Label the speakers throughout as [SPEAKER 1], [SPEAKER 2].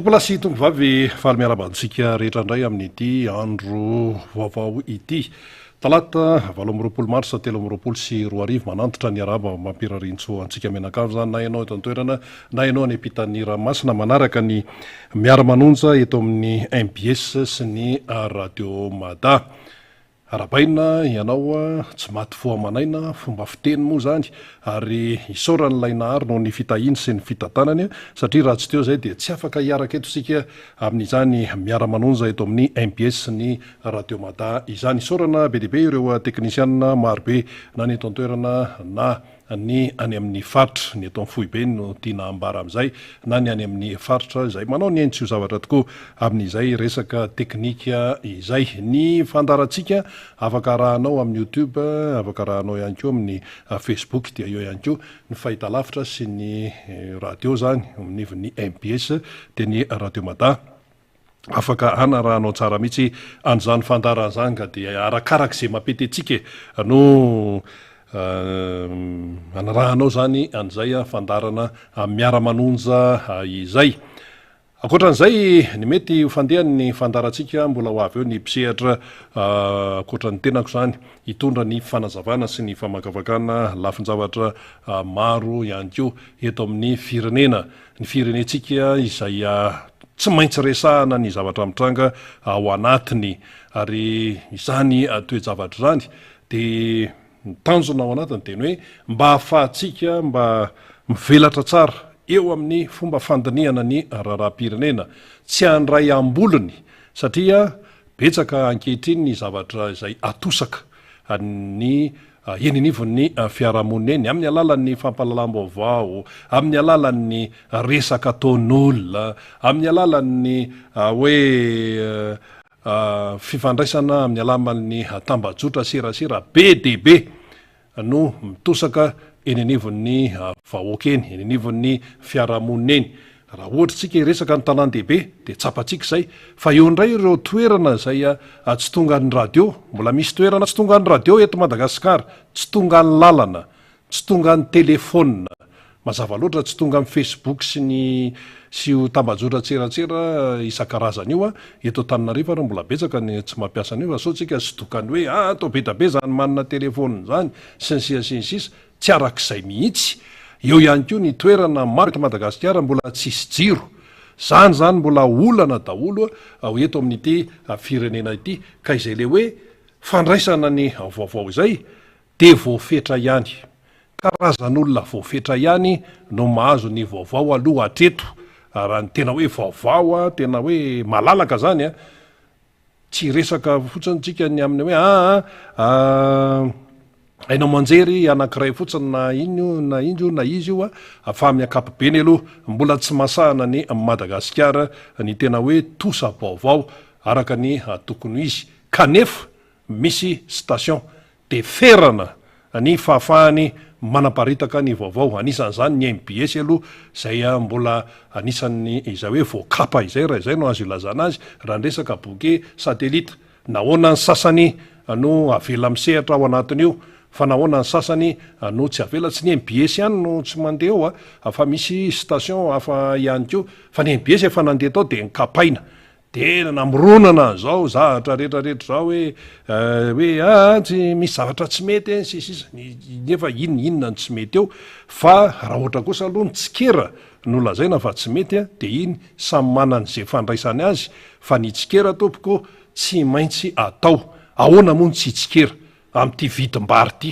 [SPEAKER 1] tompolasy tombovavy faly miarabantsika rehetra indray amin'ity andro vaovao ity talata 8 marsa 3 sy 4 manantitra ny araba mampirarintso antsika menakavy zany na ianao eto antoerana na ianao ny ampitan'ny ranomasina manaraka ny miara-manonja eto amin'ny MBS sy ny radio Mada. Arabaina ianao tsy maty foamanaina fomba fiteny moa zany ary isorany lainahary no ny fitahiny sy ny fitatanany satria raha tsy teo zay dia tsy afaka hiaraka eto sika amin'izany miara-manonja eto amin'ny MBS sy ny radio Mada izany. Isorana be deaibe ireo teknisianina marobe na ny eto antoerana na ny any amin'ny faritra ny eto amin'ny foibe no tiana ambara amin'izay na ny any amin'ny faritra izay manao ny entsio zavatra tokoa amin'izay resaka teknika izay. Ny fandarantsika afaka rahanao amin'ny YouTube, afaka rahanao ihany koa amin'ny Facebook dia eo ihany koa ny fahitalavitra sy ny radio zany amin'ny MBS dia ny radio Mada afaka anarahanao tsara mihitsy an'izany fandaran'izany ka dia arakarak'izay mampety no anarahanao zany an'izay fandarana miara-manonja izay. Akoatran'izay ny mety fandehan'ny fandarantsika mbola ho avy eo ny mpisehatra akoatran'ny tenako zany hitondra ny fanazavana sy ny famakavakana lafinjavatra maro ihany koa eto amin'ny firenena. Ny firenetsika izay tsy maintsy resahana ny zavatra mitranga ao anatiny ary izany toe-javatra zany dia tanjona ao anatiny teny hoe mba ahafahantsika mba mivelatra tsara eo amin'ny fomba fandiniana ny raharaham-pirenena tsy handray ambolony satria betsaka ankehitriny ny zavatra izay atosaka ny eninivon'ny fiarahamonina amin'ny alalan'ny fampahalalam-baovao, amin'ny alalan'ny resaka ataon'olona, amin'ny alalan'ny hoe fifandraisana amin'ny alaman'ny tambajotra serasera be deaibe no mitosaka eninivon'ny vahoaka eny, eninivon'ny fiarahamonina eny. Raha ohatra tsika resaka ny tanan-dehibe dia tsapatsika izay fa eo indray ireo toerana izay tsy tonga ny radio, mbola misy toerana tsy tonga ny radio eto Madagasikara, tsy tonga ny lalana, tsy tonga ny telefona, mazava loatra tsy tonga amin'ny Facebook sy tambajotra tseratsera isan-karazany io eto Antananarivo ary mbola betsaka ny tsy mampiasa an'io sao tsika sy tokany hoe atao be da be zany manana telefona zany sy ny sisa tsy arak'izay mihitsy. Eo ihany koa ny toerana maro eto Madagasikara mbola tsisy jiro zany mbola olana daholo eto amin'ity firenena ity ka izay le hoe fandraisana ny vaovao izay dia voafetra ihany, karazan'olona voafetra ihany no mahazo ny vaovao aloha hatreto. Raha ny tena hoe vaovao tena hoe malalaka zany tsy resaka fotsiny tsika ny amin'ny hoe hainao manjery anankiray fotsiny na injo na izy io fa amin'ny ankapobeny aloha mbola tsy masahana ny Madagasikara ny tena hoe tosa vaovao araka ny tokony izy kanefa misy station de ferana ny fahafahany manaparitaka ny vaovao. Anisan'izany ny MBS aloha izay mbola anisan'ny izay hoe voakapa izay raha izay no azo ilazana azy raha ndresaka boke satelita. Nahoana ny sasany no avela misehatra ao anatin'io fa nahoana ny sasany no tsy avela, tsy ny MBS ihany no tsy mandeha ao fa misy station hafa ihany koa fa ny MBS efa nandeha tao dia nikapaina dia namoronana zao zavatra rehetrarehetra zao hoe tsy misy zavatra tsy mety sisa nefa inona ny tsy mety eo fa raha ohatra kosa aloha ny tsikera no lazaina fa tsy mety dia iny samy manana izay fandraisany azy fa ny tsikera tompoko tsy maintsy atao. Ahoana moa ny tsy tsikera amin'ity vitim-bary ity,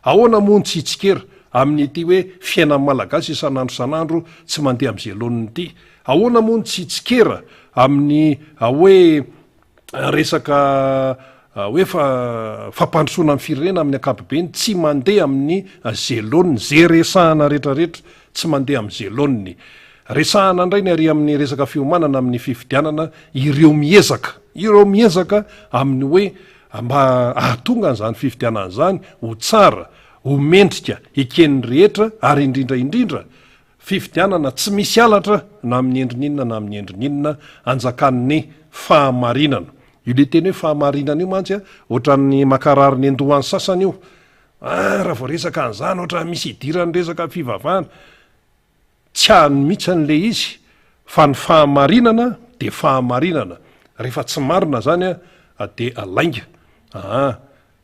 [SPEAKER 1] ahoana moa ny tsy tsikera amin'ity hoe fiainan'ny malagasy isan'andro tsy mandeha amin'izay loniny ity, ahoana moa ny tsy tsikera amin'ny hoe resaka hoe fampandrosoana amin'ny firenena amin'ny ankapobeny tsy mandeha amin'ny zeloniny zay resahana rehetrarehetra tsy mandeha amin'ny zeloniny. Resahana indray ny ary amin'ny resaka fiomanana amin'ny fifidianana ireo miezaka amin'ny hoe mba ahatonga an'izany fifidianana zany ho tsara, ho mendrika eken'ny rehetra ary indrindra fifidianana tsy misy alatra na amin'ny endrininona na amin'ny endrininona anjakan'ny fahamarinana. Io le teny hoe fahamarinana io mantsy ohatran'ny makarary ny andohan'ny sasany io raha vao resaka an'izany ohatra misy idirany resaka fivavahana tsy hany mihitsy an'le izy fa ny fahamarinana de fahamarinana, rehefa tsy marina zany de alainga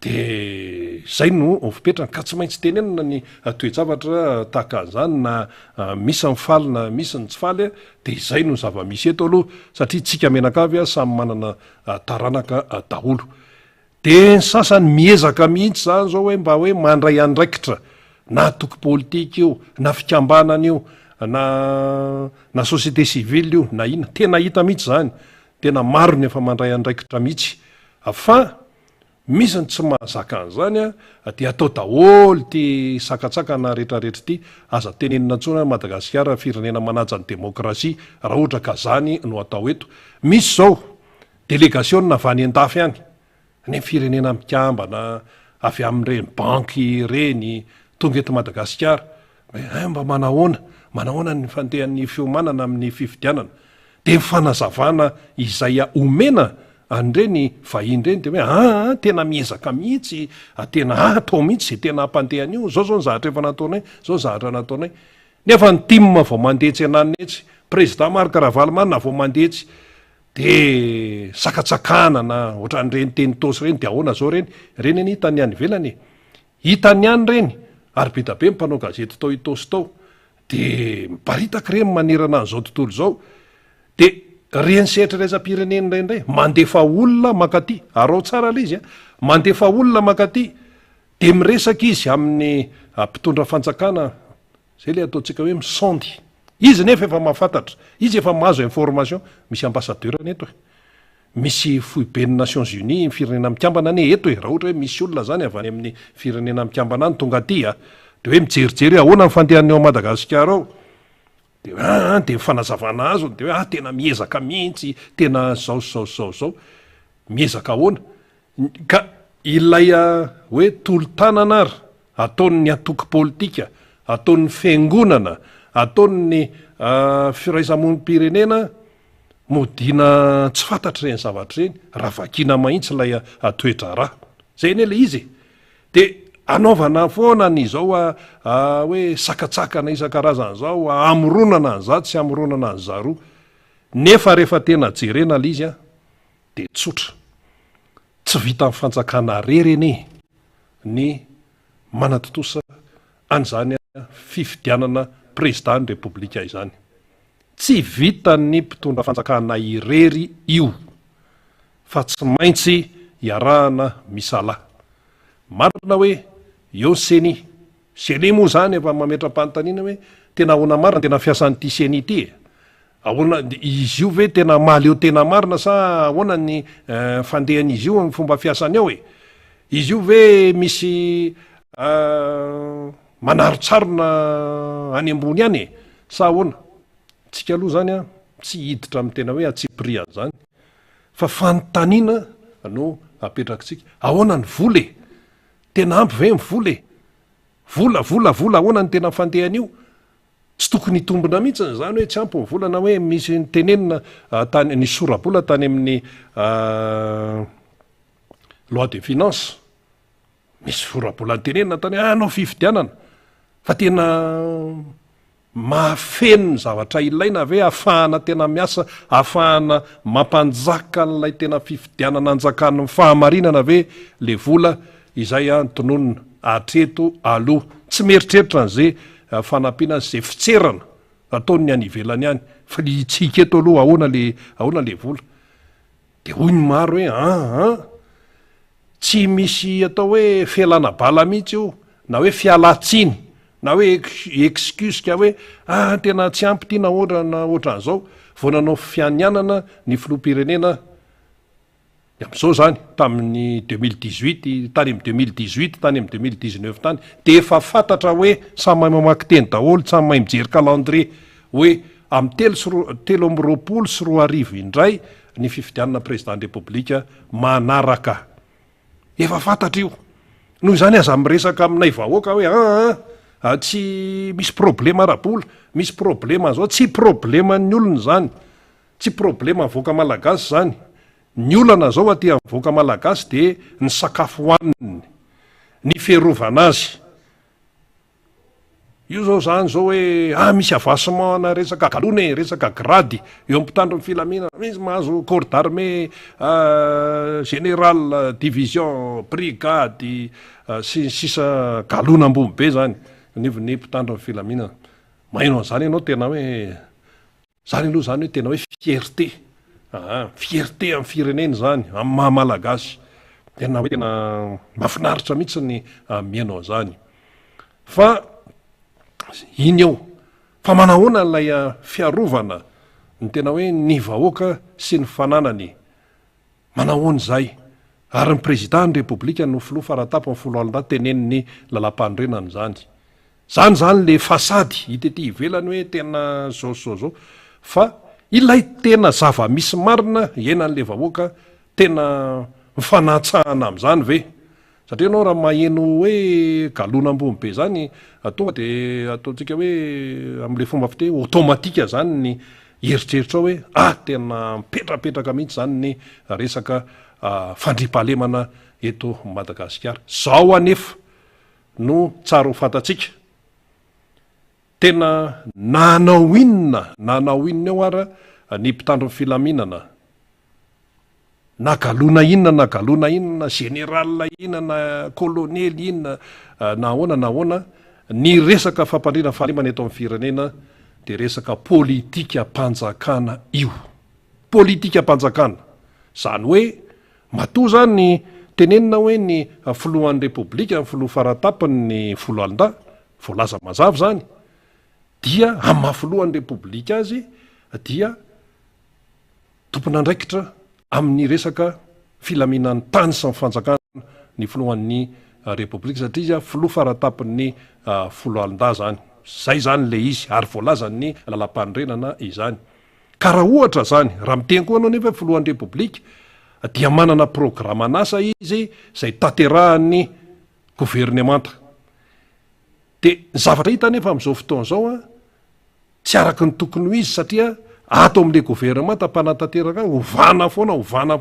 [SPEAKER 1] de zay no fipetrana ka tsy maintsy tenenina ny toejavatra tahaka an'izany na misy ny faly na misy ny tsy faly de izay no zava-misy eto aloha satria tsika menakavy samy manana taranaka daholo. De ny sasany miezaka mihitsy zany zao hoe mba hoe mandray andraikitra na toky politika io na fikambanana io na société civile io na ina tena hita mihitsy zany, tena maro ny efa mandray andraikitra mihitsy fa misy ny tsy mahazaka an'izany de atao daholo ty sakatsakana rehetrarehetra ty aza tenenina ntsona Madagasikara firenena manaja ny demokrasia raha ohatra ka zany no atao eto. Misy zao délégation avy any an-dafy any ny firenena mikambana avy amin'ireny banky reny tonga eto Madagasikara mba manahoana ny fandehan'ny fiomanana amin'ny fifidianana de mifanazavana izay omena an'ireny vahiny reny de hoe tena miezaka mihitsy tena atao mihitsy zay tena ampandehany io zao ny zahatra efa nataonay zao zahatra nataonay nefa ny timma vao mandehitsy anany etsy président Marc Ravalomanana vao mandehitsy de sakatsakana na ohatran'ireny teny tosy reny de ahoana zao reny ny hitany any velany hitany any reny ary be da be mpanao gazety tao itosy tao de miparitaka reny manerana an'izao tontolo zao de reny sehitrareza-pireneny rayndray mandefa olona makaty arao tsara la izy mandefa olona makaty de miresaka izy amin'ny mpitondra fanjakana zay le ataotsika hoe misondy izy nefa efa mahafantatra izy efa mahazo information misy ambassadeurany eto misy foiben'ny Nations Unies firenena mikambana ane eto raha ohatra hoe misy olona zany avy any amin'ny firenena mikambana any tonga aty de hoe mijerijery ahoana ny fandehan'ny ao Madagasikara ao de mifanazavana azo de hoe tena miezaka mihitsy tena zao miezaka ahoana ka ilay hoe tolo-tanana ary ataon'ny atoky politika ataon'ny fiangonana ataon'ny firaisamonim-pirenena modina tsy fantatra reny zavatra reny raha vakina mahitsy lay toetra raha zay ne le izy de anaovana foana nyzao hoe sakatsakana isan-karazana zao amoronana any zato sy amoronana any zaroa nefa rehefa tena jerena la izy de tsotra tsy vita amin'ny fanjakana rereny ny manatotosa an'izany fifidianana président ny repoblika izany tsy vita ny mpitondra fanjakana irery io fa tsy maintsy iarahana misala marina hoe eo seni moa zany efa mametra-panontaniana hoe tena ahoana marina tena fiasan'ity seni ity ahoana izy io ve tena maleo tena marina sa ahoana ny fandehan'izy io ny fomba fiasany ao izy io ve misy manarotsarona any ambony any sa ahoana tsika aloha zany tsy hiditra amin'ny tena hoe atsipria zany fa fanontaniana no apetrakintsika ahoana ny vola tena ampy ve mivola vola ahoana ny tena fandehan'io tsy tokony hitombona mihitsy zany hoe tsy ampy mivolana hoe misy nytenenina tany ny sorabola tany amin'ny loi de finance misy sorabola nytenenina tany anao fifidianana fa tena mahafeno ny zavatra ilaina ve ahafahana tena miasa ahafahana mampanjaka n'lay tena fifidianana anjakany fahamarinana ve le vola izay ntononona atreto aloha tsy meritreritra n'zay fanampiana zay fitserana ataony any ivelany any fa litsika eto aloha ahoana le vola de hoy ny maro hoe tsy misy atao hoe fialana bala mihitsy io na hoe fialatsiny na hoe excuse ka hoe tena tsy ampy ty na ohatran'izao vao nanao fianianana ny filoha-pirenena am'izao zany tamin'ny 2018 tany am' 2018 tany am' 2019 tany de efa fantatra hoe samy mahay mamaky teny daholo samy mahay mijery calendrier hoe am' telo amby roapolo sy roa arivo indray ny fifidianana président repoblika manaraka efa fantatra io noho zany aza miresaka aminay vahoaka hoe tsy misy problema rabola misy problema zao tsy problema ny olona zany tsy problema avoaka malagasy zany ny olana zao aty avoaka malagasy de ny sakafo hoaniny ny fiarovana azy io zao zany zao hoe misy avasemana resaka galona e resaka grady eo am mpitandro ny filaminana misy mahazo corps d'armée général division brigady sy sisa galona ambony be zany nivony mpitandro ny filaminana maino an'zany ianao tena hoe zany aloha zany hoe tena hoe fierté fierté amin'ny firenena zany amy mahamalagasy tena hoe tena mahafinaritra mihitsy ny mianao zany fa iny eo fa manahoana lay fiarovana ny tena hoe ny vahoaka sy ny fananany manahoany zay ary ny président ny république no filoha faratapa ny folo alina teneniny lalam-pandrenany zany le fasady hita ety ivelany hoe tena zao fa ilay tena zava-misy marina ienan'le vahoaka tena mifanatsahana am'zany ve satria anao raha maheno hoe galona ambony be zany tonga de ataontsika hoe am'le fomba fite automatika zany ny eritreritra hoe tena mipetrapetraka mihitsy zany ny resaka fandripahalemana eto Madagasikara zao anefa no tsara ho fantatsika tena nanao inona eo ara ny mpitandro ny filaminana na galona inona général inona na colonely inona nahoana ny resaka fampandrina fahalemana eto amin'ny firenena de resaka politika mpanjakana io politika mpanjakana zany hoe matoa zany ny tenenina hoe ny filohan'ny repoblika ny filoha faratapany ny folo alina voalaza mazava zany dia amin'ny mahafilohan'ny repoblika azy dia tompon'andraikitra amin'ny resaka filaminan'ny tany sy ny fanjakana ny filohan'ny repoblika satria filoha faratapany folo alina zany zay zany le izy ary voalazany lalam-pandrenana izany ka raha ohatra zany raha miteny koa anao nefa filohan'ny repoblika dia manana programa anasa izy zay taterahan'ny gouvernemanta de ny zavatra hita nefa am'izao fotoana zao tsy araky ny tokony ho izy satria ato am'le gouvernemanta mpanatateraka ovana foana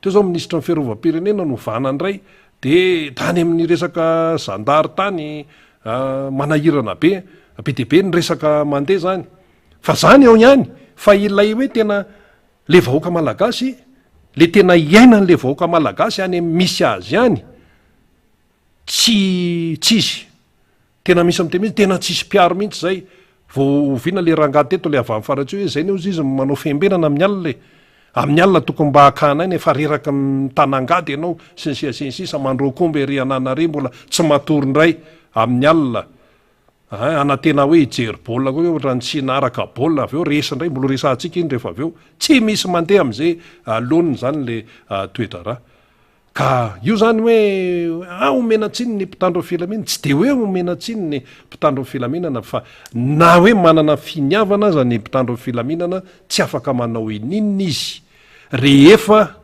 [SPEAKER 1] teo zao ministra ny fiarovam-pirenena no ovana ndray de tany amin'ny resaka zandary tany manahirana be debe ny resaka mandeha zany fa zany eo ihany fa ilay hoe tena le vahoaka malagasy le tena iainan'le vahoaka malagasy any misy azy ihany tsisy tena misy am'teny mihitsy tena tsisy mpiaro mihitsy zay vao oviana le rangaty teto le avy amin'ny faratsy hoe zay ne ozy izy manao fembenana amin'ny alina tokony mba hakanainy efa reraka mitanangady ianao sinsisa mandrokomby ery ananare mbola tsy matory ndray amin'ny alina anatena hoe ijery baolina koa ohatra ny tsy naraka baolina avy eo resa ndray mbola resantsika iny rehefa avy eo tsy misy mandeha am'izay loniny zany le toedrara ka io zany hoe omena tsiny ny mpitandro ny filaminana tsy de hoe omena tsiny ny mpitandro ny filaminana fa na hoe manana finiavana aza ny mpitandro ny filaminana tsy afaka manao ininina izy rehefa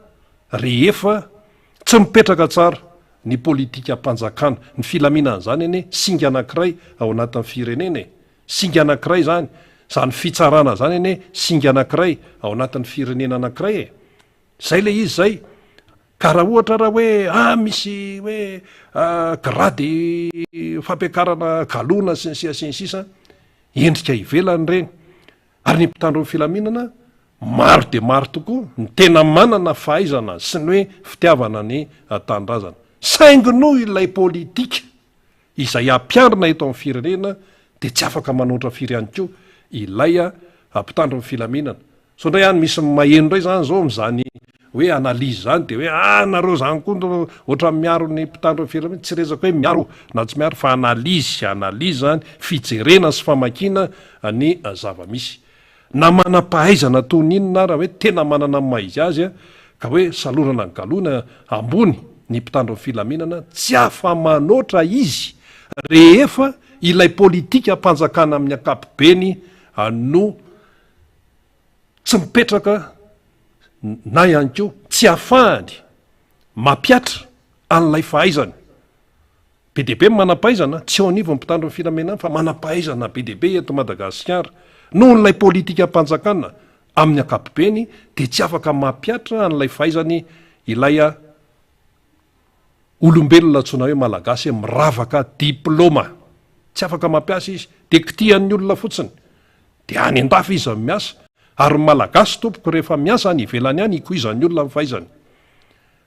[SPEAKER 1] tsy mipetraka tsara ny politika mpanjakana ny filaminana zany eny singa anankiray ao anatin'ny firenena singa anankiray zany fitsarana zany eny singa anankiray ao anatin'ny firenena anankiray zay le izy zay ka raha ohatra raha hoe misy hoe grady fampiakarana galona sy ny sisa endrika ivelany reny ary ny mpitandro ny filaminana maro de maro tokoa ny tena manana fahaizana sy ny hoe fitiavana ny tandrazana saingy noho ilay politika izay ampiarina eto amin'ny firenena de tsy afaka manoatra firy ihany koa ilay mpitandro ny filaminana so ndray any misy maheno ndray zany zao mizany hoe analizy zany de hoe nareo zany koa ohatra miaro ny mpitandro ny filaminana tsy rezaka hoe miaro na tsy miaro fa analizy zany fijerena sy famakina ny zava-misy na manam-pahaizana toninona raha hoe tena manana maizy azy ka hoe salorana ny galona ambony ny mpitandro ny filaminana tsy afa-manoatra izy rehefa ilay politika mpanjakana amin'ny akapobeny no tsy mipetraka na ihany ko tsy afahany mampiatra an'lay fahaizany be dehibe manam-pahaizana tsy eo anivo mpitandro ny filaminana fa manam-pahaizana be dehibe eto Madagasikara noho n'lay politika mpanjakana amin'ny akapobeny de tsy afaka mampiatra an'lay fahaizany ilay olombelona tsona hoe malagasy miravaka diplôma tsy afaka mampiasa izy de kitian'ny olona fotsiny de any an-dafy izy miasa ary malagasy tompoko rehefa miasa any ivelany any ikoizan'ny olona ny fahaizany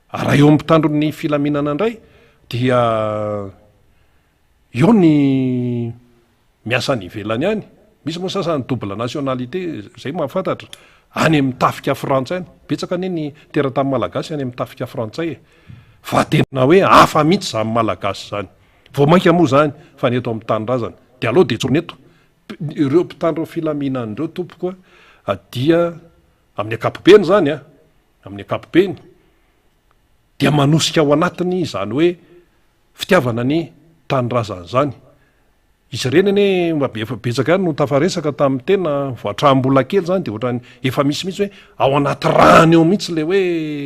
[SPEAKER 1] raha eo ampitandron'ny filaminana indray dia eo ny miasa any ivelany any misy moa sasany double nationalité zay mahafantatra any amin'ny tafika frantsay any betsaka anie ny teratany malagasy any amin'ny tafika frantsay fa tena hoe hafa mihitsy zany malagasy zany vao mainka moa zany fa ny eto amin'ny tanindrazana de aloha de tsony eto ireo mpitandro filaminan'ireo tompokoa dia amin'ny akapobeny zany amin'ny akapobeny dia manosika ao anatiny zany hoe fitiavana ny tanindrazana zany izy reny ane efa betsaka any no tafaresaka tamin'ny tena voatrahambola kely zany de ohatrany efa misimihitsy hoe ao anaty rany eo mihitsy le hoe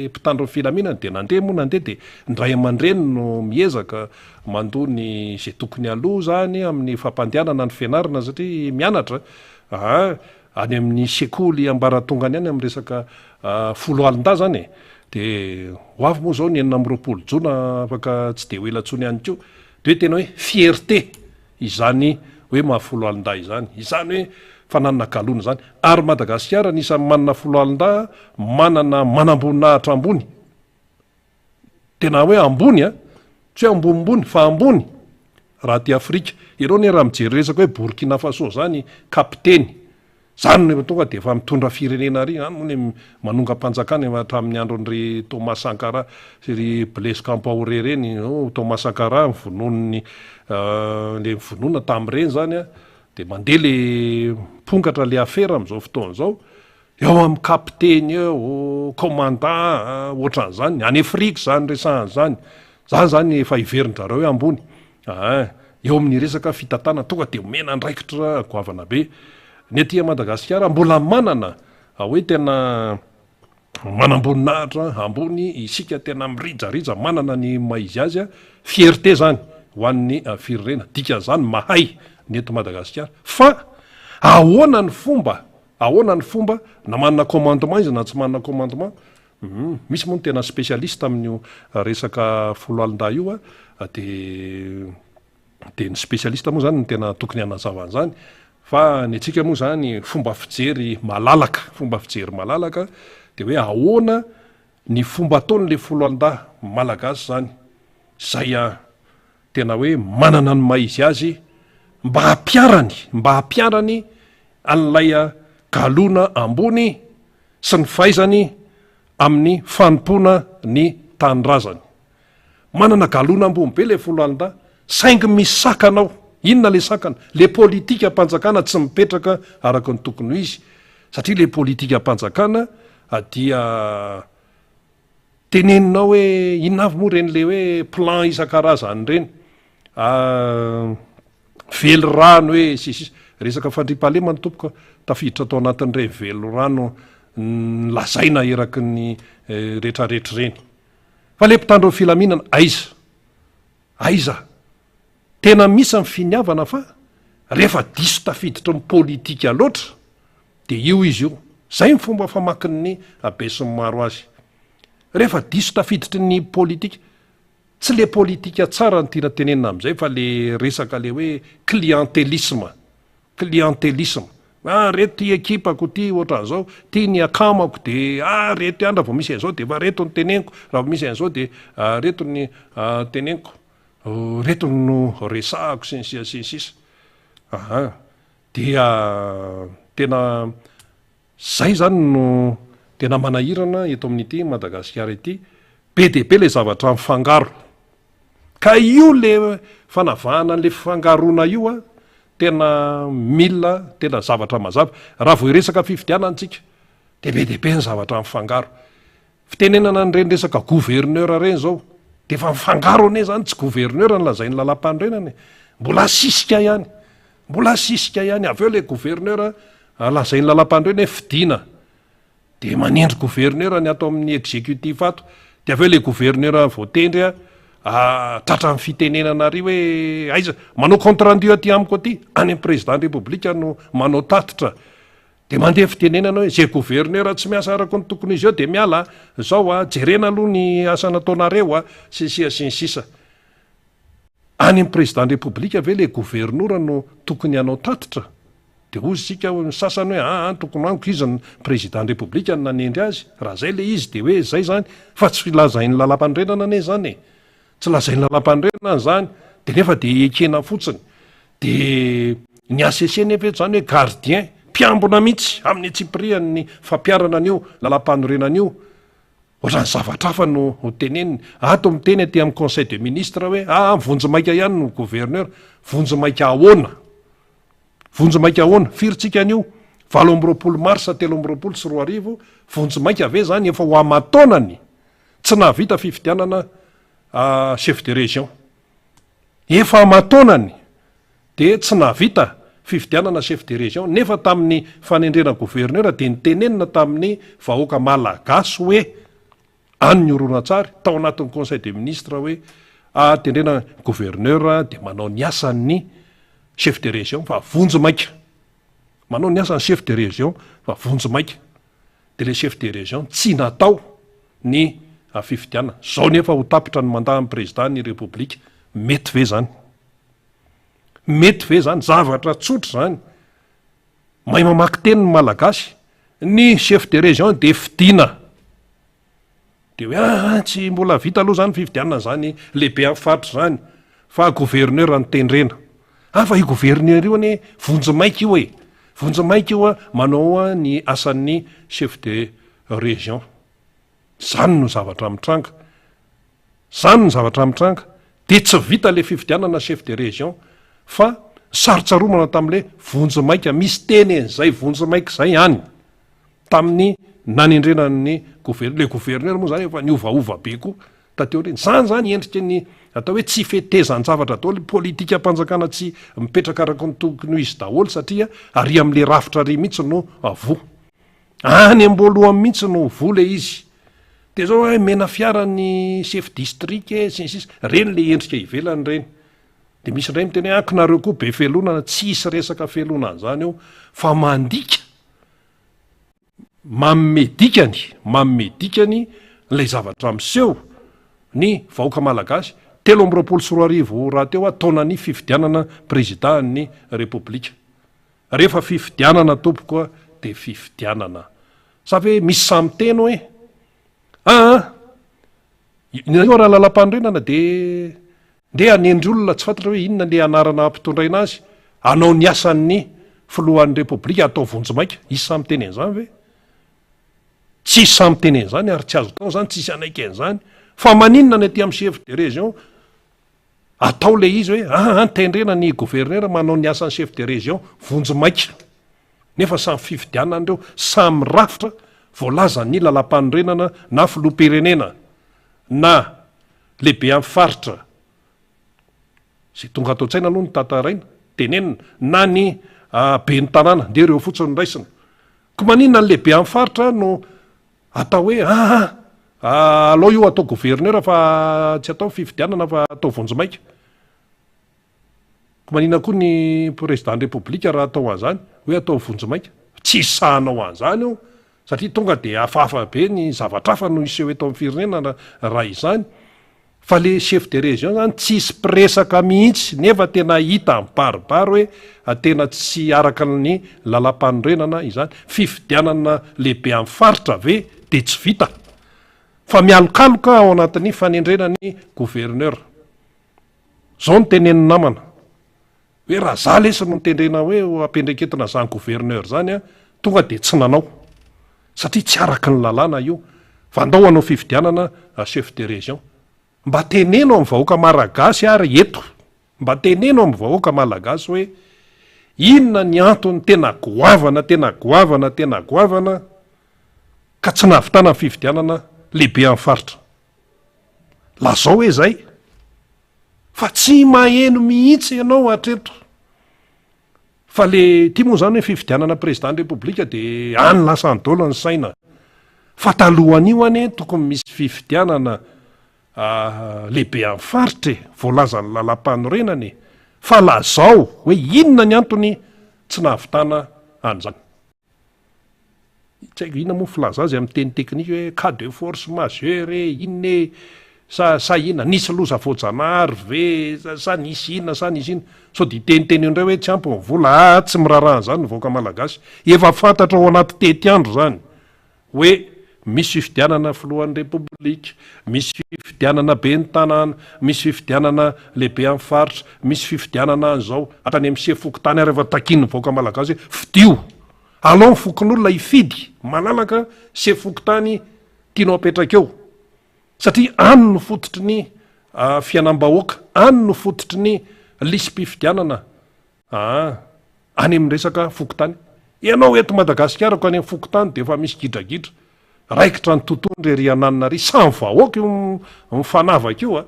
[SPEAKER 1] mpitandro filaminana de nandeha moa nandeha de ndray aman-dreny no miezaka mandony zay tokony aloha zany amin'ny fampandehanana ny fianarana satria mianatra any amin'ny sekoly ambaratongany any amin'ny resaka folo alin-da zany de ho avy moa zao ny 4 jona afaka tsy de ho elatsony ihany ko de hoe tena hoe fierté izany hoe mahafolo alin-da izany hoe fananana galona zany ary Madagasikara nisan'ny manana folo alin-da manana manamboninaahitra ambony tena hoe ambony tsy hoe ambonimbony fa ambony raha ty Afrika ireo ny raha mijery resaka hoe Burkina Faso zany kapiteny zany no tonga de efa mitondra firenena ary any moa manonga-panjakana hatramin'ny andron'ry Thomas Sankara sy ry Blaise Compaoré reny Thomas Sankara mivonon'ny le mivonona tamin'ireny zany de mandeha le mpongatra le afera amin'izao fotoana zao eo amin'ny kapiteny eo commandant ohatran'izany any Afrika zany resahany zany efa iverindrareo hoe ambony eo amin'ny resaka fitatana tonga de omena andraikitra goavana be ny aty Madagasikara mbola manana hoe tena manamboninahitra ambony isika tena mirijarija manana ny maizy azy fierté zany ho an'ny firenena dikan'izany mahay ny eto Madagasikara fa ahoana ny fomba na manana commandement izy na tsy manana commandement misy moa ny tena spécialiste amin'io resaka folo alin-da io de ny spécialiste moa zany ny tena tokony hanazavana zany fa ny atsika moa zany fomba fijery malalaka de hoe ahoana ny fomba ataon'le folo alin-da malagasy zany zay tena hoe manana ny maizy azy mba hampiarany an'ilay galona ambony sy ny fahaizany amin'ny fanompoana ny tanindrazany manana galona ambony be le folo alin-da saingy misy sakanao inona le sakana le politika mpanjakana tsy mipetraka araka ny tokony ho izy satria le politika mpanjakana dia teneninao hoe inona avy moa reny le hoe plan isan-karazany reny velo rano hoe sisy resaka fandriam-pahalema ny tompoka tafiditra atao anatin'ireny velo rano lazaina eraky ny rehetrarehetra reny fa le mpitandro filaminana aiza tena misy amin'ny finiavana fa rehefa diso tafiditra ny politika loatra de io izy io zay ny fomba famakin'ny abesin'ny maro azy rehefa diso tafiditra ny politika tsy le politika tsara ny tiana tenenina amin'izay fa le resaka le hoe clientélisme reto ty ekipako ty ohatran'izao ty ny akamako de reto ihany raha vao misy an'izao de fa reto ny teneniko raha vao misy an'izao de reto ny teneniko reto no resahako sy ny sisa dia tena zay zany no tena manahirana eto amin'ity Madagasikara ity be de be le zavatra mifangaro ka io le fanavahana an'le fifangarona io tena mila tena zavatra mazava raha vo iresaka fifidianana antsika de be ny zavatra mifangaro fitenenana nyreny resaka gouverneur reny zao de efa mifangaro ane zany tsy gouverneur ny lazay ny lalam-pandrenany mbola sisika ihany avy eo le gouverneur lazay ny lalam-pandrena hoe fidina de manendry gouverneur ny atao amin'ny exécutif ato de avy eo le gouverneur voatendry tratra ny fitenenana ary hoe aiza manao compte rendu aty amiko aty any amin'ny président république no manao tatitra de mandeha fitenenana hoe zay gouverneur tsy miasa araka ny tokony izy eo de miala zao jerena aloha ny asa nataonareo sy ny sisa any amin'ny président républika ve le gouvernoura no tokony anao tatitra de ozy sika sasany hoe tokony aniko izy ny président républika ny nanendry azy raha zay le izy de hoe zay zany fa tsy lazainy lalam-pandrenana ane zany tsy lazainy lalam-pandrenana zany de nefa de ekena fotsiny de ny ACC nefa eto zany hoe gardien mpiambona mihitsy amin'ny atsipriany fampiarana an'io lalam-panorenan'io ohatrany zavatra hafa no hoteneniny ato miteny aty amin'ny conseil de ministre hoe vonjy maika ihany no gouverneur vonjy maika ahoana firytsika an'io 20 mars 3 vonjy maika ave zany efa ho amatonany tsy nahavita fifidianana chef de région efa amatonany de tsy nahavita fifidianana chef de région nefa tamin'ny fanendrena gouverneur de nitenenina tamin'ny vahoaka malagasy hoe any oronatsary tao anatin'ny conseil de ministre hoe tendrena gouverneur de manao ny asan'ny chef de région fa vonjy maika manao ny asan'ny chef de région fa vonjy maika de le chef de région tsy natao ny fifidianana zao nefa ho tapitra ny mandat amin'ny président ny république mety ve zany zavatra tsotra zany mahay mamaky teny ny malagasy ny chef de région de fidina de hoe tsy mbola vita aloha zany fifidianana zany lehibe amin'ny faritra zany fa gouverneur nytendrena fa i gouverneur io ane vonjy maika io vonjy maika io manao ny asan'ny chef de région zany no zavatra mitranga de tsy vita le fifidianana chef de région fa sarotsaromana tam'le vonjy maika misy teny en'zay vonjy maika zay any tamin'ny nanendrenany le gouverneur moa zany efa niovaova be koa tateo reny zany endrika ny atao hoe tsy fetezany zavatra daholo politika mpanjakana tsy mipetraka araka ny tokony ho izy daholo satria ary am'le rafitra ry mihitsy no vo any amboloha mihitsy no vo le izy de zao hoe mena fiarany chef district sns reny le endrika ivelany reny de misy ndray miteny akonareo koa be felonana tsy isy resaka felonana zany eo fa mandika mamedikany lay zavatra miseho ny vahoaka malagasy 3 raha teo taonany fifidianana président ny république rehefa fifidianana tompokoa de fifidianana sa hoe misy samy teny hoe io raha lalam-pandrenana de anendry olona tsy fantatra hoe inona le anarana ampitondraina azy anao ny asan'ny filohan'ny république atao vonjy maika isy samy teny en'zany ve tsy samy teny en'zany ary tsy azo tao zany tsisy anaiky en'zany fa maninona ny aty amin'ny chef de région atao le izy hoe tendrena ny gouverneur manao ny asan'ny chef de région vonjy maika nefa samy fifidianana andreo samy rafitra voalaza ny lalam-panorenana na filoha-pirenena na lehibe amin'ny faritra zay tonga atao tsaina aloha ny tantaraina tenenina na ny be ny tanàna de reo fotsiny raisina ko maninona ny lehibe amin'ny faritra no atao hoe alao io atao gouverneur fa tsy atao fifidianana fa atao vonjy maika ko maninona koa ny président république raha atao an'zany hoe atao vonjy maika tsy sahanao an'zany io satria tonga de hafahafa be ny zavatra hafa no iseho eto amin'ny firenena raha izany fa le chef de région zany tsisy piresaka mihitsy nefa tena hita mibaribary hoe tena tsy araka ny lalam-panorenana izany fifidianana lehibe amin'ny faritra ve de tsy vita fa mialokaloka ao anatin'ny fanendrenany gouverneur zao no teneny namana hoe raha za lesy no mitendrena hoe ampendreketina zany gouverneur zany tonga de tsy nanao satria tsy araka ny lalàna io fa andao anao fifidianana chef de région mba teneno amin'ny vahoaka malagasy ary eto mba teneno amin'ny vahoaka malagasy hoe inona ny antony tena goavana ka tsy nahavitana ny fifidianana lehibe amin'ny faritra lazao hoe zay fa tsy maheno mihitsy ianao atreto fa le ty moa zany hoe fifidianana président république de any lasa ny daola ny saina fa talohan'io ane tokony misy fifidianana lehibe amin'ny faritra voalaza ny lalam-panorenany fa lazao hoe inona ny antony tsy nahavitana an'zany tsy haiko inona moa filaza azy amin'ny teny teknika hoe cas de force majeure inona sa ina nisy loza voajanary ve sa nisy ina sa nisy ina so de teniteny indray hoe tsy ampy vola tsy mirarahana zany nyvoaka malagasy efa fantatra ao anaty tety-andro zany hoe misy fifidianana filohan'ny repoblika, misy fifidianana be ny tanàna, misy fifidianana lehibe amin'ny faritra, misy fifidianana an'izao hatrany amin'ny sefoko tany ary efa takiny nyvoaka malagasy hoe fidio alao nyfokon'olona hifidy malalaka sefoko tany tianao apetraka eo satria any no fototry ny fianam-bahoaka, any no fototry ny lisym-pifidianana any amin'ny resaka fokotany. Ianao eto Madagasikara ko any amin'ny fokotany dia efa misy gidragidra raikitra ny tontolo ry ananina ry samy vahoaka io mifanavaka io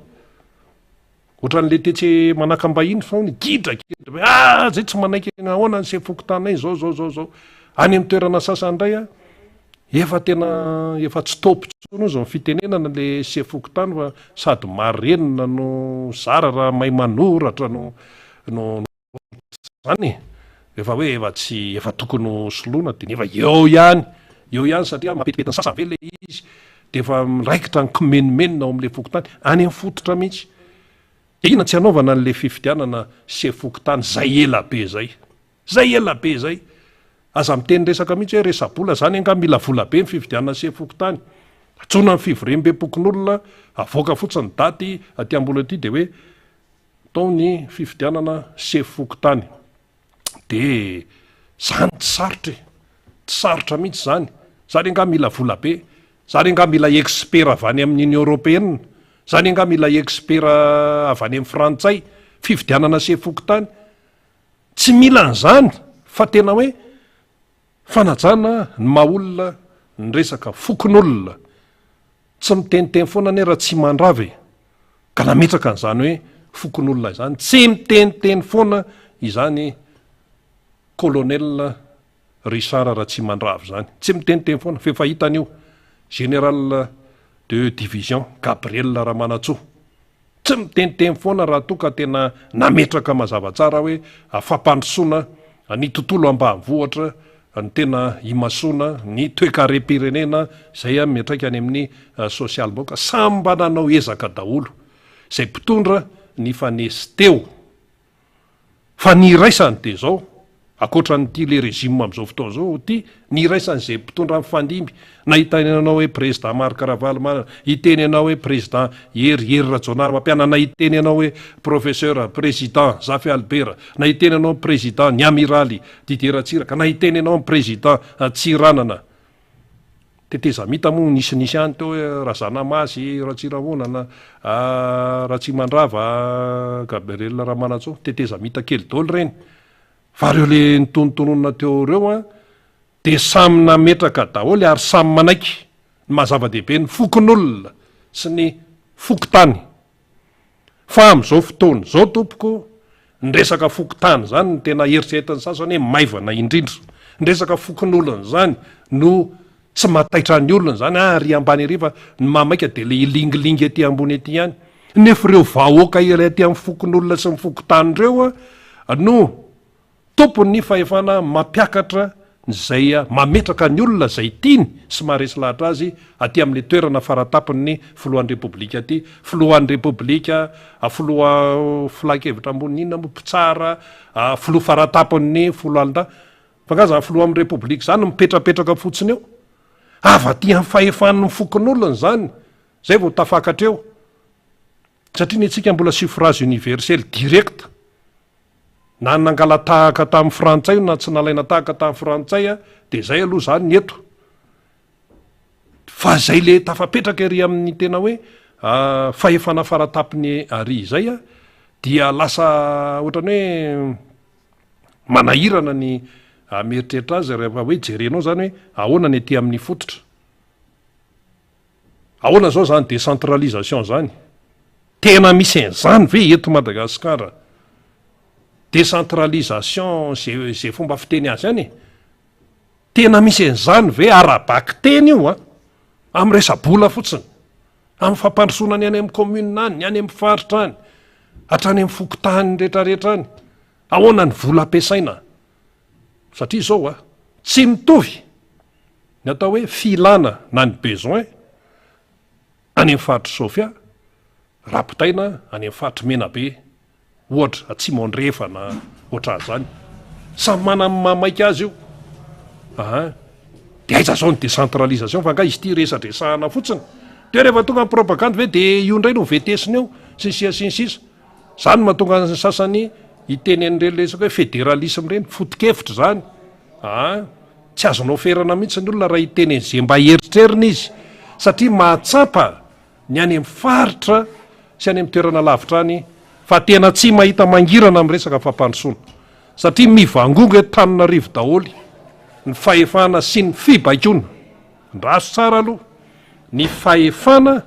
[SPEAKER 1] ohatran'le tetsy manakambahiny faony gidragidra zay tsy manaiky ahoana ny se fokotanay zao any amin'ny toerana sasany indray efa tena efa tsy topitsony zao fitenenana le se fokotany fa sady marenina no zara raha may manoratra no zany efa hoe efa tokony soloana de nefa eo ihany satria mapetipetiny sasany ve le izy de efa miraikitra ny kimenimenina ao amin'le fokotany any amin'ny fototra mihitsy de ina tsy hanaovana n'le fifidianana se fokotany zay ela be zay aza miteny resaka mihitsy hoe resabola zany anga mila vola be ny fifidianana se fokotany atsona ny fivorem-be-pokon'olona avoaka fotsiny daty aty ambola aty de hoe tao ny fifidianana se fokotany de zany tsy sarotra mihitsy zany anga mila vola be, zany anga mila expert avy any amin'ny Union Européenne, zany anga mila expert avy any amin'ny frantsay fifidianana se fokotany tsy mila an'izany fa tena hoe fanajana ny maha-olona ny resaka fokon'olona tsy miteniteny foana ne raha tsy mandravy ka nametraka an'izany hoe fokon'olona izany tsy miteniteny foana izany colonel Richard raha tsy mandravy zany tsy miteniteny foana fa efa hitan'io général de division Gabriel Ramanatsoa tsy miteniteny foana raha toka tena nametraka mazava tsara hoe afampandrosoana ny tontolo ambanivohitra ny tena imasoana ny toekare-pirenena zay metraka any amin'ny social moka samy mba nanao ezaka daholo zay mpitondra ny fanesy teo fa ny iraisany de zao akoatran'ity le régime amin'izao fotoana zao ty ny iraisany zay mpitondra amin'ny fandimby na hitenenao hoe président Marc Ravalomanana, hitenenao hoe président Hery Rajaonary Mampiana, na hitenenao hoe professeur président Zafy Albert, na hitenenao président ny amiraly Didier Ratsiraka, na hitenenao président Tsiranana teteza mita moa nisy any teo hoe Razanamasy Ratsirahonana Ratsimandrava Gabriel Ramanatsoa teteza mita kely daholo reny fa reo le nitonontonona teo reo de samy nametraka daholo ary samy manaiky ny mahazava-dehibe ny fokon'olona sy ny fokotany fa amin'izao fotoana zao tompoko ny resaka fokotany zany ny tena eritreretin'ny sasany hoe maivana indrindra ny resaka fokon'olona zany no tsy mataitra ny olona zany ry ambany ariva ny mamaika de le ilingilingy aty ambony aty ihany nefa ireo vahoaka iray aty amin'ny fokon'olona sy ny fokotany reo no tompony ny fahefana mampiakatra zay mametraka ny olona zay tiany sy maharesy lahatra azy aty amin'le toerana faratapony filohan'ny repoblika aty filohan'ny repoblika filoha filakevitra ambony inona mpitsara filoha faratapony filohalita fangaza filoha amin'ny repoblika zany mipetrapetraka fotsiny eo avaty amin'ny fahefan'ny fokon'olona zany zay vao tafakatra eo satria ny antsika mbola suffrage universel direct na nangala tahaka tamin'ny frantsay na tsy nalaina tahaka tamin'ny frantsay de zay aloha zany ny eto fa zay le tafapetraka ery amin'ny tena hoe fahefana faratapony ary zay dia lasa ohatrany hoe manahirana ny mieritreritra azy rehefa hoe jerenao zany hoe ahoana ny ety amin'ny fototra ahoana zao zany décentralisation zany tena misy an'izany ve eto Madagasikara décentralisation zay fomba fiteny azy any tena misy an'izany ve arabaky teny io amin'ny resabola fotsiny amin'ny fampandrosoana ny any amin'ny commune any ny any amin'ny faritra any hatrany amin'ny fokotany rehetrarehetra any ahoana ny vola ampiasaina satria zao tsy mitovy ny atao hoe filana na ny besoin any amin'ny faritra Sofia rapitaina any amin'ny fahatromena be ohatra atsimo andrefa na ohatran'zany samy mana mamaika azy io de aiza zao ny décentralisation fa nga izy ty resadresahana fotsiny de rehefa tonga ny propagande ve de io indray no vetesiny eo sinsiasinsisa zany mahatonga ny sasany iteny an'ireny resaka hoe fédéralisme reny fotikevitra zany tsy azonao ferana mihitsy ny olona raha iteny an'izay mba heritrerina izy satria mahatsapa ny any amin'ny faritra sy any amin'ny toerana lavitra any fa tena tsy mahita mangirana amin'ny resaka fampandrosoana satria mivangongo eto Tananarivo daholy ny fahefana sy ny fibaikona ndraso tsara aloha ny fahefana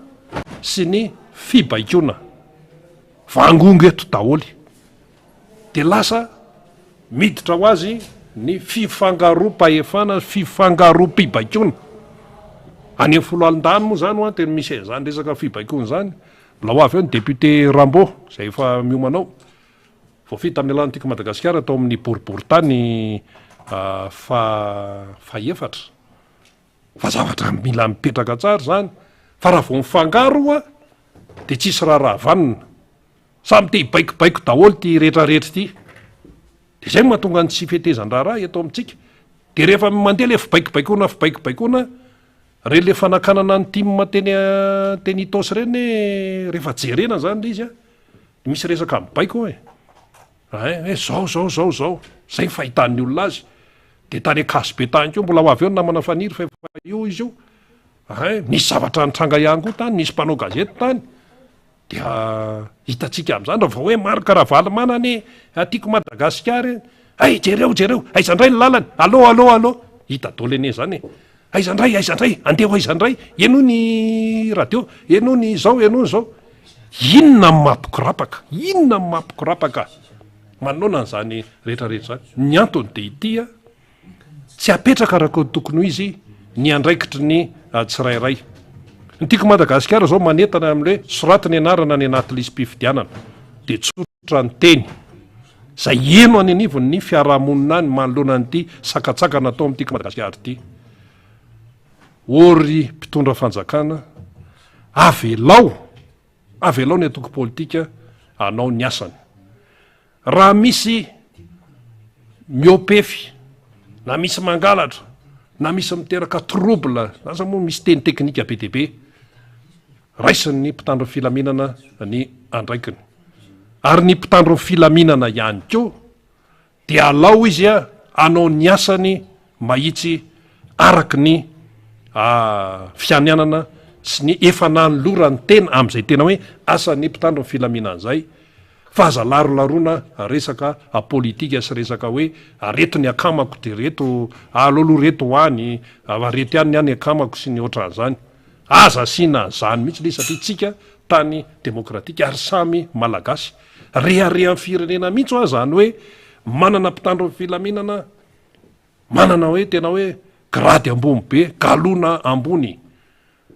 [SPEAKER 1] sy ny fibaikona vangongo eto daholy de lasa miditra ho azy ny fifangaroam-pahefana fifangaroam-pibaikona any amin'ny folo alindany moa zany ho an tena misy zany resaka fibaikona zany mbola ho avy eo ny député Rambo zay efa miomanao voafita amin'ny alan'n'tiako Madagasikara atao amin'ny boriboritany fa efatra fa zavatra mila mipetraka tsara zany fa raha vao mifangaro de tsisy raha vanina samy te hibaikobaiko daholy ty rehetrarehetra ty de zay mahatonga ny tsy fetezan-draharaha eto amintsika de rehefa mandeha le fibaikobaikona re le fanakanana ny timma teny itosy reny rehefa jerena zany le izy misy resaka mibaiko hoe zao zay fahitan'ny olona azy de tany akazo be tany keo mbola ho avy eo ny namana faniry fa io izy io misy zavatra nitranga ihany koa tany nisy mpanao gazety tany dia hitatsika am'zany raha vao hoe maro karavaly any atiako Madagasikara jereo aizandray ny lalany allo hita dolo ene zany aizandray andeha aizandray eno ny radio eno ny zao inona mampikorapaka manona n'zany rehetrarehetra zany ny antony de itya tsy apetraka raha tokony ho izy ny andraikitry ny tsirairay ny tiako Madagasikara zao manetana amin'le soraty ny anarana ny anaty lisym-pifidianana de tsotra ny teny zay eno any anivony ny fiarahamonina any manoloana n'ity sakatsakana atao amin'nytiako Madagasikara ity ory mpitondra fanjakana avelao ny atoko politika anao ny asany raha misy miopefy na misy mangalatra na misy miteraka trouble asa moa misy teny teknika be debe raisiny ny mpitandro filaminana ny andraikiny ary ny mpitandro filaminana ihany keo de alao izy anao ny asany mahitsy araky ny fianianana sy ny efananylorany tena am'izay tena hoe asan'ny mpitandro filaminana zay fa aza larolarona resaka politika sy resaka hoe reto ny akamako de reto alolo reto hoany reto ihany any akamako sy ny ohatran'zany aza sina zany mihitsy le satria tsika tany demokratika ary samy malagasy reharehan'ny firenena mihitsy ho zany hoe manana mpitandro filaminana manana hoe tena hoe grady ambony be galona ambony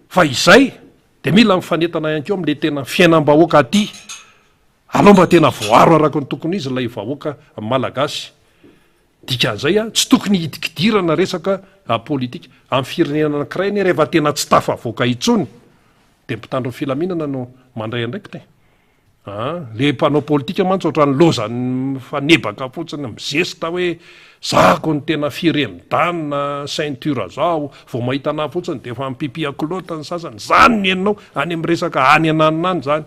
[SPEAKER 1] fa izay de mila mifanetana ihany keo am'le tena fiainam-bahoaka aty aloha mba tena voaro araka ny tokony izy lay vahoaka malagasy dikan'izay tsy tokony hidikidirana resaka politika amin'ny firenena anankiray ny rehefa tena tsy tafavoaka itsony de mpitandro filaminana no mandray andraikitra le mpanao politika mantsy ohatrany lozany fanebaka fotsiny mizesta hoe zako ny tena firemidana ceinture zao vao mahita anahy fotsiny de efa mpipiakolota ny sasany zany ny eninao any amin'ny resaka any ananina any zany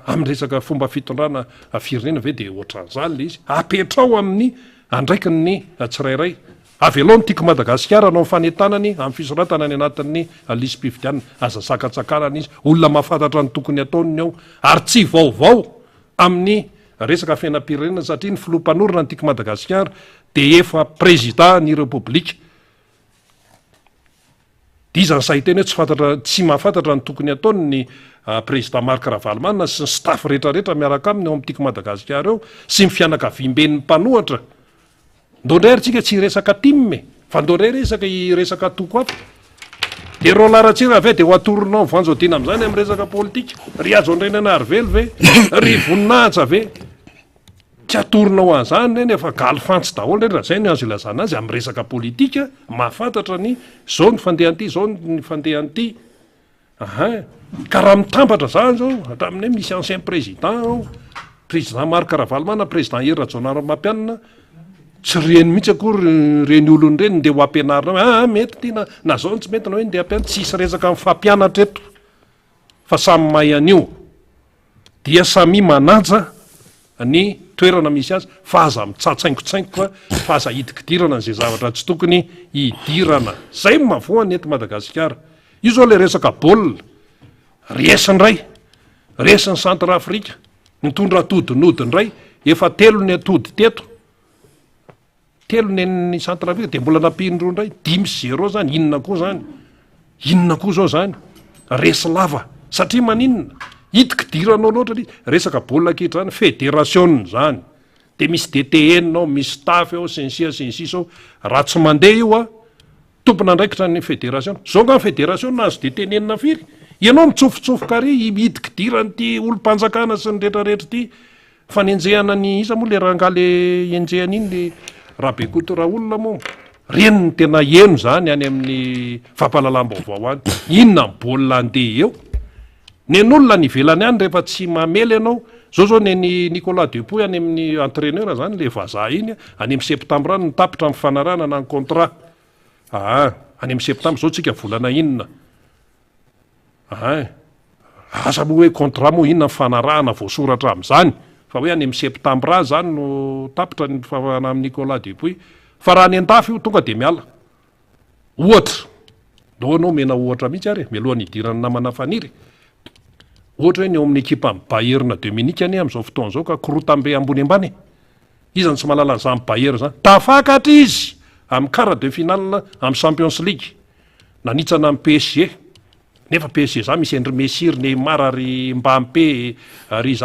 [SPEAKER 1] amin'ny resaka fomba fitondrana firenena ve de ohatran'zany le izy apetrao amin'ny andraikiny ny tsirairay avelao ny tiako Madagasikara anao fanetanany amin'ny fisoratana any anatin'ny lisym-pifidianana aza sakatsakanana izy olona mahafantatra ny tokony ataony ao ary tsy vaovao amin'ny resaka fiainam-pirenena satria ny filompanorona ny tiako Madagasikara de efa président ny republika de izany sahiteny hoe tsy mahafantatra ny tokony ataony ny président Marc Ravalomanana sy ny staff rehetrarehetra miaraka aminy ao amin'nytiako Madagasikara eo sy ny fianakaviam-ben'ny mpanohatra ndondray arytsika tsy resaka time fa ndondray resaka toko ato de ro laratsira ave de ho atoronao vanjodina am'zany amin'ny resaka politika ry azo andrenana arivelo ve ry voninahitra ve tsy atoronao an'zany reny efa galy fantsy daholo reny raha zay ny azo ilazana azy amin'ny resaka politika mahafantatra ny zao ny fandehan'ity zao ny fandehan'ity ka raha mitambatra zany zao hatramin'ny misy ancien président Marc Ravalomanana président Hery Rajaonaramapianina tsy reny mihitsy akory reny olony reny ndeha ho ampianarina mety ty na zao tsy mety na hoe ndeha ampianatra tsisy resaka amin'ny fampianatra eto fa samy mahay an'io dia samy manaja ny toerana misy azy fa aza mitsatsaingotsaingoka fa aza hidikidirana n'izay zavatra tsy tokony hidirana zay mavoany eto Madagasikara io zao le resaka baolina resindray resiny centre Afrika nitondra atodinodiny ray efa telo ny atody teto telo ny centre Afrika de mbola nampindro ndray 5-0 zany inona koa zao zany resy lava satria maninona hidikidiranao loatra resaka baolina kitra zany fédération zany de misy DTN ao misy staff ao sensis ao raha tsy mandeha io tompona andraikitra ny fédération zao nga fédération nazo de tenenina firy ianao mitsofotsofoka ary hidikidirany ty olom-panjakana sy ny rehetrarehetra ty fanenjehana ny isa moa le raha nga le enjehana iny le raha be koto raha olona moa reny ny tena eno zany any amin'ny fampalalam-baovao any inona baolina andeha eo nen'olona ny velany any rehefa tsy mamela ianao zao ny Nicolas Dupouy any amin'ny entraîneur zany le vazaha iny any amin'ny septembre any nitapitra amin'ny fanarana na ny contrat any amin'ny septembre zao tsika volana inona asa moa hoe contrat moa inona fanarahana voasoratra amin'izany fa hoe any amin'ny septembre zany no tapitra ny fafana amin'ny Nicolas Dupouy fa raha ny an-tafy io tonga de miala ohatra dao anao mena ohatra mihitsy ary mialohan'ny hidirana namana faniry ohatra hoe ny eo amin'ny ekipa amin'ny Bayern Dominique any amin'izao fotoana zao ka korotambe ambony ambany izany tsy mahalala an'izany Bayern zany tafakatra izy amin'ny quart de finale amin'ny Champions League nanitsana amin'ny PSG nefa PSG zany misy André Messi, Neymar ary Mbappé ary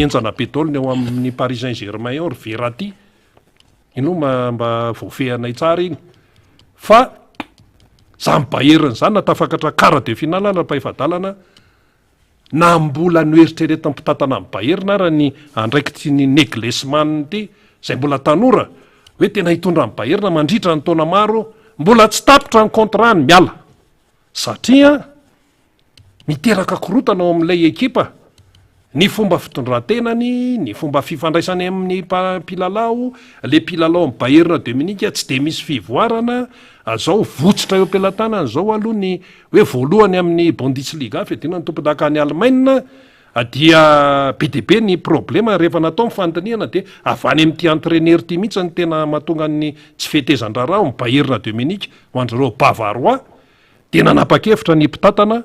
[SPEAKER 1] enjana betolina eo amin'ny Paris Saint-Germain ao ry Verratti ino mba voafehanay tsara iny fa zany Bayern zany natafakatra quart de finale napahifadalana na mbola noeritreretina mpitatana amin'ny Bayern raha ny andraikitsy ny Nagelsmann ty zay mbola tanora hoe tena hitondra amin'ny Bayern mandritra ny taona maro mbola tsy tapitra ny contrat ny miala satria miteraka korotana ao amin'ilay ekipa ny fomba fitondrantenany ny fomba fifandraisany amin'ny mpilalao le mpilalao amin'ny Bayern Dominique tsy de misy fivoarana zao votsitra eo ampelantanany zao aloha ny hoe voalohany amin'ny Bundesliga fedina ny tompon-daka any Allemagne dia be de be ny problema rehefa natao mifandiniana de avany amin'ity entraîneur ty mihitsy ny tena mahatonga ny tsy fetezan-drarao amin'ny Bayern Dominique ho andreo Bavarois de nanapa-kevitra ny mpitatana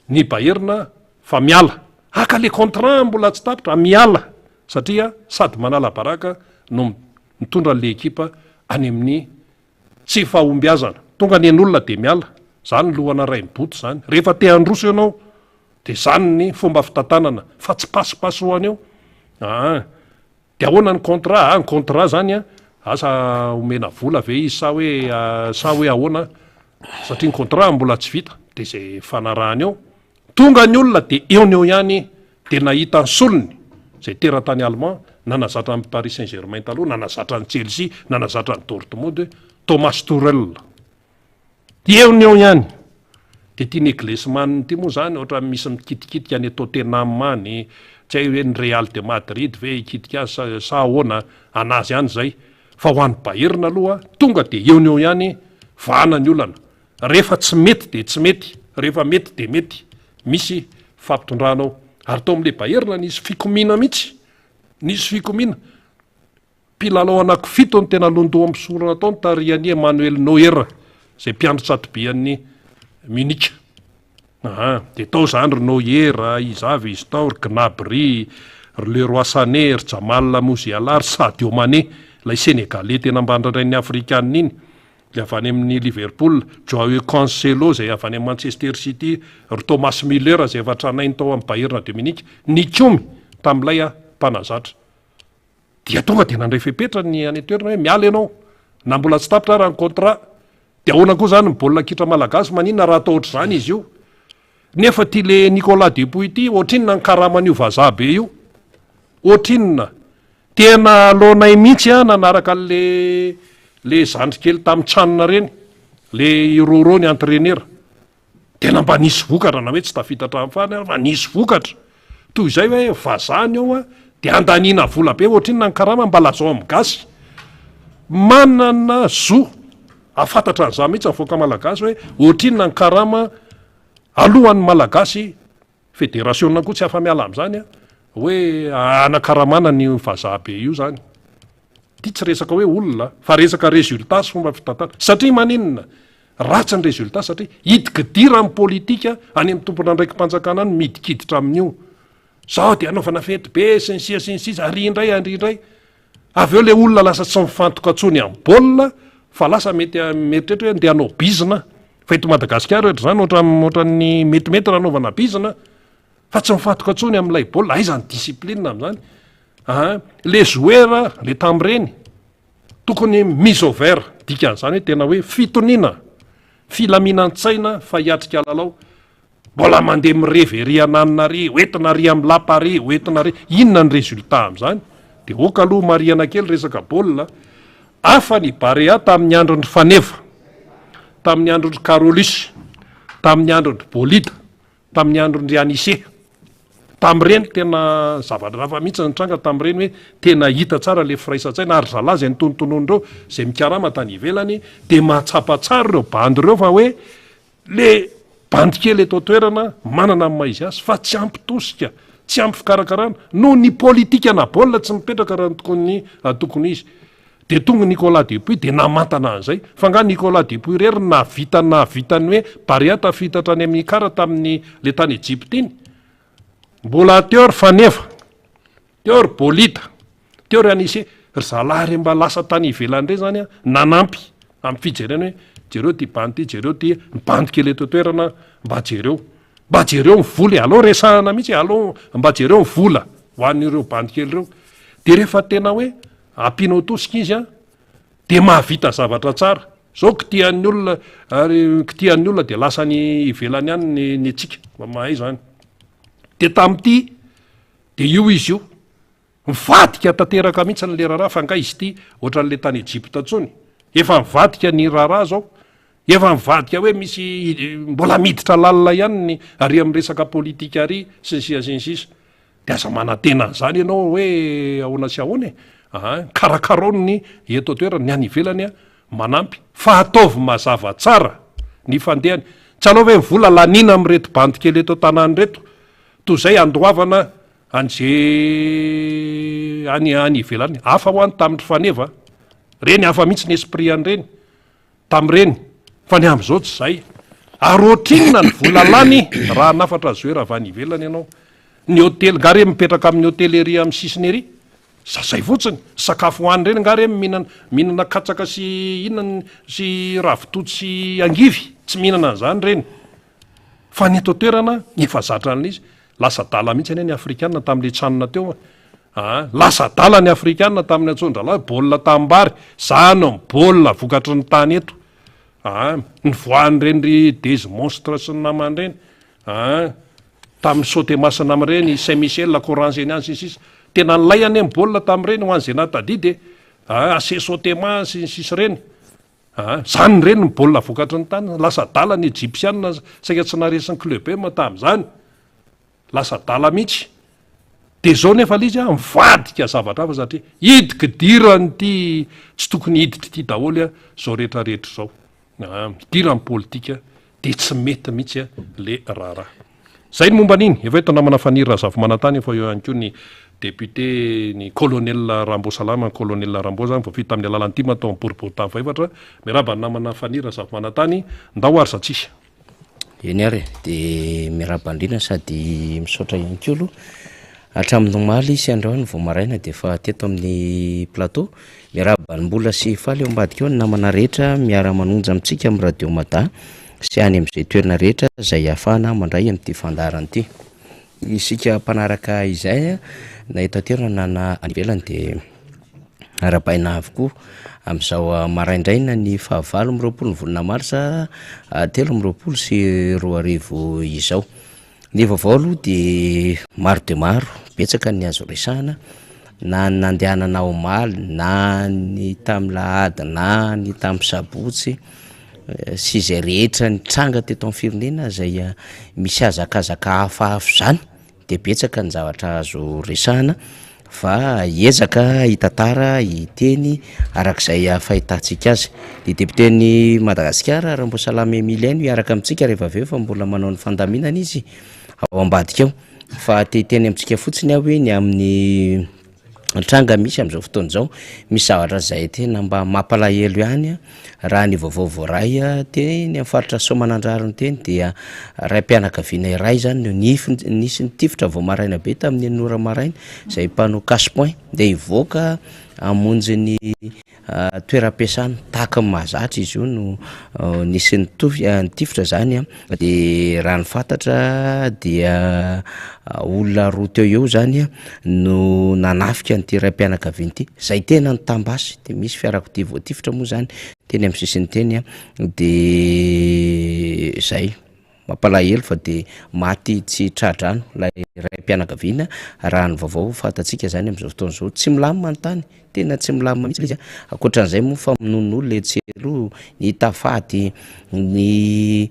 [SPEAKER 1] ny Bayern fa miala aka le contrat mbola tsy tapitra miala satria sady manala baraka no mitondra le ekipa any amin'ny tsy fahombiazana tonga ny en'olona de miala zany lohana ray miboto zany rehefa te handroso ianao de zany ny fomba fitantanana fa tsy pasipasoany eo de ahoana ny contrat zany asa omena vola ve izy sa hoe ahoana satria ny contrat mbola tsy vita de zay fanarahany eo tonga ny olona de eo ny eo ihany de nahita ny solony zay teratany Allemand nanazatra amin'ny Paris Saint-Germain taloha nanazatra ny Chelsea nanazatra ny Dortmund Thomas Tuchel eo ny eo ihany de ty Nagelsmann ty moa zany ohatra misy mikitikitika any Tottenham any tsy hay hoe ny Real de Madrid ve ikitika sa ahoana anazy any zay fa ho an'ny Bayern aloha tonga de eo ny eo ihany vahana ny olana rehefa tsy mety de tsy mety rehefa mety de mety misy fampitondranao ary tao amin'le Bayern nisy fikomina mihitsy nisy fikomina mpilalao anankifito ny tena londoa amin'ny sorana tao ny tariany Emmanuel Neuer zay mpiandry tratobian'ny Munich de tao zany ry Neuer Isaac Vistor Gnabry Leroy Sané ry Jamal Musiala ry Sadio Mané lay Sénégalais tena ambandradray ny Afrikanina iny avy any amin'ny Liverpool Joao Cancelo zay avy any amin'ny Manchester City ry Thomas Müller zay efa tranainy tao amin'ny Bayern Dominique ny komy tam'ilay mpanazatra dia tonga de nandray fepetra ny any toerana hoe miala ianao na mbola tsy tapitra raha ny contrat de ahoana koa zany ny baolina kitra malagasy maninona raha atao ohatr' zany izy io nefa ty le Nicolas Dupouy ty ohatrinona ny karaman'io vazaha be io ohatrinona tena alohanay mihitsy nanaraka le zandrikely tamin'ny tranona reny le iroro ny entraîneur tena mba nisy vokatra na hoe tsy tafitatra am'fany fa nisy vokatra toy izay hoe vazany ao a de andaniana vola be ohatr inona ny karama mba lazao amin'ny gasy manana zo afantatra an'za mihitsy avoaka malagasy hoe ohatrinona ny karama alohan'ny malagasy fédérationna koa tsy afa-miala am'zany a hoe anakaramana ny vazaha be io zany ty tsy resaka hoe olona fa resaka résultat sy fomba fitantana satria maninona ratsy ny résultat satria hidigidira amin'ny politika any amin'ny tompona ndraiky mpanjakana any midikiditra amin'io zao de anaovana fety be sy ny sisa ary indray avy eo le olona lasa tsy mifantoka tsony amin'ny baolina fa lasa mety meritrehitra hoe nde hanao bizina fa eto Madagasikara ohatra zany ohatran'ny metimety raha anaovana bizina fa tsy mifantoka tsony amin'ilay baolina aizany discipline amin'izany le joueur le tamreny tokony mise au vert dikan'izany hoe tena hoe fitoniana filaminan-tsaina fa hiatrika lalao mbola mandeha mireveri ananina re oentina ry amin'ny lapa re oentina re inona ny résultat amin'izany de oka aloha mariana kely resaka baolina afa ny Barea tamin'ny androny Faneva tamin'ny androny Carolus tamin'ny androny Bolida tamin'ny androny Anise tam'ireny tena zavatra mihitsy nitranga tam'ireny hoe tena hita tsara le firaisan-tsaina ary zalazy ny tonontononireo zay mikarama tany ivelany de matsapatsara ireo bandy ireo fa hoe le bandy kely eto toerana manana amin'ny maizy azy fa tsy ampitosika tsy ampy fikarakarana no ny politika na baolina tsy mipetraka raha tokony izy de tonga Nicolas Dupuis de namantana an'izay fa nga Nicolas Dupuis rery navitany hoe Barea tafitatra any amin'ny kara tamin'ny le tany Egypte iny mbola teor Faneva teor Bolida teor Anise zalahy mba lasa tany ivelany re zany a nanampy amin'ny fijerena hoe jereo ty bandy ty jereo ty bandy kely eto toerana mba jereo mivola alo resahana mihitsy alo mba jereo mivola ho an'ireo bandy kely reo de rehefa tena hoe ampinao tosika izy a de mahavita zavatra tsara zao kitian'ny olona ary kitian'ny olona de lasa ny ivelany any ny atsika mahay zany de tam'ty de io izy io mivadika tanteraka mihitsy n'le raharaha fa nga izy ty ohatran'le tany Egypte tsony efa mivadika ny raharaha zao efa mivadika hoe misy mbola miditra lalina ihany ny ary amin'ny resaka politika ary sy ny sisa de aza manantena an'izany ianao hoe ahoana sy ahoana karakaronny eto toerana ny any ivelany a manampy fa ataovy mazava tsara ny fandehany tsy alao hoe mivola lanina am'reto bandy kely eto tanany reto toy zay andoavana an'zay any ivelany hafa ho any tamin'ny Faneva reny hafa mihitsy ny esprit an'ireny tam'ireny fa ny am'izao tsy zay ary ohatrinona ny vola lany raha nafatra zoe raha avy any ivelany ianao ny hôtely nga re mipetraka amin'ny hôtely ery amin'ny sisiny ery zay fotsiny sakafo hoany reny nga re mihinana katsaka sy inona sy ravitoto sy angivy tsy mihinana an'izany reny fa ny eto toerana efa zatra an'izy lasa dala mihitsy any ny afrikanina tamin'le tranona teo lasa dala ny afrikanina tamin'ny antsondrala baolina tambary zany baolina vokatry ny tany eto ny voany reny ry des monstre sy ny namany reny tamin'ny saute masina am'ireny Saint Michel la Coranzeny any sisisa tena nilay any amin'ny baolina tamin'ireny ho an'izay natadidy ase sautema sy ny sisa reny zany reny ny baolina vokatry ny tany lasa dala ny egyptianina saika tsy naresin'ny club ma tam'izany lasa dala mihitsy de zao nefa lizy mivadika zavatra hafa satria hidikidirany ty tsy tokony hiditry ty daholo zao rehetrarehetra zao idirany politika de tsy mety mihitsy le raharaha zay ny momba an'iny efa eto namana fanira zavo manantany fa eo ihany koa ny député ny colonel Rambo Salama colonel Rambo zany vao vita amin'ny alalan'ny ty matao boriboritany faefatra miraba namana fanira zavo manantany ndao ary satsisy
[SPEAKER 2] eny ary de miraba andrina sady misaotra ihany koa aloha hatramin'ny maly sy andrahoany vao maraina de fa teto amin'ny plateau miraba ny mbola sy faly eo ambadika eo ny namana rehetra miara-manonja amintsika amin'ny radio Mada sy any amin'izay toerana rehetra zay ahafahana mandray amin'ity fandarany ity isika mpanaraka izay na eto toerana na anivelany de arabaina avokoa amin'izao maraindraina ny 9 ny volana marsa 13 sy 20 izao ny vaovao aloha de maro betsaka ny azo resahana na nandehanana omaly na ny tamin'ny lahady na ny tamin'ny sabotsy sy izay rehetra ny tranga teto amin'ny firenena zay misy azakazaka hafahafa zany de betsaka ny zavatra azo resahana fa ezaka hitantara iteny arak'izay fahitantsika azy. De deputeny Madagasikara Rambosalama Emilaino iaraka amintsika rehefa aveo fa mbola manao ny fandaminana izy ao ambadika ao fa teteny amintsika fotsiny aho hoe ny amin'ny tranga misy am'izao fotoana zao misy zavatra zay tena mba mampalahelo ihany raha ny vaovao voaray teny amin'ny faritra Soamanandrariny teny dia ray mpianakaviana iray zany nisy nitifitra vao maraina be tamin'ny Nora Maraina zay mpanao casse-point de ivoaka amonjy ny toeram-piasana tahaka ny mahazatra izy io no nisy nitifitra zany de raha ny fantatra dia olona roa teo eo zany no nanafika n'ity ray mpianakaviana ity zay tena ny tambasy de misy fiarakodia voatifitra moa zany teny amin'ny sisiny teny de zay mampalahelo fa de maty tsy tradrano lay ray mpianakaviana raha ny vaovao fantatsika zany am'izao fotoana zao tsy milamina ny tany tena tsy milamina mihitsy izy akoatran'izay moa fa minon'olo le tsero ny tafaty ny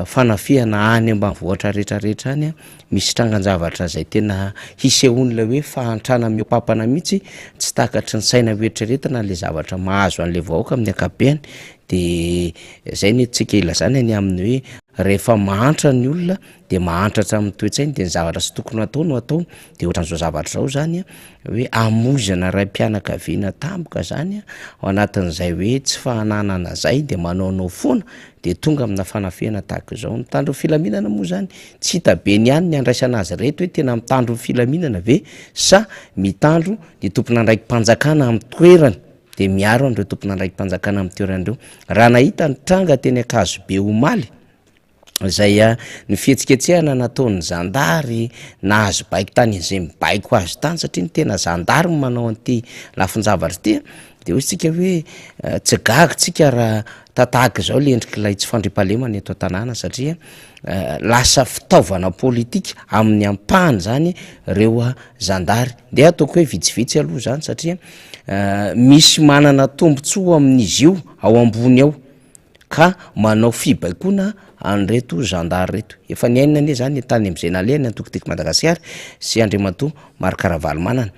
[SPEAKER 2] fanafihana any ambanivohitra rehetrarehetra any misy trangan-javatra zay tena hisehon'la hoe fahantrana miopapana mihitsy tsy takatry ny saina hoetraretana le zavatra mahazo an'le vahoaka amin'ny ankapehany de zay ny tsika ilazany any amin'ny hoe rehefa mahantra ny olona de mahantratra amin'ny toetsainy de ny zavatra sy tokony atao no atao de ohatran'izao zavatra zao zany hoe amozana ray mpianakaviana tampoka zany ao anatin'izay hoe tsy fahananana zay de manaonao foana de tonga amina fanafihana tahaka izao mitandro filaminana moa zany tsy hita be ny ihany ny andraisana azy reto hoe tena mitandro filaminana ve sa mitandro ny tompona andraiky mpanjakana amin'ny toerany de miaro an'ireo tompona andraiky mpanjakana amin'ny toeran'ireo raha nahita ny tranga teny Akazo be Omaly zay ny fihetsiketsehana nataon'ny zandary nahazo baiko tany izay mibaiko azy tany satria ny tena zandary manao an'ity lafin-javatra ity de hoy tsika hoe tsy gaga tsika raha tatahaka izao le endrik'ilay tsy fandriampahalemana eto an-tanàna satria lasa fitaovana politika amin'ny ampahany zany reo zandary de ataoko hoe vitsivitsy aloha zany satria misy manana tombotsoa amin'izy io ao ambony ao ka manao fibaikona an'reto zandary reto efa niainana anie zany tany am'izay nalehany antokotiko Madagasikara sy Andriamatoa Maro Karavalomanana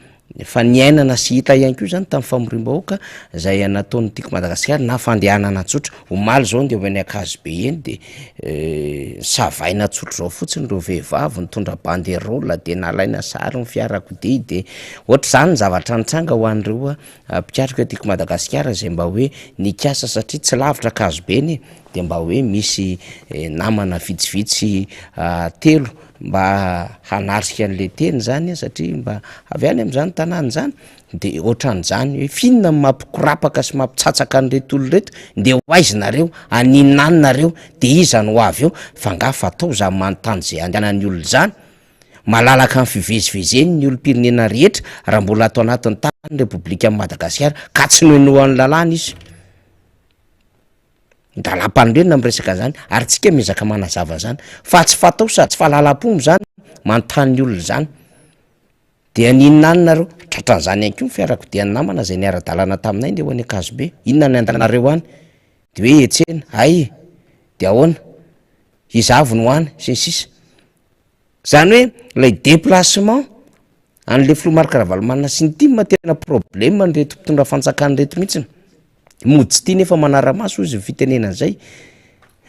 [SPEAKER 2] fa niainana sy hita ihany koa zany tamin'ny famorim-bahoaka zay nataony tiko Madagasikara na fandehanana tsotra Omaly zao nde hoany Akazo be eny de savaina tsotra zao fotsiny reo vehivavy nitondra banderole de nalaina sary ny fiarakodia de ohatra zany ny zavatra nitranga ho an'ireo mpikatrika tiko Madagasikara zay mba hoe nikasa satria tsy lavitra Akazo be eny de mba hoe misy namana vitsivitsy telo mba hanarsika an'le teny zany satria mba avy any am'zany tanàna zany de ohatran'izany hoe finona mampikorapaka sy mampitsatsaka an'reto olo reto de ho aizinareo aninanareo de iza no avy eo fa nga fatao za manontany zay andehanan'ny olo zany malalaka amin'ny fivezivezeny ny olom-pirenena rehetra raha mbola atao anatin'ny tany Repoblika Madagasikara ka tsy noenoan'ny lalàna izy ndalam-panorena am'resaka zany ary tsika mezaka manazava zany fa tsy fatao sady tsy fahalalam-pombo zany manontany olo zany de aninanareo tratran'izany ihany koa ny fiarakodian'ny namana zay niara-dalàna taminay nde ho any Akazo be inona ny andalanareo any de hoe etsena ay de ahoana izavy no any sy ny sisa zany hoe lay déplacement an'le Filoha Maro Karavalomanana sy ny tima tena problème n'reto mpitondra fanjakana reto mihitsiny mody tsy tia nefa manara-maso izy fitenena zay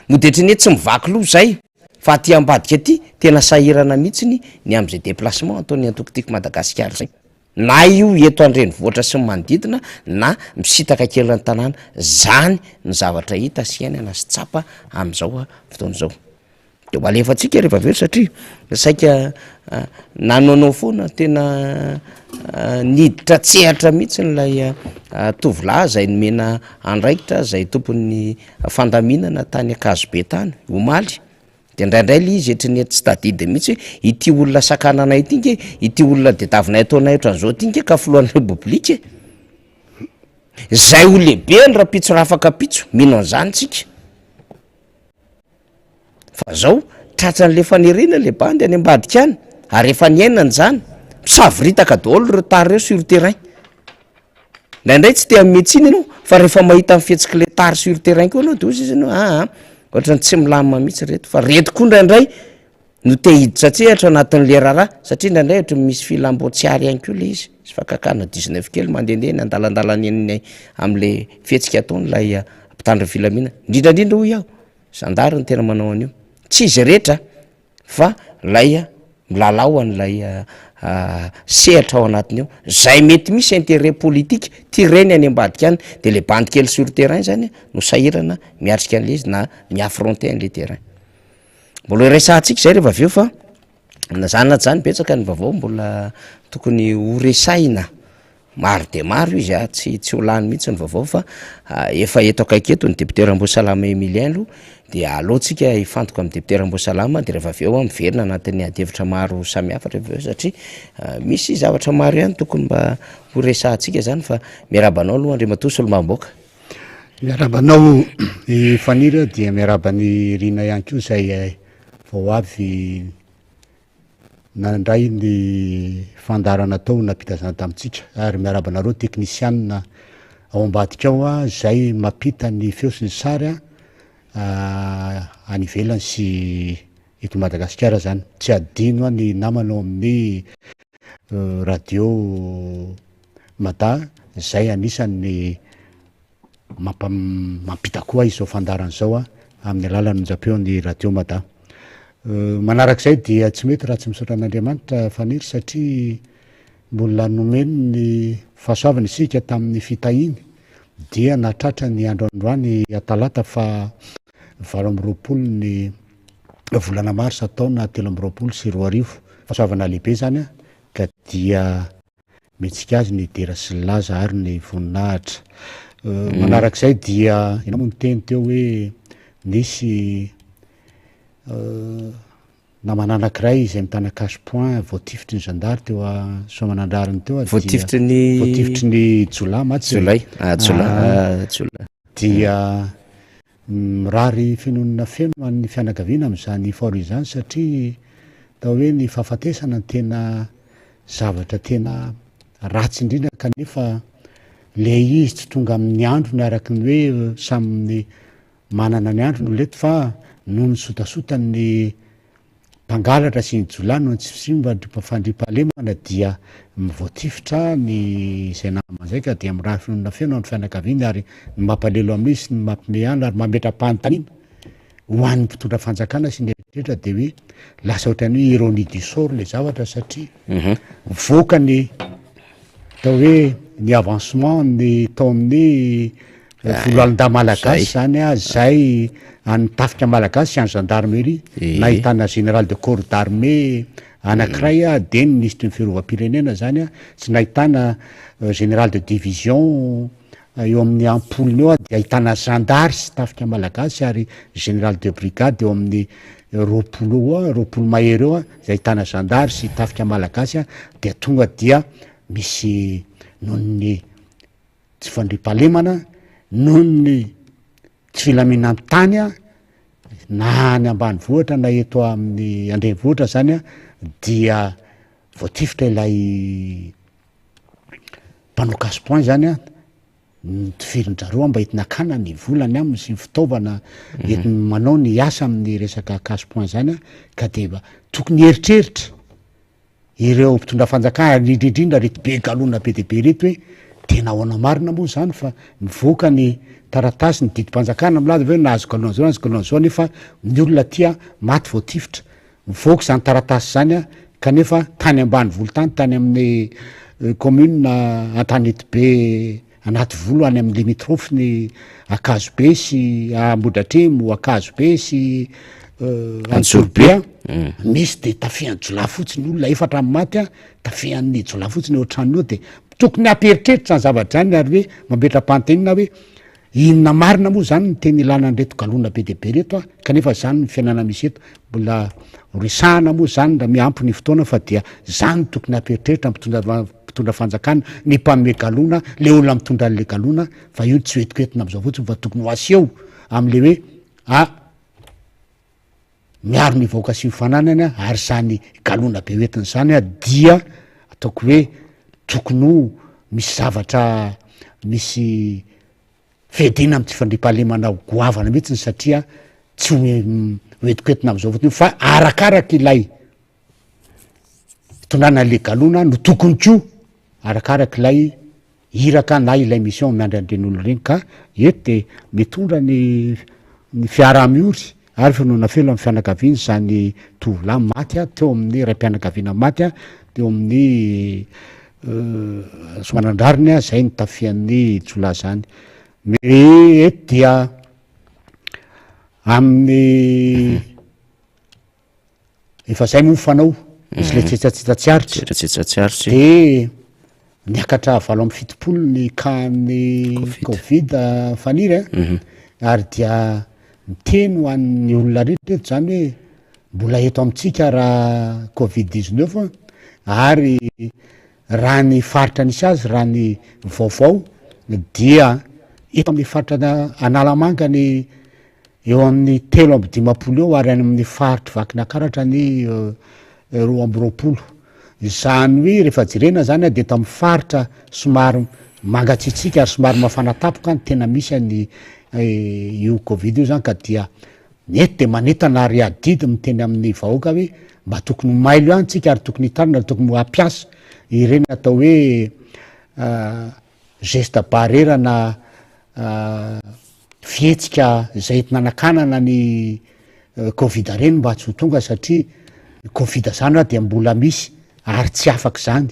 [SPEAKER 2] modetry ny tsy mivaky loha zay fa aty ambadika aty tena sahirana mihitsiny ny am'izay déplacement ataony antokotiko Madagasikara zay na io eto andrenivohitra sy ny manodidina na misitaka kely ny tanàna zany ny zavatra hita sy ainana sy tsapa am'izao fotoana zao de ho alefatsika rehefa aveo satria saika nanaonao foana tena niditra tsehatra mihitsy nylay tovolahy zay nomena andraikitra zay tompon'ny fandaminana tany Akazo be tany Omaly de indraindray le izy etriny tsy tadidy mihitsy ity olona sakananay ity nge ity olona de tavinay ataonay ohatran'izao ty nge ka filohan'ny Repoblika zay ho lehibe ny raha pitso raha afaka pitso mino an'izany tsika fa zao tratran'le fanerena le bandy any ambadika any ary efa niainana zany misaviritaka daholo reo tary reo sur terrain ndraindray tsy tea mihetsiny anao fa rehefa mahita amin'ny fihetsika le tary sur terrain koa anao de ozy izy anao ohatrany tsy milamina mihitsy reto fa reto koa ndraindray no te hiditra satria hatra anatin'le raraha satria ndraindray ohatra misy filambotsiary ihany koa le izy sy fakakana 19 kely mandehandeha ny andalandalany eny am'le fihetsika ataony lay mpitandro filamina indrindrandrindra hoy aho zandary ny tena manao an'io tsy izy rehetra fa lay milalao an'lay sehatra ao anatiny eo zay mety misy intérêt politique tireny any ambadika any de le bande kely sur terrain zany no sahirana miatrika an'le izy na miaffronter an'le terrain mbola resahantsika zay rehefa aveo fa nazany zany betsaka ny vaovao mbola tokony ho resaina maro de maro izy tsy ho lany mihitsy ny vaovao fa efa eto akaiky eto ny député Ramboasalama Emilien lo de alohantsika ifantoka amin'ny député Ramboasalama de rehefa aveo miverina anatin'ny adevitra maro samihafa rehefa aveo satria misy zavatra maro ihany tokony mba ho resahantsika zany fa miarabanao aloha Andriamatoa Solomamboka.
[SPEAKER 3] Miarabanao ifanira dia miarabany Rina ihany koa zay vao avy nandray ny fandarana tao napitazana tamitsika ary miarabanareo technicianina ao ambadika ao zay mampita ny feo sy ny sary any ivelany sy eto Madagasikara zany tsy adino ny namanao amin'ny radio Mada zay anisany mampita koa izy zao fandarana zao amin'ny alalan'ny japeo-ny radio Mada. Manarak'izay dia tsy mety raha tsy misaotra an'Andriamanitra faniry satria mbola nomeny ny fahasoavana isika tamin'ny fitahiny dia natratra ny androandroany atalata fa 20 ny volana Marsa taona 2023 fahasoavana lehibe zany ka dia metsika azy ny dera sy ny laza ary ny voninahitra. Manarak'izay dia ina moa niteny teo hoe nisy namana anankiray izay mitana cash point voatifitry ny zandary teo soamanandrariny teo
[SPEAKER 2] voatifitry
[SPEAKER 3] ny Jolay matsy dia mirary fenonina feno amin'ny fianakaviana am'izany faoro izany satria tao hoe ny fahafatesana ny tena zavatra tena ratsy indrindra kanefa le izy tsy tonga amin'ny andro ny araky ny hoe samyny manana ny andro no leto fa no ny sotasotany mpangalatra sy ny Jolay no tsy simba fandripahalemana dia mivoatifitra ny zay namana zay ka dia mirary fenonina feno ny fianakaviana ary ny mampalelo amin'ny sy ny mampimehana ary mametra-panontaniana ho an'ny mpitondra fanjakana sy ny eritreretra de hoe lasa ohatrany hoe ironie du sort le zavatra satria voaka ny tao hoe ny avancement ny tao amin'ny voalohalinda malagasy zany zay any tafika malagasy sy any gendarmerie nahitana général de corps d'armée anankiray de ny ministre ny fiarovam-pirenena zany sy nahitana général de division eo amin'ny ampouliny eo de ahitana zandary sy tafika malagasy ary général de brigade eo amin'ny roapolo mahery eo zay ahitana zandary sy tafika malagasy de tonga dia misy nohony tsy fandripahalemana nohony tsy filamina amin'ny tany na ny ambany vohatra na eto amin'ny andrenivohitra zany dia voatifitra ilay mpanao cash point zany tifirin-jareo mba hitinakana ny volany aminy sy ny fitaovana entiny manao ny asa amin'ny resaka cash point zany ka de tokony heritreritra ireo mpitondra fanjakana indrindrindra reto be galona be de be reto hoe tena ahoana marina moa zany fa mivoaka ny taratasy ny didim-panjakana milaza hoe nahazo galona zao nefa ny olona tia maty voatifitra mivoaka zany taratasy zany kanefa tany ambany volotany tany amin'ny commune Antanety be anaty volo any amin'ny limitrophe ny Akazo be sy Ambodratrimo Akazo be sy Antsorobe misy de tafihan'ny Jolay fotsiny olona efatra amin'ny maty tafihan'ny Jolay fotsiny eo an-tranony eo de tokony amperitreritra ny zavatra zany ary hoe mametra-pantenina hoe inona marina moa zany ny teny ilana an'reto galona be de be reto kanefa zany ny fiainana misy eto mbola resahana moa zany raha miampy ny fotoana fa dia zany tokony amperitreritra mpitondra fanjakana ny mpamme galona le olona mitondra an'le galona fa io tsy hoetikoetina am'izao fotsiny fa tokony ho aseho am'le hoe miaro ny vahoaka sy mifananany ary zany galona be hoetiny zany dia ataoko hoe tokony ho misy zavatra misy fedina am ty fandripahalemana goavana mihitsiny satria tsy hoetikoetina am'izao votiny fa arakaraky ilay tondrana le galona no tokony ko arakaraky ilay iraka na ilay mission miandry andren'olo regny ka eto de mitondra ny fiaraha-miory ary finoana felo amin'ny fianakaviany zany tovolahy maty a teo amin'ny ray mpianakaviana maty a teo amin'ny somanandrariny a zay nitafian'ny jolahy zany me eto dia amin'ny efa zay moa fanao misy le tsetsatsiatsiaritsy de niakatra valo amby fitopolo ny kany covid faniry ary dia miteny ho an'ny olona rehetra eto zany hoe mbola eto amitsika raha covid-19 ary raha ny faritra nisy azy raha ny vaovao dia eto amin'ny faritra analamanga ny eo amin'ny 3 eo ary any amin'ny faritra vakina karatra ny 2 zany hoe rehefa jirena zany a de eto amin'ny faritra somary mangatsitsika ary somary mafana tapoka ny tena misy any io covid io zany ka dia nety de manetana ary adidy miteny amin'ny vahoaka hoe mba tokony mailo ihany tsika ary tokony hitarina ary tokony ampiasa ireny atao hoe geste barrière na fihetsika zay entina anakanana ny covid reny mba tsy ho tonga satria covid zany raha de mbola misy ary tsy afaky zany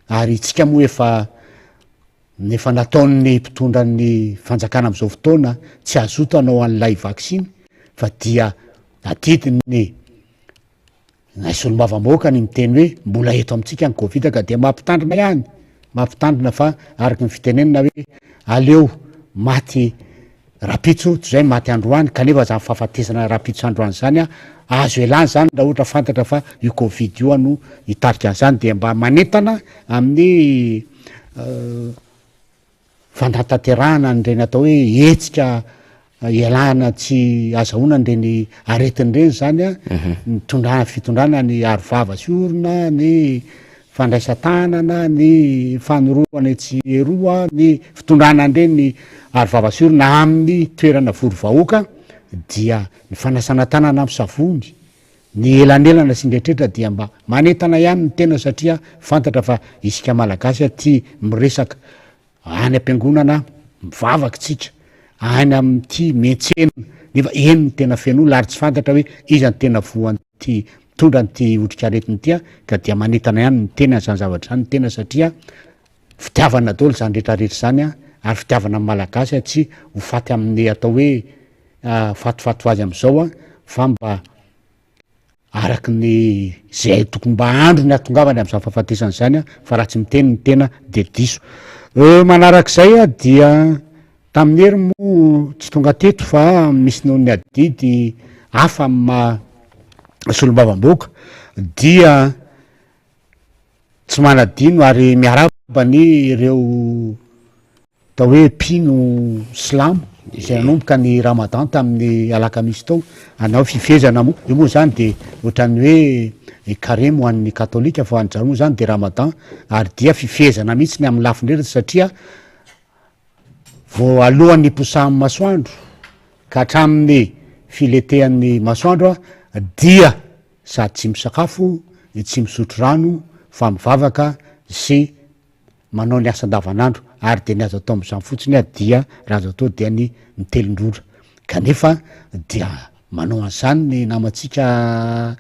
[SPEAKER 3] ary itsika moa efa nataon'ny mpitondran'ny fanjakana am'izao fotoana tsy azoto anao an'ilay vaksiny fa dia adidiny naisolo-mavamboaka ny miteny hoe mbola eto amitsika ny covid ka dia mampitandrina ihany mampitandrina fa araky ny fitenenina hoe aleo maty rapitso toy zay maty androany kanefa zany fahafatesana rapitso androany zany a azo elany zany raha ohatra fantatra fa io covid io no hitarika an'izany de mba manetana amin'ny fandatanterahana nyreny atao hoe etsika ialana tsy azahoana nyreny aretin'ireny zany a ny fitondrana ny arovava sy orona ny fandraisan-tanana ny fanoroana tsy eroa ny fitondrana nireny ny arovava sy orona amin'ny toerana voro-vahoaka dia ny fanasana tanana amin'ny savony ny elanelana sy ndrehetrehtra dia mba manetana ihany ny tena satria fantatra fa isika malagasy ty miresaka any am-piangonana mivavaky tsika any am'ty mentsena nefa eny ny tena fen'olo ary tsy fantatra hoe iza ny tena voan'ty mitondra nyty otrikaretiny tya ka dia manetana ihany ny tena zany zavatra zany ny tena satria fitiavana daholo zany rehetrarehetra zany a ary fitiavana amin'ny malagasy a tsy ho faty amin'ny atao hoe fatofato azy am'izao a fa mba araky ny zay tokony mba andro ny atongavany am'izany fahafatesana zany a fa raha tsy miteny ny tena de diso manarak'izay a dia tamin'ny hery moa tsy tonga teto fa misy noho ny adidy hafa ma solom-bavamboaka dia tsy manadino ary miarabany ireo atao hoe mpino slamo izay anomboka ny ramadan tamin'ny alakamisy tao anao fifezana moa io moa zany de ohatrany hoe karemo hoan'ny katolika fa hoan'zaro moa zany de ramadan ary dia fifezana mihitsy ny amin'ny lafindrerata satria vo alohan'ny posahan'ny masoandro ka hatramin'ny filetehan'ny masoandro a dia sady tsy misakafo tsy misotro rano fa mivavaka sy manao ny asa andavanandro ary de ny azo atao am'izany fotsiny a dia raha azo atao dia ny mitelindrora kanefa dia manao an'izany ny namatsika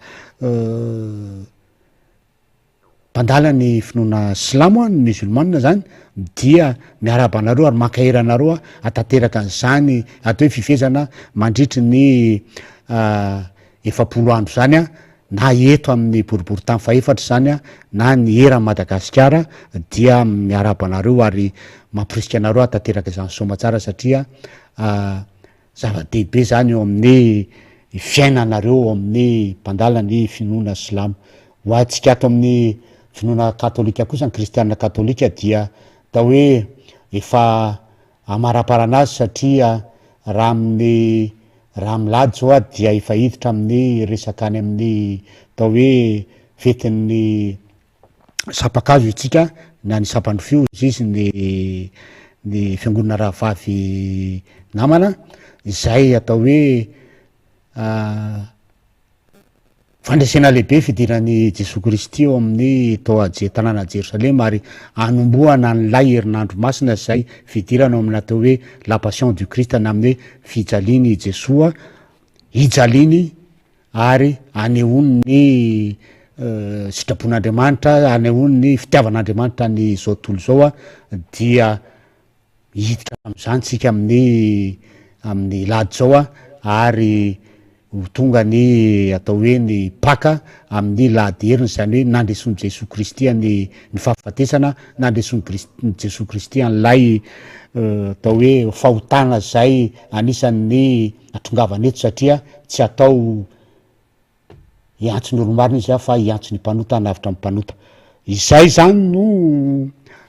[SPEAKER 3] mpandala ny finoana slamo a ny musulmane zany dia miaraba anareo ary mankahery anareo a atateraka an'izany atao hoe fifezana mandritry ny 7 andro zany a na eto amin'ny boribory tany faefatra zany a na ny eran'ny madagasikara dia miaraba anareo ary mampirisika anareo atateraka izany somatsara satria zava-dehibe zany eo amin'ny fiainanareo eo amin'ny mpandala ny finoana slamo ho atsika ato amin'ny finoana katolika kosa ny kristianina katolika dia atao hoe efa amaraparana azy satria raha milady zao a dia efa hiditra amin'ny resaka any amin'ny atao hoe fetin'ny sapakazo itsika na ny sapandrofio izy ny ny fiangonana Rahavavy namana izay atao hoe fandraisana lehibe fidirany Jesoa Kristy eo amin'ny tao tanàna Jerosalema ary anomboana nylay herinandro masina zay fidirana ao amin'ny atao hoe la passion du Christ na amin'ny hoe fijaliany Jesoa ijaliany ary anehoany ny sitrapon'Andriamanitra, anehoany ny fitiavan'Andriamanitra ny zao tontolo zao dia hiditra am'izany tsika amin'ny lady zao ary ho tonga ny atao hoe ny paka amin'ny lahady heriny, zany hoe nandresony Jesoa Kristy ny fahafatesana, nandresony Jesoa Kristy an'lay atao hoe fahotana zay anisan'ny atongavana eto satria tsy atao hiantso ny olomarina izy fa hiantso ny mpanota navitra amin'ny mpanota. Izay zany no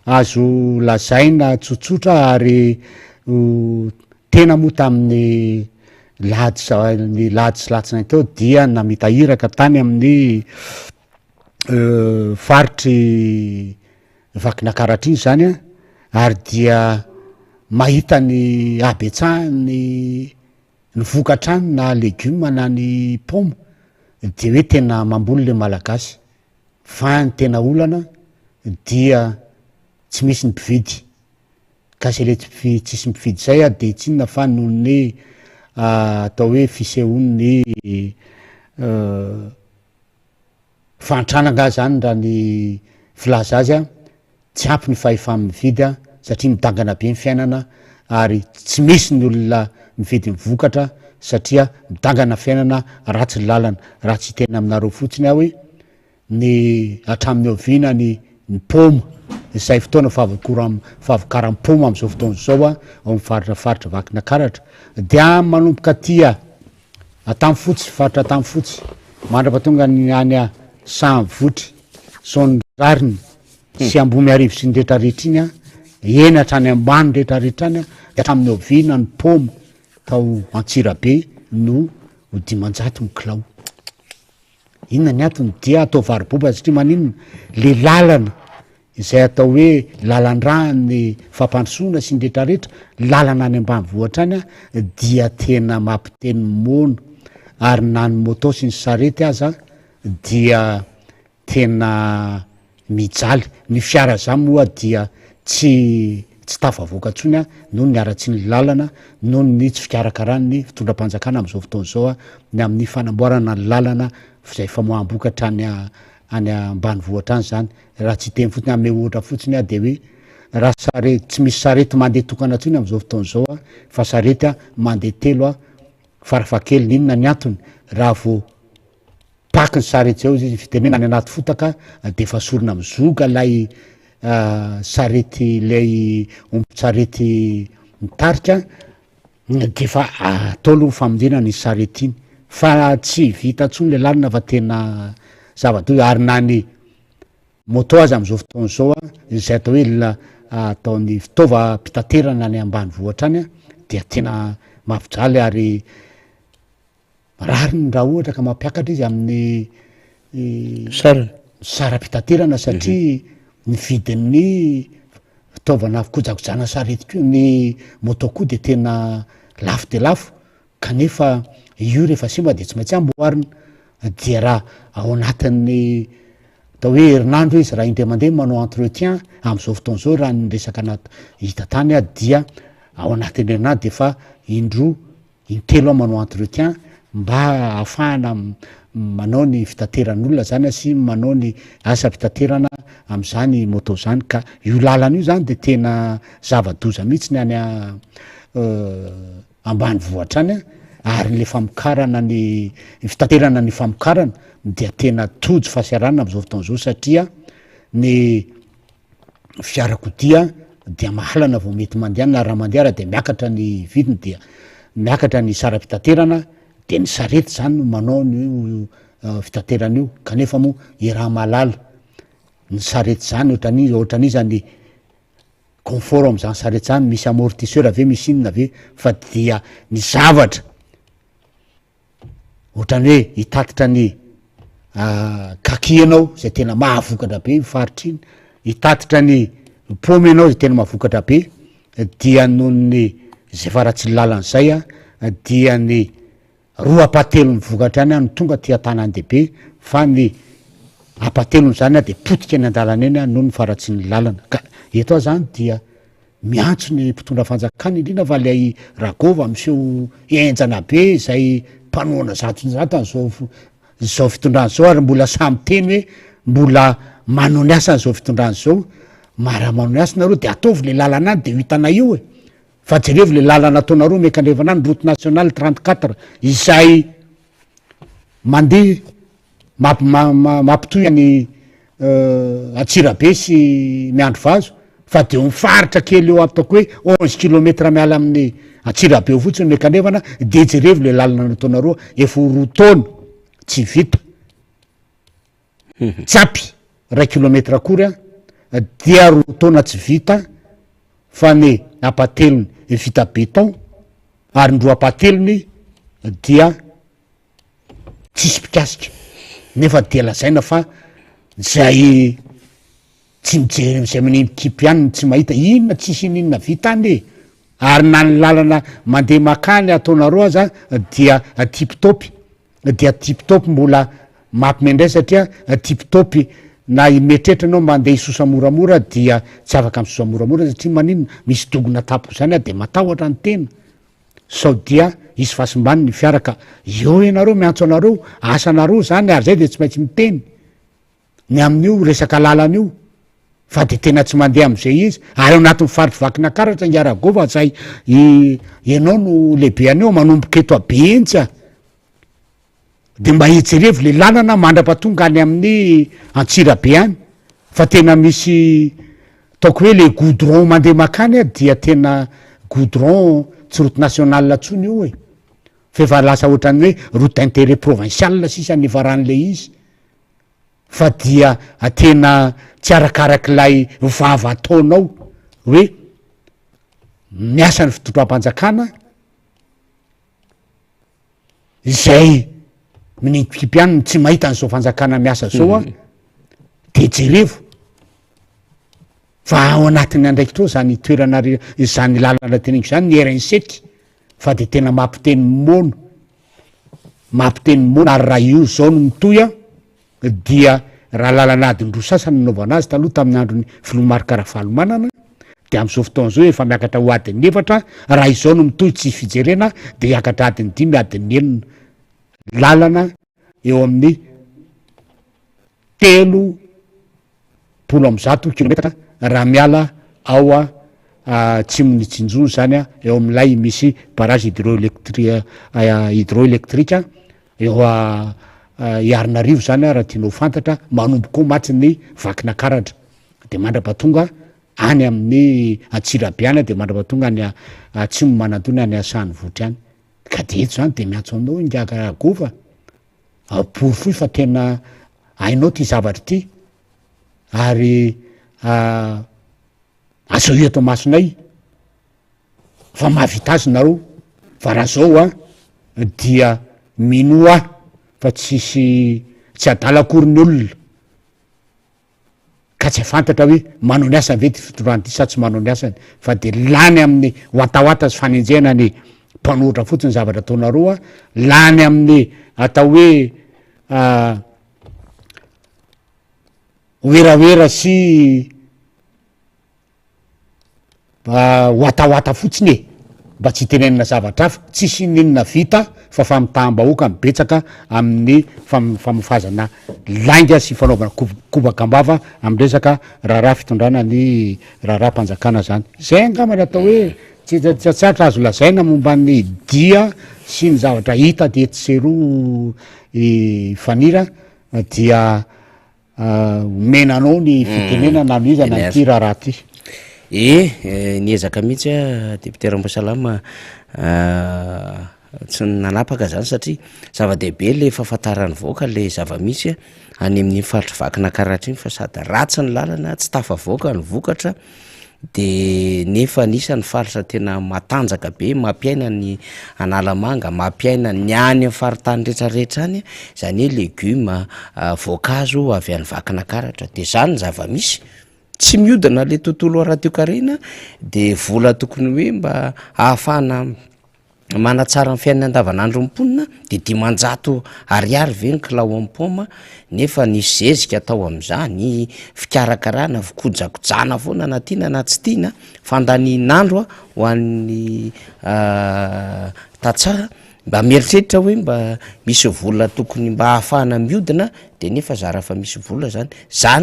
[SPEAKER 3] azo lazaina tsotsotra ary tena moa tamin'ny ny lady sy latsinainy teo dia namitahiraka tany amin'ny faritry Vakinankaratra iny zany ary dia mahita ny abetsahany ny vokatrany na legioma na ny paoma de hoe tena mamboly le malagasy fa ny tena olana dia tsy misy ny mpividy ka zay le tsisy mifidy zay de tsy inona fa noho ny atao hoe fisehoan'ny fantrananga zany raha ny filaza azy tsy ampy ny fahefa-mividy satria midangana be ny fiainana ary tsy misy ny olona mividy mivokatra satria midangana fiainana ratsy lalana raha tsy tena aminareo fotsiny aho hoe ny hatramin'ny oviana ny paoma izay fotoana fahavokaran'ny paoma am'izao fotoana zao ao amin'ny faritra Vakinankaratra dia manomboka tia atamy fotsy faritra atamy fotsy mandrapatonga ny any Sahavotry Sonrariny sy Ambomy Arivo sy ny rehetrarehetra iny eny hatrany ambany rehetrarehetra any de hatramin'ny oviana ny paoma tao Antsirabe no ho 500 mikilao. Inona ny antony dia atao variboba satria maninona le lalana izay atao hoe lalan-drany fampandrosoana sy ny rehetrarehetra lalana any ambanivohitra any dia tena mampiteny mono ary na ny moto sy ny sarety aza dia tena mijaly. Ny fiara zany moa dia tsy tafavoaka ntsony noho ny aratsy ny lalana noho ny tsy fikarakarany ny fitondram-panjakana am'izao fotoana zao ny amin'ny fanamboarana ny lalana zay famoaham-bokatra any ambanivohitra any zany. Raha tsy teny fotsiny ame ohatra fotsiny de hoe raha sarety tsy misy sarety mandeha tokana ntsony am'izao fotoana zao fa sarety mandeha telo farafahakeliny. Inona ny antony? Raha vo paky ny sarety zao izy fitenena any anaty fotaka de fa sorona mizoga lay sarety lay omby-tsarety mitarika de fa atao aloha famonjena ny sarety iny fa tsy vita ntsony le lalina fa tena zava-doza ary na ny moto azy am'izao fotoana zao izay atao hoe ataony fitaova-pitaterana any ambanivohitra any dia tena mafijaly ary rariny raha ohatra ka mampiakatra izy amin'ny sara-pitaterana satria ny vidin'ny fitaovana fikojakojana sarety ko ny moto koa de tena lafo de lafo kanefa io rehefa simba de tsy maintsy amboarina dia raha ao anatin'ny atao hoe herinandro izy raha indray mandeha manao entretien am'izao fotoana zao raha ny resaka hita tany dia ao anatin'ny herinandro de fa indroa intelo manao entretien mba ahafahana manao ny fitateran'olona zany sy manao ny asa fitaterana am'izany moto zany. Ka io lalana io zany de tena zava-doza mihitsy ny any ambanivohitra any ary le famokarana ny fitaterana ny famokarana dia tena tojo fahasiarana am'izao fotoana zao satria ny fiarakodia dia mahalana vao mety mandeha na raha mandeha de miakatra ny vidiny dia miakatra ny sara-pitaterana de ny sarety zany no manao ny fitaterana io kanefa moa iraha malala ny sarety zany ohatran'izany confort am'izany sarety zany misy amortisseur ave misy inona ave fa dia ny zavatra ohatrany hoe hitatitra ny kaki anao zay tena mahavokatra be faritra iny, hitatitra ny paoma anao zay tena mahavokatra be dia nohony zay faratsy lalan'izay dia ny roa apatelony vokatra any no tonga ty atanany dehibe fa ny apatelony zany de potika ny andalana eny noho ny faratsy ny lalana ka eto a zany dia miantso ny mpitondra fanjakana indrindra fa lay ragova miseho enjana be zay mpanoana zao fitondrany zao ary mbola samy teny hoe mbola manao ny asany zao fitondrany zao mara manao ny asa nareo de ataovy le lalana any de hitana io fa jerevy le lalana ataonareo mekandrevana any route nationale 34 izay mandeha mampitoy any Atsirabe sy Miandro Vazo fa de mifaritra kely eo ataoko hoe 11 kilometra miala amin'ny Atsirabe eo fotsiny mekandrevana de jerevy le lalana nataonareo efa roa taona tsy vita tsapy 1 kilometra akory dia roa taona tsy vita fa ny apatelony vita beton ary ndroa apatelony dia tsisy pikasitra nefa dia lazaina fa zay tsy mijery zay manino kipy ihany tsy mahita inona tsisy ininona vita any ary na ny lalana mandeha makany ataonareo aza dia tiptopy dia tiptopy mbola mampimendray satria tiptopy na imetretra anao mandeha isosa moramora dia tsy afaka misosa moramora satria maninona misy dogona tapoka zany de matahotra ny tena sao dia isy fasimbany ny fiaraka eo ianareo miantso anareo asanareo zany ary zay de tsy maintsy miteny ny amin'io resaka lalan'io fa de tena tsy mandeha am'izay izy ary ao anatin'ny faritry vakina karatra ngiaragova zay ianao no lehibe aneo manomboka eto abe entsy de mba hijerevy le lalana mandrapatonga any amin'ny Antsirabe any fa tena misy taoko hoe le goudron mandeha makany dia tena goudron tsy route nationale tsony io fa efa lasa ohatrany hoe route intérêt provincial sisa nivaran'le izy fa dia tena tsy arakarak'ilay vava ataonao hoe miasa ny fitondram-panjakana zay minikipy any tsy mahita an'izao fanjakana miasa zao de jerevo fa ao anatiny andraiky trao zany toerana zany lalana teneniko zany ny RN7 fa de tena mampiteny mono ary raha io zao no mitoy dia raha lalana adindro sasany naovana azy taloha tamin'ny androny Filomarika Ravalomanana de am'izao fotoana zao efa miakatra ho adiny 4 raha izao no mitoy tsy fijerena de hiakatra adiny 5 adiny 9 lalana eo amin'ny 300 kilometra raha miala ao tsimony Tsinjo zany eo amin'ilay misy barrage hydroélectrique eo Iarnarivo zany raha tianao fantatra manomboka matsy ny vakina karatra de mandrapatonga any amin'ny Atsirabe any de mandrapatonga any Atsimo Manantony any Asany Vohitra any ka de eto zany de miantso aminao Ngiaragova apory foy fa tena hainao ty zavatra ty ary azo eto masonay fa mahavita azy nareo fa raha zao dia minoa fa tsy adalakory ny olona ka tsy fantatra hoe manao ny asany ve ty fitondrany ty sa tsy manao ny asany fa de lany amin'ny oataoata sy fanenjena ny mpanohitra fotsiny zavatra ataonareo lany amin'ny atao hoe oeraoera sy oataoata fotsiny mba tsy tenenina zavatra hafa tsisy ninona vita fa famitaham-bahoaka mibetsaka amin'ny famofazana lainga sy fanaovana kobakambava amresaka raharaha fitondrana ny raharaha-mpanjakana zany zay angamana atao hoe tsatsatratra azo lazaina momba ny dia sy ny zavatra hita de etseroa fanira dia menanao ny fitenena na no iza na ty raharaha ty
[SPEAKER 2] niezaka mihitsy député Ramboasalama tsy nanapaka zany satria zava-dehibe le fahafantarany voaka le zava-misy any amin'ny faritry vakina karatra iny fa sady ratsy ny lalana tsy tafavoaka ny vokatra de nefa nisany faritra tena matanjaka be mampiaina ny analamanga mampiaina ny any amin'ny faritany rehetrarehetra any zany hoe legioma voankazo avy any vakina karatra de zany ny zava-misy tsy miodina le tontolo ara-toekarena de vola tokony hoe mba ahafahana manatsara ny fiainana andavanandro mponina de dimanjato ariary ve ny kilao amin'ny paoma nefa ny zezika atao amin'izany fikarakarana fikojakojana foana na tiana na tsy tiana fandaninandro ho an'ny tatsaha mba mieritreritra hoe mba misy vola tokony mba ahafahana miodina de nefa zara fa misy vola zany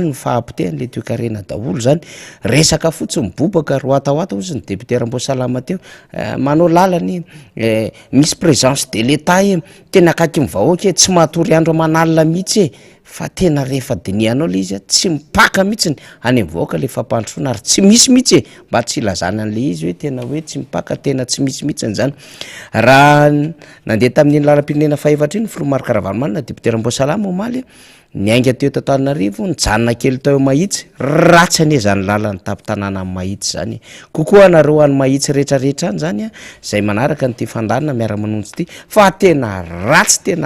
[SPEAKER 2] ny fahampitehan'le toekarena daholo zany resaka fotsiny mibobaka ro atahoata ozy ny député Ramboasalama teo manao lalany misy présence de l'État tena akaky mivahoaka tsy mahatory andro manalina mihitsy fa tena rehefa dinianao le izy tsy mipaka mihitsy any mivahoaka le fampandrosoana ary tsy misy mihitsy mba tsy ilazana an'le izy hoe tena hoe tsy mipaka tena tsy misy mihitsy zany raha nandeha tamin'ny lalam-pirenena faevatra iny Filomark Ravalomanana député Ramboasalama omaly niainga teo Antananarivo nijanona kely tao Mahitsy ratsy ane zany lalany tapin-tanàna amin'ny Mahitsy zany kokoa nareo any Mahitsy rehetrarehetra any zany zay manaraka nyty fandanina miara-manonjy ty fa tena ratsy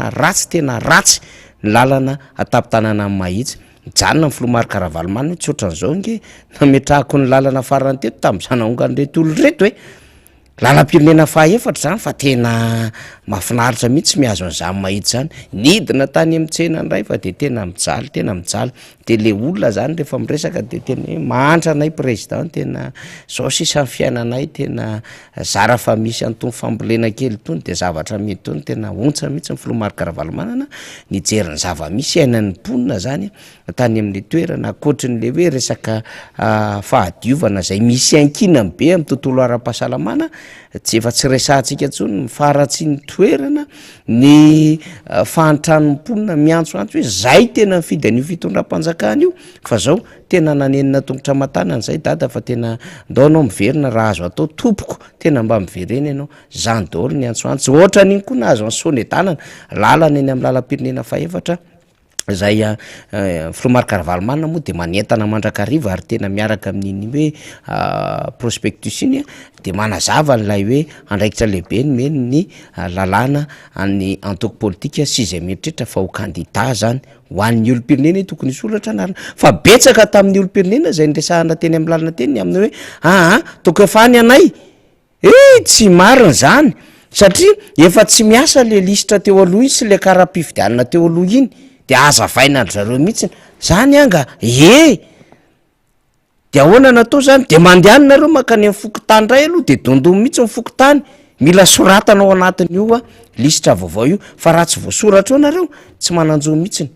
[SPEAKER 2] ny lalana atapin-tanàna amin'ny Mahitsy mijanona ny Filomark Ravalomanana tsy ohatran'izao nge nametrahako ny lalana farany teto tamin'izanaongany reto olo reto hoe lalam-pirenena fahaefatra zany fa tena mahafinaritra mihitsy mihazo an'izany Mahitsy zany nidina tany amin'ny tsena ndray fa de tena mijaly de le olona zany rehefa miresaka de tena hoe mahantra anay président tena zao sisa ny fiainanay tena zara fa misy an'itony fambolena kely tony de zavatra mety tony tena ontsa mihitsy ny Filomark Ravalomanana nijery ny zava-misy ainan'ny mponina zany tany amin'ny toerana akoatrin'le hoe resaka fahadiovana zay misy ankinany be amin'ny tontolo ara-pahasalamana tsy efa tsy resantsika ntsony mifaratsy ny toerana ny fahantrano mponina miantsoantso hoe zay tena mifidy an'io fitondram-panjakana io fa zao tena nanenina tongotra matanana zay dada fa tena ndao anao miverina raha azo atao tompoko tena mba mivereny ianao zany daholo ny antsoantso ohatra n'iny koa nahazo ny sonedanana lalana eny amin'ny lalam-pirenena fahaefatra zay Filomark Ravalomanana moa de manentana mandrakariva ary tena miaraka amin'iny hoe prospectus iny de manazava n'lay hoe andraikitra lehibe ny meny ny lalàna any antoko politika sy izay mieritreritra fa ho candidat zany ho an'ny olo-pirenena tokony isoratra anarana fa betsaka tamin'ny olo-pirenena zay nresahana teny amin'ny lalana teny amin'ny hoe toko efany anay tsy marina zany satria efa tsy miasa le lisitra teo aloha iny sy le karaha-pifidianana teo aloha iny de azavaina andro zareo mihitsiny zany anga de ahoana natao zany de mandehanina nareo makany amin'ny fokotany ray aloha de dondomy mihitsy mifokotany mila soratana ao anatiny io lisitra vaovao io fa raha tsy voasoratra ao nareo tsy mananjo mihitsiny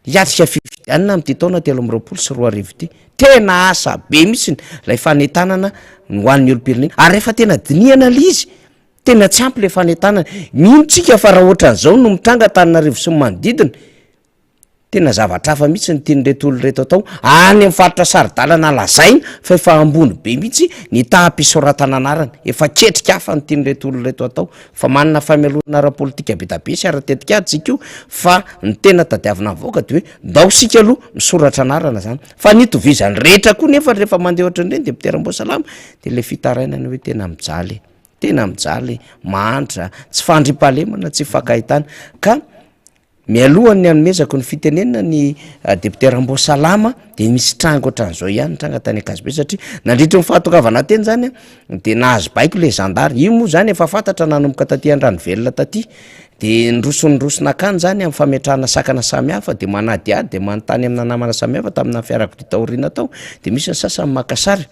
[SPEAKER 2] hiatrika fifidianana am'ty taona 2024 ty tena asa be mihitsiny lay fanentanana ho an'ny olo-pirenena ary rehefa tena diniana le izy tena tsy ampy le fanentanana minotsika fa raha ohatran'izao no mitranga Antananarivo sy ny manodidina tena zavatra hafa mihitsy ny tianyreto olo reto atao any amin'ny faritra saridalana lazaina fa efa ambony be mihitsy ny taha-pisoratana anarana efa ketrika hafa ny tianyreto olo reto atao fa manana famelorana ara-politika be da be sy ara-tetika atsika io fa ny tena tadiavina mivoaka de hoe ndao sika aloha misoratra anarana zany fa nitovizany rehetra koa nefa rehefa mandeha ohatran'ireny député Ramboasalama de le fitarainany hoe tena mijaly mahantra tsy fandripahalemana tsy fankahitana ka mialohany anomezako ny fitenenana ny député Ramboasalama de misy tranga ohatran'izao ihany tranga tany Akazibe satria nandritra ny fahatokavana teny zany de nahazo baiko le zandary io moa zany efa fantatra nanomboka taty Andrano Velona taty de nirosonyrosona akany zany amin'ny fametrahana sakana samihafa de manadiady de manontany amina namana samihafa tamina fiarakodia taoriana tao de misy ny sasany makasary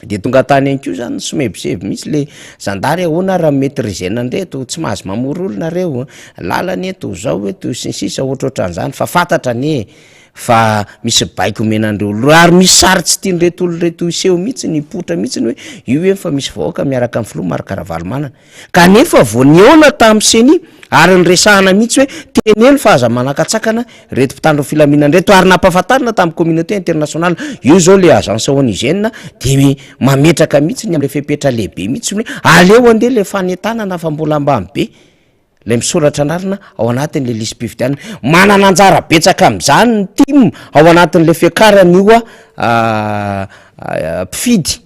[SPEAKER 2] de tonga tany any kio zany somebiseby misy le zandary ahoana raha maîtrisena andreto tsy mahazo mamory olonareo lalany eto zao eto sinsisa ohatrohatran'izany fa fantatra ane fa misy baiko menandreo ary misy sary tsy tianyreto olo reto iseho mihitsy ny potra mihitsy ny hoe io fa misy vahoaka miaraka amin'ny Filomark Ravalomanana kanefa voaniona tamin'ny seny ary nyresahana mihitsy hoe teneny fa aza manakatsakana reto mpitandro filaminanreto ary nampahafantarina tamin'ny communauté internationale io zao le agence onigène de mametraka mihitsy ny am'le fepetra lehibe mihitsy hoe aleo andeha le fanentanana fa mbola ambany be le misoratra anarana ao anatin'le lisy-pifidianana manana anjara betsaka am'izany ny tim ao anatin'le fiakarany io mpifidy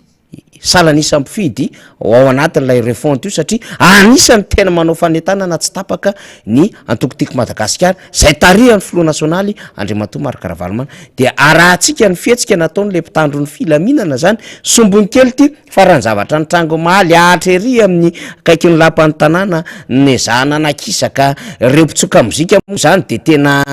[SPEAKER 2] salanisa mpifidy ao anatin'ilay refont io satria anisany tena manao fanentanana tsy tapaka ny antokotiako Madagasikara zay tarihany filoha nasionaly Andriamatoa Marc Ravalomanana dia arahantsika ny fihetsika nataon'le mpitandro ny filaminana zany sombony kely ty farany zavatra nitrango maly ahatra ery amin'ny kaiky ny lapan'ny tanàna nezahana nakisaka reo mpitsoka mozika moa zany de tena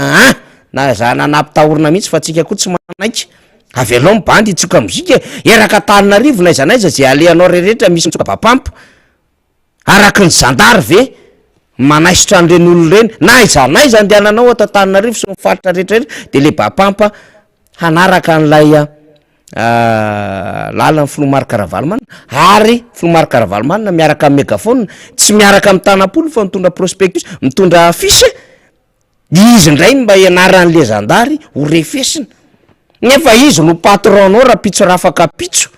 [SPEAKER 2] na zahana nampitahorina mihitsy fa tsika koa tsy manaiky avy alao mibandy itsoka mozika eraka Antananarivo na izanaiza zay alehanao rehetra misy mitsoka bapampo araky ny zandary ve manaisotra an'ireny olo reny na izanaiza andehananao ato Antananarivo sy mifaritra rehetrarehetra de le bapampa hanaraka an'lay lalan'ny filoha Marc Ravalomanana ary filoha Marc Ravalomanana miaraka amin'ny mégafone tsy miaraka amin'ny tanapolo fa mitondra prospectus mitondra affiche izy ndray mba ianaran'le zandary ho refesina nefa izy no patronao raha pitso rafaka pitso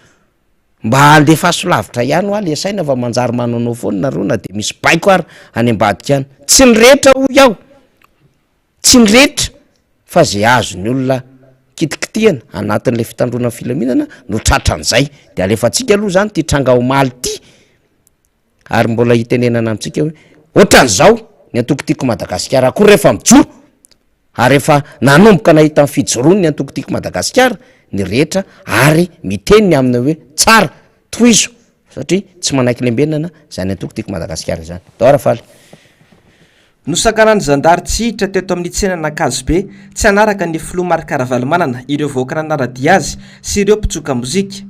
[SPEAKER 2] mba andefa solavitra ihany oa le saina fa manjary mananao foana nareo na de misy baiko ary any ambadika any tsy nyrehetra ho iaho tsy nyrehetra fa zay azo ny olona kitikitiana anatin'le fitandrona filaminana no tratran'izay de alefatsika aloha zany ty tranga omaly ty ary mbola hitenenana amitsika hoe ohatran'izao ny antokotiako Madagasikara akory rehefa mijoro ary efa nanomboka nahita ny fijoroany ny antokotiako Madagasikara ny rehetra ary miteny amina hoe tsara toizo satria tsy manaiky lembenana zany antokotiako Madagasikara zany doarafaly
[SPEAKER 4] nosakanany zandary tsy hiditra teto amin'ny tsenana Kazobe tsy anaraka ny filoha Marc Ravalomanana ireo vahoaka nanarady azy sy ireo mpitsoka mozika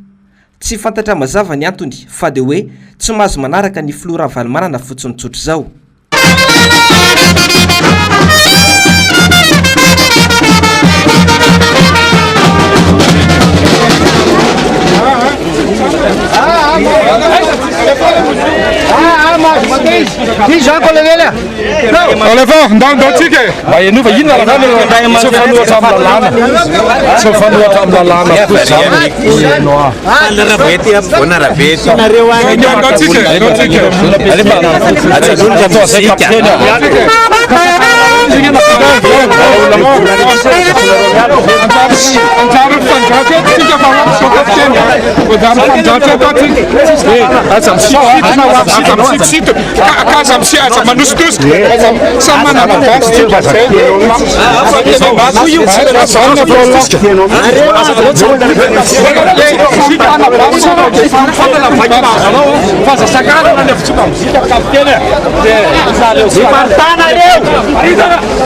[SPEAKER 4] tsy fantatra mazava ny antony fa de hoe tsy mahazo manaraka ny filoha Ravalomanana fotsiny tsotro zao
[SPEAKER 5] Olha, não tique. Vai nu vai ina na na so fanu tamlalana. So fanu tamlalana kusa. No.
[SPEAKER 6] Na rabeti bona rabeti. Na rewa.
[SPEAKER 5] Não tique, não tique. Ali para. Acha dunga to se kaptena.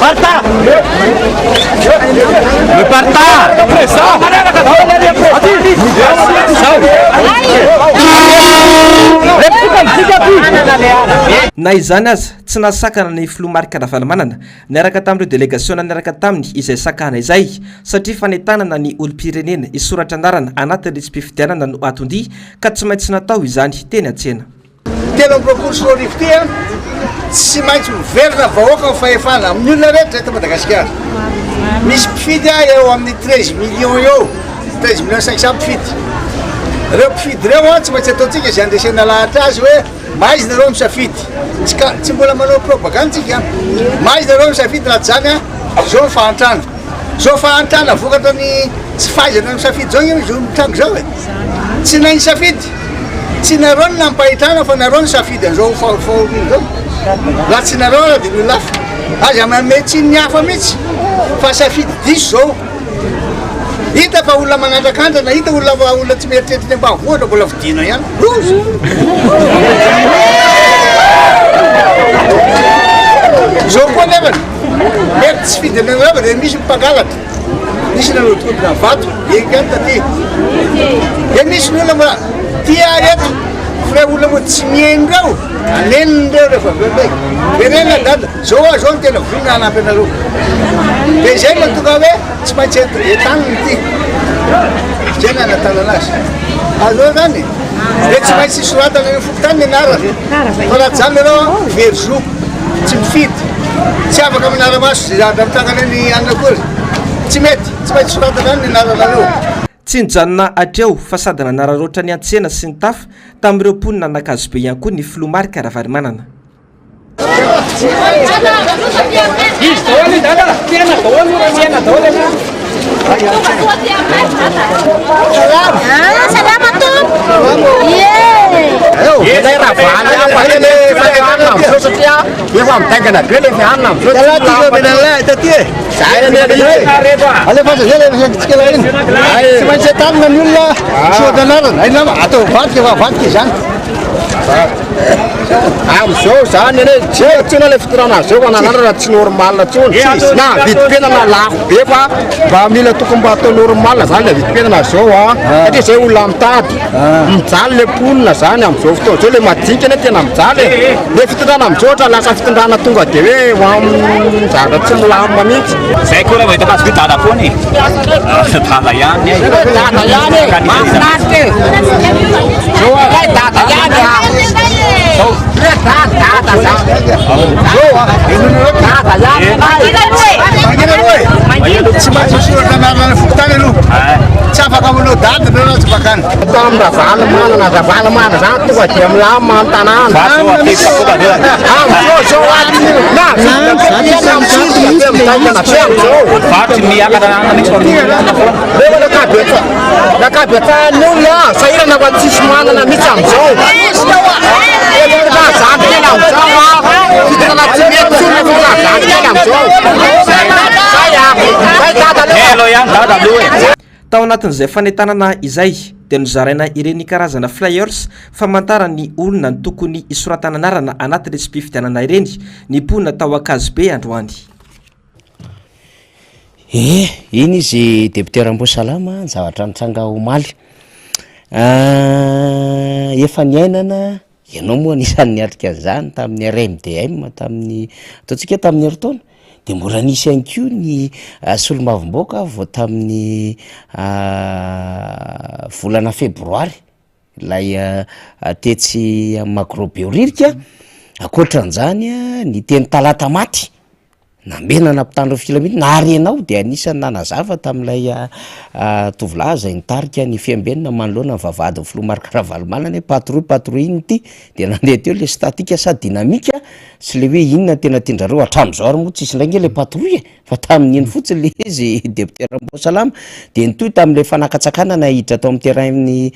[SPEAKER 6] Parta! Me parta!
[SPEAKER 4] na izany aza tsy nasakana ny filoha Marc Ravalomanana niaraka tamin'ireo délégation niaraka taminy izay sakana izay satria fanentanana ny olom-pirenena isoratra anarana anatin'ny tsy-pifidianana no atondia ka tsy maintsy natao izany teny an-tsena
[SPEAKER 7] telo ambiroapolo sy roa arivo ty a tsy maintsy miverina vahoaka ny fahefana amin'ny olona rehetra eto Madagasikara misy mpifidy a eo amin'ny 13 millions eo 13 millions 500 mpifidy reo mpifidy reo a tsy maintsy ataontsika izay andesena lahatra azy hoe maizy nareo misafidy tsy mbola manao propagandatsika maizy nareo misafidy raha zany a zao fahantrana zao fahantrana vokatra ny tsy fahaizana misafidy zao izy mitrango zao e tsy nay nisafidy tsy nareo ny nampahitrana fa nareo ny safidy an'izao fahaolina zao raha tsy nareo raha de ny lafa aza mametsy ny hafa mihitsy fa safidy diso zao hita fa olona manandrakandrana hita olona tsy mieritreritra ambanivohitra mbola vidina ihany zao koa nefany mety tsy fidinana de misy mipangalatra misy nanodikobina vato enkany taty de misy ny olona mbola tia eto fa olona mo tsy miendrao anenindreo rehefa vebe verena dada zao a zao ny tena vina anampy anareo de zay matonga hoe tsy maintsy etaniny ty zay nanatanana azy azao zany de tsy maintsy isoratana ny fokotany ny anara fa raha zany areo verzo tsy mifidy tsy afaka aminaramaso zay zandra mitangana ny anakory tsy mety tsy maintsy isoratana ny anaranareo
[SPEAKER 4] tsy nijanona atreo fa sady nanararoatra ny antsena sy ny tafa tamin'ireo mponina nakazobe ihany koa ny filoha Marc Ravalomanana
[SPEAKER 6] Isto, olha, dá,
[SPEAKER 8] Salama tu.
[SPEAKER 6] Đây là phá nha, phải lên phải ăn làm số số kia. Nhưng mà tay cái này cứ lên phải ăn làm số.
[SPEAKER 7] Dalam tiga benda lah tadi. Saya ni ada ni. Ada pasal saya sekali lain. Cuma setan menyulah. Saudara, ini nama atau fat kisan.
[SPEAKER 6] Am số sáng này chơi chơi nó lên phải làm số còn nó là normal là chun. Na vịt bên là lạc biết quá. Và mình là tụi con bắt tôi normal là sáng là vịt bên là số á. Cái sẽ ulam ta. Sáng lên pun là sáng làm số tôi chơi lên mặt chính cái này làm sáng lên. Để phải làm số cho là sáng phải làm tung cái TV вам sáng là chơi làm mà mình.
[SPEAKER 9] Saya kira itu pas kita ada pun ni. Thalayan.
[SPEAKER 6] Thalayan ni. Mana tu? Số cái thalayan ni. Số
[SPEAKER 7] siapa kamu lu dat dulu cepakan.
[SPEAKER 6] Tam dah mana satu kau jam lama tanah.
[SPEAKER 4] Tao anatin'izay fanetanana izay dia nozaraina ireny karazana flyers famantarany olona ny tokony isoratana anarana anaty resipifitianana ireny ny mponina tao Akazibe androany.
[SPEAKER 2] Iny izy député Rambosalama zavatra nitranga omaly efa niainana ianao moa nisan'ny niatrika an'izany tamin'ny RMDM tamin'ny ataontsika tamin'ny eritaona dia mbola nisy ihany koa ny solomavomboaka vao tamin'ny volana febroary ilay tetsy Magrobeoririka akoatran'izany ny teny talata maty namenana mpitandro filamity naharenao dia anisany nanazava tamin'ilay tovolahy izay nitarika ny fiambenana manoloana ny vavahadin'ny Filomarika Ravalomanana hoe patrouille iny ity dia nandeha teo le statika sady dinamika sy le hoe inona tena tiandrareo hatramin'izao ary moa tsisy lainga le patrouille fa tamin'iny fotsiny le izy député Rambosalama dia nitoy tamin'ilay fanakatsakana nahiditra tao amin'ny terrain'ny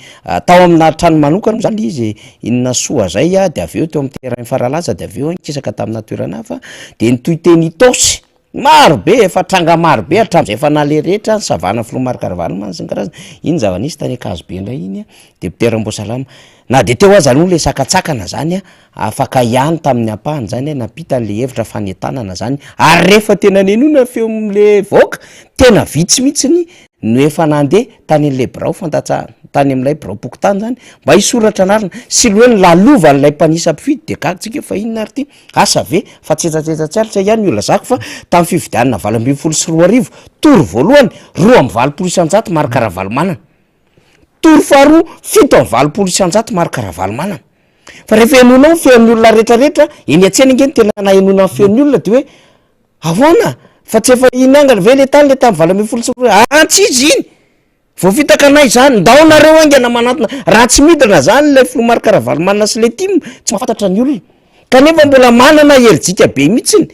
[SPEAKER 2] tao amina trano manokana zany izy inona soa zay dia avy eo teo amin'ny terrain Faralaza dia avy eo nikisaka tamina toerana hafa dia nitoy teny Tosy marobe efa tranga marobe hatramin'izay efa nale rehetra savana Filomarika Ravalomanana sy ny karazana iny zava-nisy tany Akazibe indray iny député Rambosalama na dia teo aza aloha le sakatsakana zany afaka ihany tamin'ny ampahany zany napita le hevitra fanetanana zany ary rehefa tena nenona feo am'le voaka tena vitsy mihitsiny no efa nandeha tany an'ilay birao fantatsahana tany amin'ilay birao pokotany zany mba hisoratra anarana sy loha ny lalova n'ilay mpanisa mpifidy dia gagitsika fa inona ary ty asa ve fa tsetsatsetsatsyaritra ihany ny olona zako fa tamin'ny fifidianana 2024 toro voalohany 2.20 Marika Ravalomanana toro faharoa 7.20 Marika Ravalomanana fa rehefa enonao feon'ny olona rehetrarehetra eny atsena ingeny tena nahenona ny feon'ny olona dia hoe ahoana fa tsy efa inangana ve le tany le tamin'ny 2024 antsizy iny vao fitakanay zany ndaonareo angana manatona raha tsy midina zany le Filomarika Ravalomanana sy le timo tsy mahafantatra ny olona kanefa mbola manana herijika be mihitsiny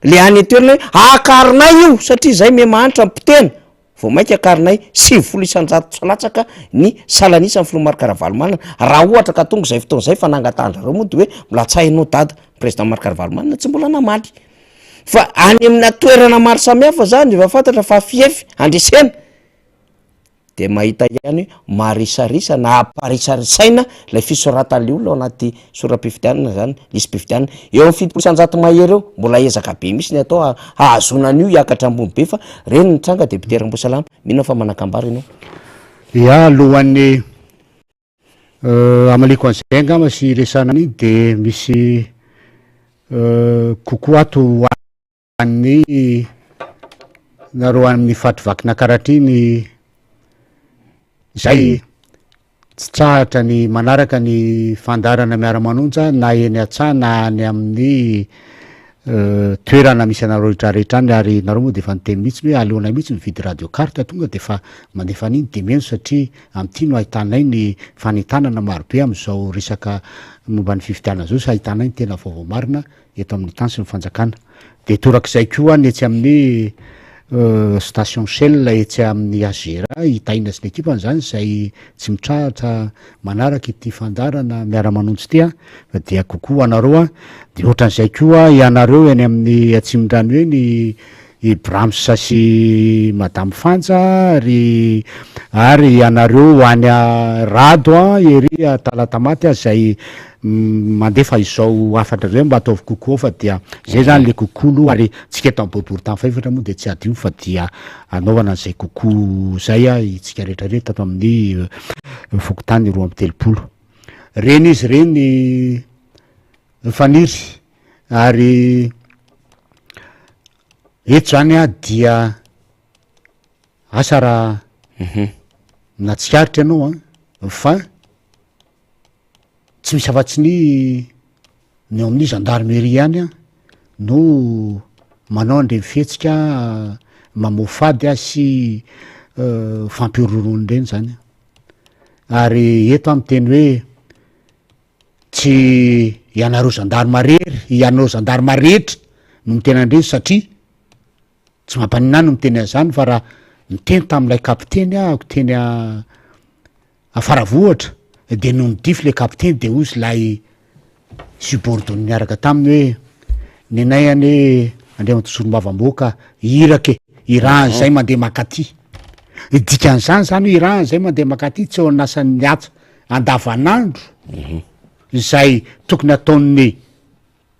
[SPEAKER 2] le any toerana hoe akarinay io satria zay me mahantra mpitena vao mainka akarinay 700 salatsaka ny salanisa ny Filomarika Ravalomanana raha ohatra ka tonga zay fotoana zay fa nangatandrareo moa dia hoe mbola tsahinao dada président Marika Ravalomanana tsy mbola namaly fa any amina toerana maro samihafa zany efa fantatra fa fiefy andresena dia mahita ihany hoe marisarisa na aparisarisaina ilay fisoratan'le olona ao anaty soram-pifidianana zany lisy-pifidianana eo amin'ny 700 mahery eo mbola ezaka be misy ny atao ahazonan'io hiakatra ambony be fa reny ny tranga député Rambosalama mino fa manakambary ianao
[SPEAKER 3] ia alohan'ny amaliko an'izay angama sy resanany dia misy kokoa ato an'ny nareo amin'ny fativakina karahatriny zay tsy trahatra ny manaraka ny fandarana miara-manonja na eny an-tsaha na ny amin'ny toerana misy anareo rehetrarehetra any ary nareo moa dia efa niteny mihitsy hoe aleona mihitsy mividy radio carte tonga dia efa mandefa an'iny dia meno satria amin'ity no ahitanay ny fanetanana marobe amin'izao resaka momba ny fifidianana zao sy ahitanay ny tena vaovao marina eto amin'ny tany sy ny fanjakana dia torak'izay koa ny etsy amin'ny station shell etsy amin'ny azera hitaina sy ny ekipany zany zay tsy mitrahatra manaraka ity fandarana miara-manonjy ty a fa dia kokoa anareo a de ohatran'izay koa ianareo eny amin'ny atsimon-drano eny i Bramsa sy madame Fanja ary ianareo any rado a ery talatamaty a zay mandefa izao afatra zay mba ataovy kokoa fa dia zay zany le kokolo ary tsika eto am'bobory tamy faefatra moa de tsy adio fa dia anaovana an'izay koko zay a itsika rehetrarehetra tato amin'ny fokotany 2 reny izy reny faniry ary eto zany a dia asa raha natsikaritra ianao a fa tsy misy afatsy ny amin'ny gendarmerie ihany a no manao andre fihetsika mamofady a sy fampirorony reny zany ary eto amy teny hoe tsy ianareo gendarmarery ianareo gendarma rehetra no mitena andreny satria tsy mampanina no miteny an'izany fa raha miteny tam'ilay kapiteny ako teny afaravohatra de no nidify le kapiteny de ozy lay subordonne niaraka taminy hoe nenay any hoe andrea matosoro-mavamboaka irake irahan' zay mandeha makaty dikan'izany zany hoe irahan' zay mandeha makaty tsy eo nasan'ny atsa andavanandro zay tokony ataon'ny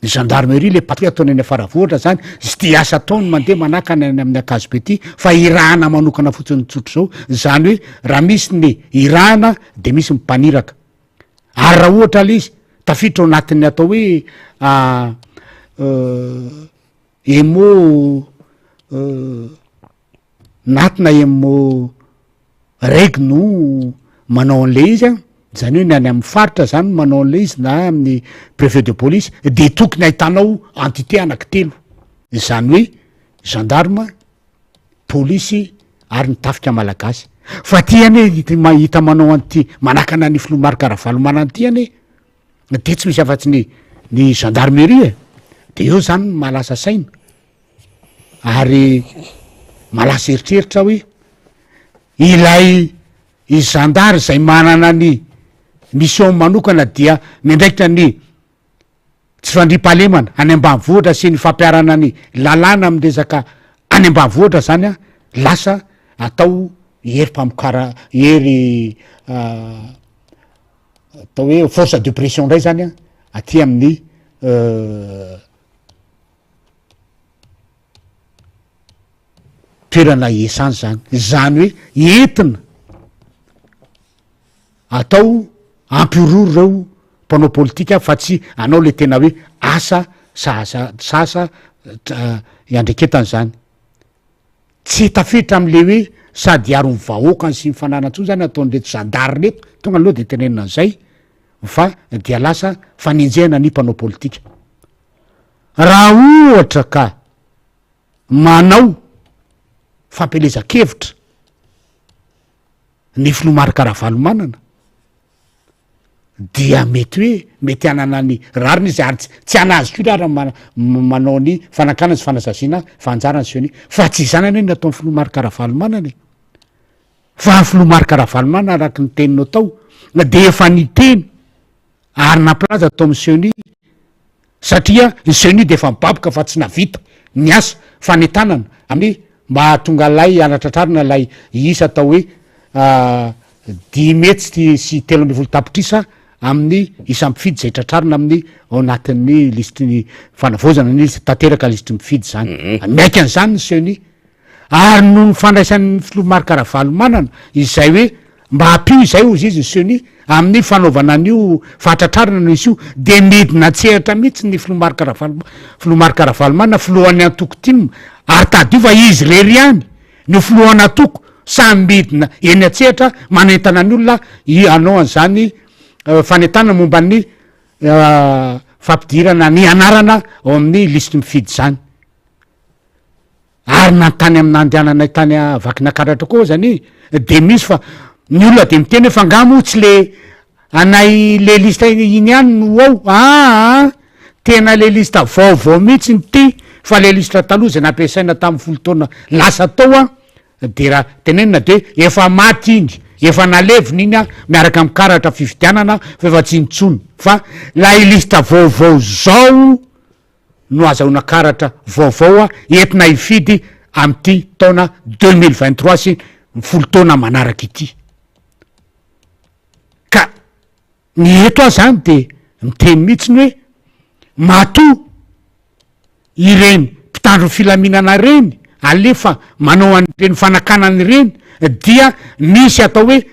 [SPEAKER 3] gendarmerie le patrouille ataony any afaravohatra zany sy ty asa ataony mandeha manakany any amin'ny akazo be ty fa irahana manokana fotsiny tsotro zao zany hoe raha misy ny irahana de misy mimpaniraka ary raha ohatra la izy tafiditra ao anatin'ny atao hoe emo natina emo raiky no manao an'le izy a zany hoe ny any amin'ny faritra zany manao an'le izy na amin'ny préfet de police de tokony ahitanao entité anaky telo zany hoe gendarme polisy ary nitafika malagasy fa tiany hoe hita manao an'ity manakana ny filomarika ravalomana an'ity any de tsy misy afatsy ny gendarmerie de eo zany malasa saina ary malasa eritreritra hoe ilay i gendare zay manana ny mission manokana dia mindraikitra ny tsy fandripahalemana any ambanivohitra sy ny fampiarana ny lalàna am'resaka any ambanivohatra zany a lasa atao hery mpamokara hery atao hoe force de pression ndray zany a aty amin'ny toerana essence zany hoe entina atao ampiroro reo mpanao politika fa tsy anao le tena hoe asa sasa iandreketany zany tsy tafiditra am'le hoe sady aro ny vahoakany sy mifananantsony zany ataon'reto zandary reto tonga aloha de tenenina an'izay fa dia lasa faninjehana ny mpanao politika raha ohatra ka manao fampelezan-kevitra ny filomarika rahavalomanana dia mety hoe mety anana ny rariny izy ary tsy anazy ko raha manao ny fanakana sy fanazazina fanjarany syny fa tsy zanany hoe natao ny filomarika rahavalomanany fa filomarika rahavalomanana araky ny teninao tao de efa ny teny ary nampiraza atao amin'ny seni satria ny seni de efa mibaboka fa tsy navita ny asa fanetanana amin'ny mba tonga lay anatratrarina lay isa atao hoe 10 metsy sy 3 tapitrisa amin'ny isampifidy zay tratrarina amin'ny ao anatin'ny listiny fanavozana ny tanteraka listy mifidy zany miaiky an'izany ny seni ary no ny fandraisan'ny filomarika rahavalomanana izay hoe mba hampio izay ozy izy ny seni amin'ny fanaovana an'io fahatratrarina no izy io de midina tseratra mihitsy ny filomarika rahavalomanana filohan'ny antoko tim ary tadio fa izy rery ihany no filohan'ny antoko samybidina eny atsehatra manentana ny olona anao an'izany fanentana momba ny fampidirana ny anarana ao amin'ny listy mifidy zany ary nantany amin'nandehanana tany vakinakaratra koa zany de misy fa ny olona de miteny hoe fangamo tsy le anay le lista iny ihany no ao tena le lista vaovao mihitsy ny ty fa le lisitra taloha zay nampiasaina tamin'ny folo taona lasa tao a de raha tenenina de efa maty iny efa nalevina iny a miaraka amin'ny karatra fividianana fa efa tsy nitsony fa la ilista vaovao zao no azahoana karatra vaovao a entina hifidy am'ty taona 2023 sy ny folo taona manaraka ity ka ny eto azy zany de miteny mihitsiny hoe matoa ireny mpitandro filaminana reny alefa manao an'ireny fanakanany reny dia misy atao hoe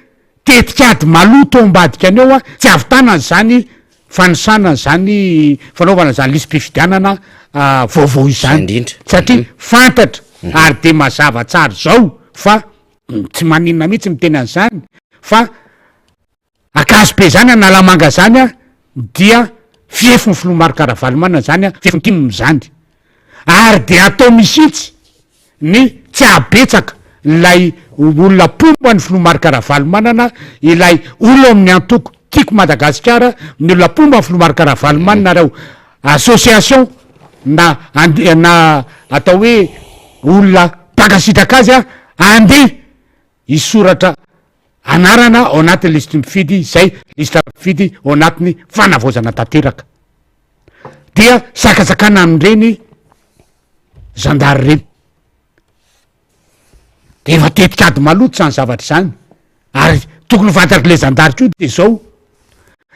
[SPEAKER 3] tetikady maloto ambadika any eo a tsy avitanany zany fanisanana zany fanaovana zany lisym-pifidianana vaovao izany satria fantatra ary de mazava tsara zao fa tsy maninona mihitsy miteny an'izany fa akazo be zany a nalamanga zany a dia fiefiny filomarikaravalomana zany a fiefiny timiny zany ary de atao misitsy ny tsy abetsaka lay olona pomba ny filomarikaravalmanana ilay olo amin'ny antoko tiako Madagasikara ny olona pomba ny filomarikaravalmanana reo association na atao hoe olona mpakasitraka azy a andeha isoratra anarana ao anatin'ny lisitra mifidy zay lisitra mifidy ao anatin'ny fanavaozana tanteraka dia sakasakana amin'ireny zandary reny de efa tetikady maloto zany zavatra zany ary tokony fantatry le zandary ko de zao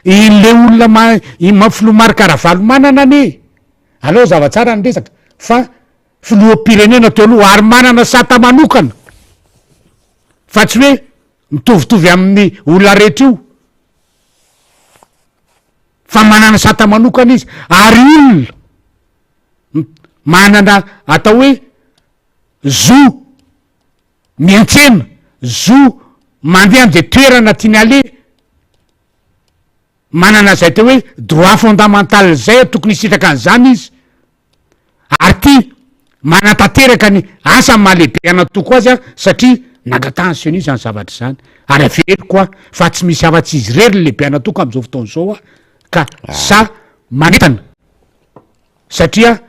[SPEAKER 3] in'le olona filomarikaravalmanana ane aleo zavatsara ny resaka fa filoham-pirenena teo aloha ary manana sata manokana fa tsy hoe mitovitovy amin'ny olona rehetra io fa manana sata manokana izy ary olona manana atao hoe zo miantsena zo mandeha am'izay toerana tiany ale manana zay teo hoe droit fondamental zay tokony hisitraka an'izany izy ary ty manatanteraka ny asa mahalehibe anatoko azy a satria nagatensioni zany zavatra zany ary avery koa fa tsy misy afa-tsy izy rery lehibe anatoko am'izao fotoana zao a ka sa manetana satria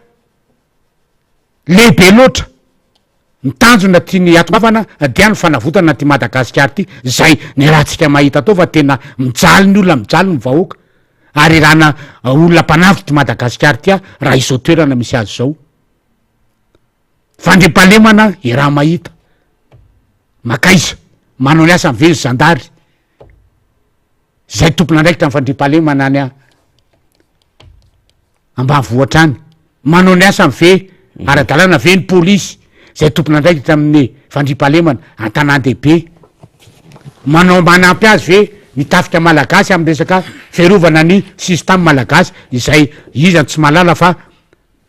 [SPEAKER 3] lehibe loatra mitanjona tiany atoavana dia ny fanavotana ty Madagasikara ty zay ny rahantsika mahita atao fa tena mijaly ny olona mijaly ny vahoaka ary rahana olona mpanavitra ty Madagasikara ty a raha izao toerana misy azy zao fandriampahalemana i raha mahita makaiza manao ny asa mively zandary zay tompona andraikitra ny fandriampahalemana any a ambanivohatra any manao ny asa mive ara-dalàna ve ny polisy zay tompona andraikitra amin'ny fandriampahalemana an-tanàn-dehibe manao manampy azy ve mitafika malagasy amin'ny resaka fiarovana ny système malagasy izay izany tsy malala fa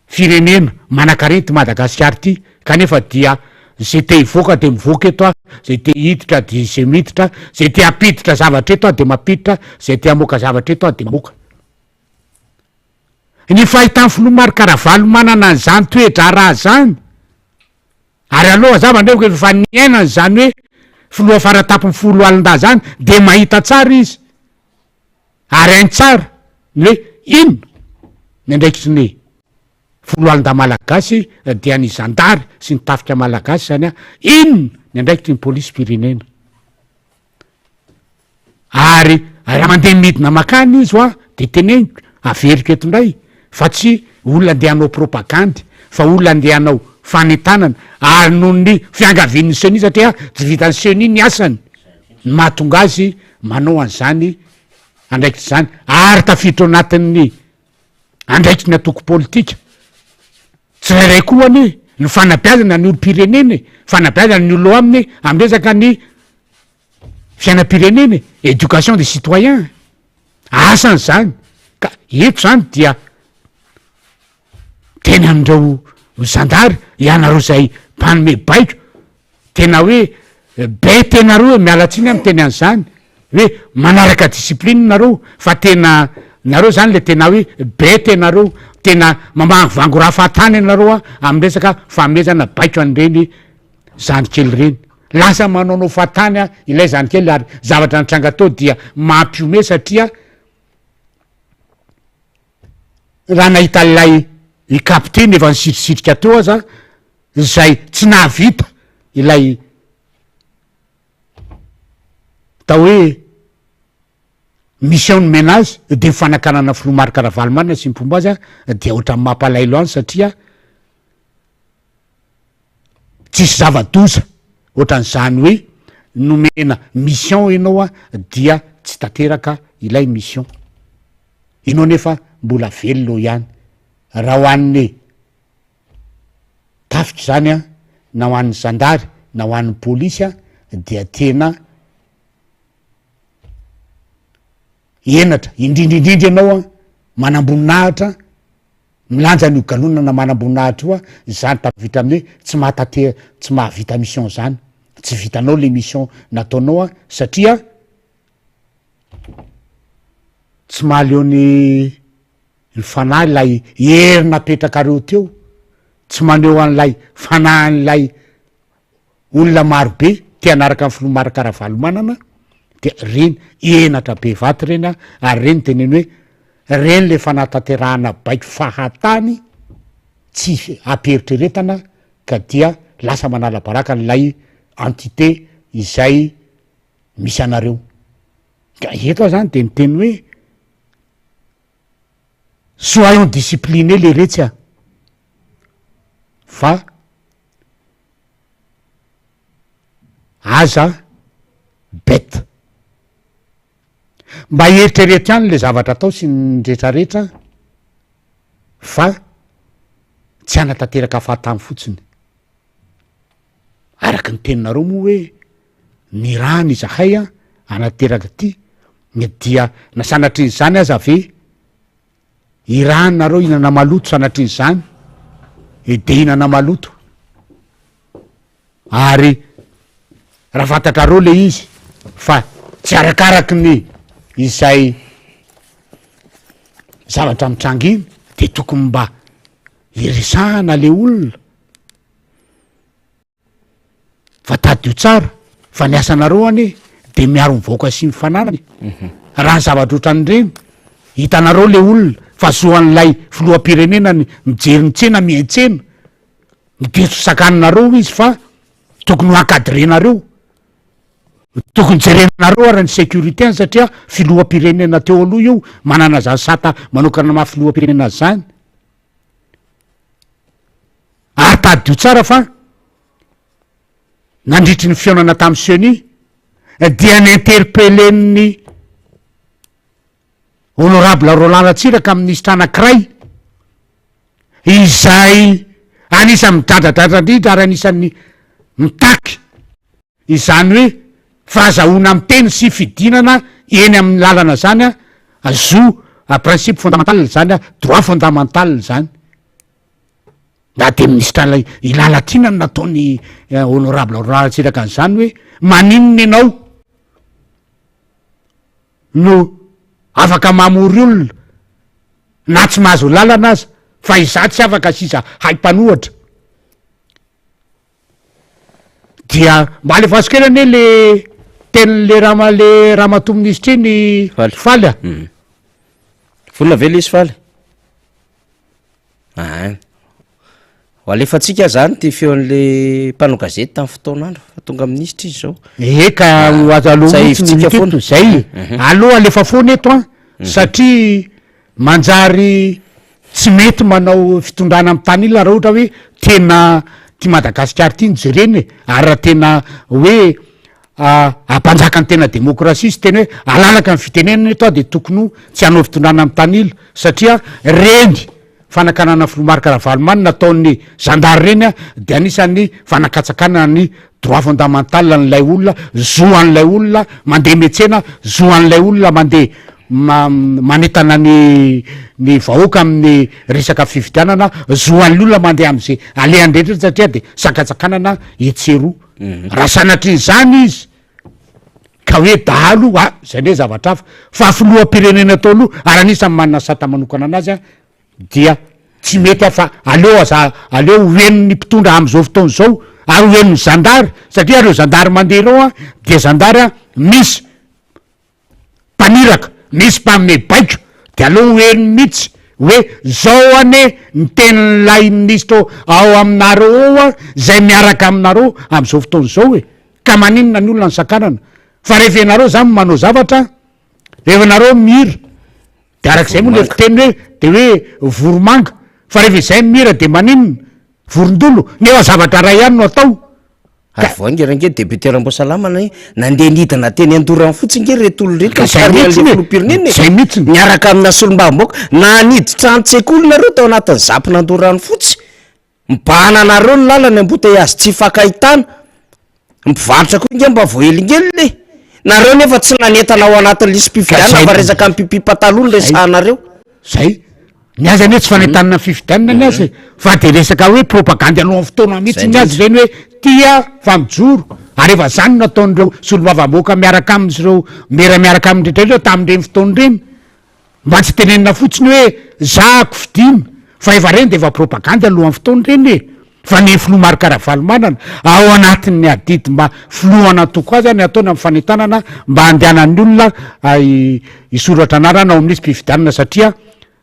[SPEAKER 3] firenena manan-kareny ty Madagasikara ty kanefa dia zay te hivoaka de mivoaka eto a zay te hiditra de zay miditra zay te hampiditra zavatra eto a de mampiditra zay te hamoaka zavatra eto a de mamoaka ny fahitan'ny filomarikaravalmanana an'izany toetra raha zany ary aloha zavandreo efa niainany zany hoe filoha faratapony folo alin-da zany de mahita tsara izy ary hainy tsara ny hoe ino ny andraikitry ny folo alin-da malagasy dia ny zandary sy ny tafika malagasy zany a ino ny andraikitry ny polisy pirenena ary raha mandeha midina makany izy oa de teneniko averiko eto ndray fa tsy olona andeha hanao propagandy fa olona andeha hanao fanetanana ary noho ny fiangavian'ny seni satria tsy vitany seni ny asany mahatonga azy manao an'izany andraikitry zany ary tafiditra anatin'ny andraikitry ny atoko politika tsy rairay koa any ny fanabeazana ny olo-pirenena fanabeazana ny olo aminy amresaka ny fiainam-pirenena éducation des citoyens asany zany ka eto zany dia tena amindreo zandary ianareo zay mpanome baiko tena hoe be tenareo mialatsiny amy teny an'izany hoe manaraka discipline nareo fa tena nareo zany le tena hoe be tenareo tena mamangovango raha fahatany anareo a amy resaka famezana baiko an'ireny zanykely reny lasa manaonao fahatany a ilay zanykely ary zavatra nitranga tao dia mampiome satria raha nahita lay i kapiteny efa nisitrisirika teo aza zay tsy nahavita ilay tao hoe mission ny ménage de mifanakanana Filomary Karavalomanina sy mipomba azy a dia ohatran'ny mampalailo any satria tsisy zava-doza ohatran'izany hoe nomena mission ianao a dia tsy tanteraka ilay mission ianao nefa mbola velona ihany raha ho an'ny tafitra zany a na ho an'ny zandary na ho an'ny polisy a dia tena enatra indrindrindrindra ianao a manamboninahitra milanja ny galonana manamboninahitra io a zany tavitra amin'ny hoe tsy mahatate tsy mahavita mission zany tsy vitanao le mission nataonao a satria tsy mahaleo ny fanahy lay herina apetrakareo teo tsy maneho an'lay fanahin'lay olona marobe te anaraka amin'ny Filomary Karavalomanana de reny enatra be vaty reny a ary reny teneny hoe reny le fanatanterahana baiko fahatany tsy aperitreretana ka dia lasa manala baraka n'lay entité izay misy anareo ka eto zany de miteny hoe soyons disciplinés le retsy a fa aza bête mba eritreretra ihany le zavatra atao sy ny rehetrarehetra fa tsy anatanteraka fahatany fotsiny araky ny teninareo moa hoe ny raha ny zahay a anateraka ty dia na sanatriny zany aza ave irahanareo hinana maloto sanatriny zany de hinana maloto ary raha fantatrareo le izy fa tsy arakaraky ny izay zavatra mitranga iny de tokony mba iresahana le olona fa tady io tsara fa ny asanareo ane de miaro mivoaka sy mifananany raha ny zavatra ohatran'ireny hitanareo le olona fa zoan'lay filoham-pirenena ny mijery ny tsena miantsena midetso sakaninareo izy fa tokony ho encadrenareo tokony jerenareo ara ny sécurité any satria filoham-pirenena teo aloha io manana zany sata manokana maha filoham-pirenena zany ary tady io tsara fa nandritry ny fionana tamin'ny seny dia ny interpelen'ny honorable Roland Ratsiraka amin'ny anankiray izay anisan'ny midradradratra indrindra ary anisan'ny mitaky izany hoe fahazahoana amin'ny teny sy fidinana eny amin'ny lalana zany a zo principe fondamental zany a droit fondamental zany na de ministra lay ilalatrina ny nataony honorable Roland Ratsiraka an'izany hoe maninona ianao no afaka mamory olona na tsy mahazo lalana aza fa iza tsy afaka sisa haim-panohatra dia mba alefaso kely ane le tenyle ramato ministra iny faly a
[SPEAKER 2] volona ve le izy faly ho alefatsika zany ty feon'le mpanao gazety tamin'ny fotoanandro fa tonga ministra izy zao
[SPEAKER 3] eka aloha zay aloha alefa foana eto a satria manjary tsy mety manao fitondrana amy tany ila raha ohatra hoe tena ty Madagasikara ty nijereny ary raha tena hoe ampanjaka ny tena demokrasia sy tena hoe alalaka ny fitenenana eto a de tokony ho tsy hanao fitondrana amy tany ila satria reny fanakanana Filomary Karavalomanina nataon'ny zandary reny a de anisan'ny fanakatsakanana ny droit fondamental n'lay olona zoan'lay olona mandeha metsena zoan'lay olona mandeha manetana ny vahoaka amin'ny resaka fividianana zoan'ly olona mandeha am'izay alehandrehetra satria de sakatsakanana etsero raha sanatriny zany izy ka hoe dahalo zay ndre zavatra hafa fa filoham-pirenena tao aloha ary anisan'ny manana sata manokana anazy a dia tsy mety fa aleo hoeniny mpitondra am'izao fotoana zao ary hoeniny zandary satria reo zandary mandeha reo a de zandary a misy mpaniraka misy mpaminay baiko de aleo hoeniny mihitsy hoe zao ane ny tenin'lay ministra ao aminareo a zay miaraka aminareo am'izao fotoana zao hoe ka maninona ny olona ny sakanana fa rehefa ianareo zany manao zavatra rehefa nareo mihira de arak'izay moa le fiteny hoe de hoe voromanga fa rehefa izay mihira de maninona vorondolo nefa zavatra ray ihany no atao
[SPEAKER 2] ary voangerange député Rambosalamana nandeha nidina teny Andorana fotsiny nge retolo retyfireneny
[SPEAKER 3] zay mihitsy
[SPEAKER 2] miaraka amina solombavam-baoaka na niditra an-tsekoly nareo tao anatin'ny zapona Andorana fotsy mibahana anareo ny lalana embouteillage tsy fakahitana mivarotra koa nge mba voelingely le nareo nefa tsy nanentana ao anatin'ny lisy-pifidianana fa resaka mipipipataloha resahanareo
[SPEAKER 3] zay ny azy ane tsy fanentanana fifidianana ny azy fa de resaka hoe propagande aloha amin'ny fotoana mihitsy ny azy reny hoe tia famijoro ary efa zany nataon'ireo solombavam-baoaka miaraka amin'ireo miaraka amin'ndretrareo tamin'ireny fotoana reny mba tsy tenenina fotsiny hoe zahako fidina fa efa reny de efa propagande aloha amin'ny fotoana reny e fa ny filoha maro karavalomanana ao anatin'ny adidy mba filohana toko azy any ataony amin'ny fanentanana mba handehanan'ny olona isoratra anarana ao amin'isy mpifidianana satria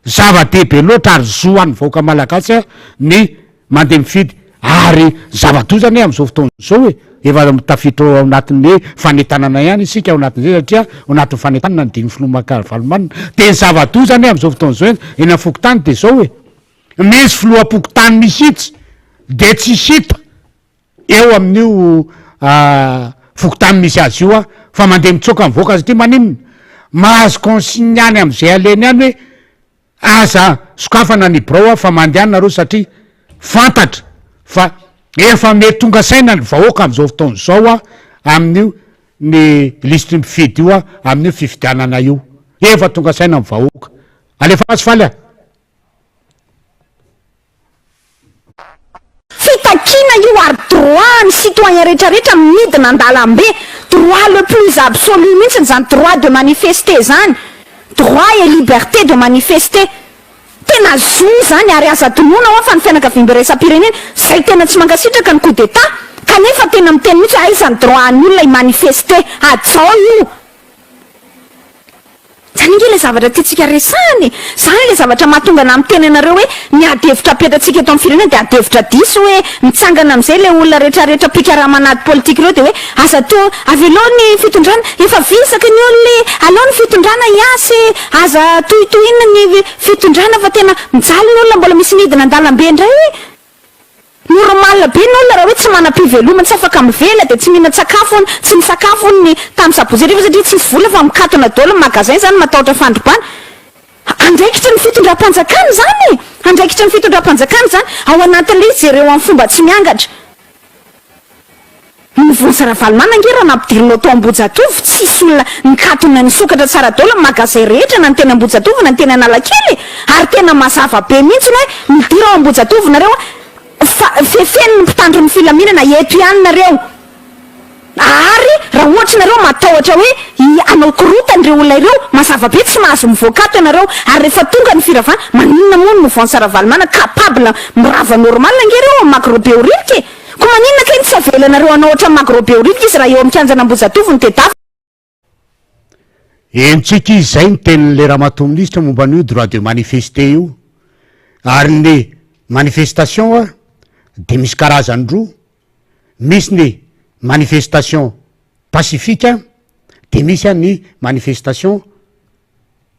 [SPEAKER 3] zava-dehibe loatra ary zoan'ny vahoaka malagasy a ny mandeha mifidy ary zava-dozany am'izao fotoana zao hoe efa tafiditra ao anatin'ny hoe fanentanana ihany isika ao anatin'izay satria ao anatin'ny fanentanana ny diny filoha makaravalomanana de ny zava-dozany am'izao fotoana zao eny eny am-fokotany de zao hoe misy filoham-pokotany misitsy de tsy sita eo amin'io fokotany misy azy io a fa mandeha mitsoka mivoaka satria maninona mahazo consigne any am'izay aleny any hoe aza sokafana ny brao fa mandehanareo satria fantatra fa efa mety tonga saina ny vahoaka am'izao fotaona zao a amin'io ny listre mpifidy io a amin'io fifidianana io efa tonga saina ny vahoaka alefa azy faly a
[SPEAKER 8] fitakina io ary droit ny citoyen rehetrarehetra midina an-dalambe droit le plus absolu mihitsiny zany droit de manifester zany droit et liberté de manifester tena zo zany ary aza tonoana ao fa ny fianakaviam-be raisam-pirenena zay tena tsy mankasitraka ny coup d'état kanefa tena miteny mihitsy aizany droit ny olona imanifester ajao io zany nge le zavatra tiatsika resany zany le zavatra mahatonga na miteny anareo hoe miadevitra apetratsika eto amin'ny firenena de adevitra diso hoe mitsangana am'izay le olona rehetrarehetra pikaramanady politika reo de hoe aza to avy aloha ny fitondrana efa visaka ny olony aloha ny fitondrana iasy aza tohitohina ny fitondrana fa tena mijaly ny olona mbola misy nidina an-dalambe indray normal be ny olona raha hoe tsy manam-pivelomana tsy afaka mivela de tsy mihina sakafony tsy misakafony ny tamin'ny sabozerifa satria tsy misy vola fa mikatona daholo magasin zany matahotra fandrompana andraikitra ny fitondram-panjakana zany andraikitra ny fitondram-panjakana zany ao anatin'le izy jereo amin'ny fomba tsy miangatra mivony Saravalomana nge raha nampidirinao tao Ambojatovo tsisy olona nikatona ny sokatra tsara daholo magasin rehetra na ny tena Ambojatovo na ny tena Analakely ary tena mazava be mihitsy hoe midira ao Ambojatovo nareo fefeny ny mpitandro ny filaminana eto ihany nareo ary raha ohatra nareo matahotra hoe anao korotany reo olona ireo mazava be tsy mahazo mivoakato ianareo ary rehefa tonga ny firavana maninona moa ny mouvement Saravalomana capable mirava normal ngereo macrobeorique ko maninona ka iny tsy avelanareo anao ohatra macrobeorique izy raha eo amin'ny kianjana Ambojatovo ny tedava
[SPEAKER 3] entsika izy zay ny tenin'le raha mato ministre momba an'io droit de manifester io ary ny manifestation a de misy karazany roa misy ny manifestation pacifique de misy a ny manifestation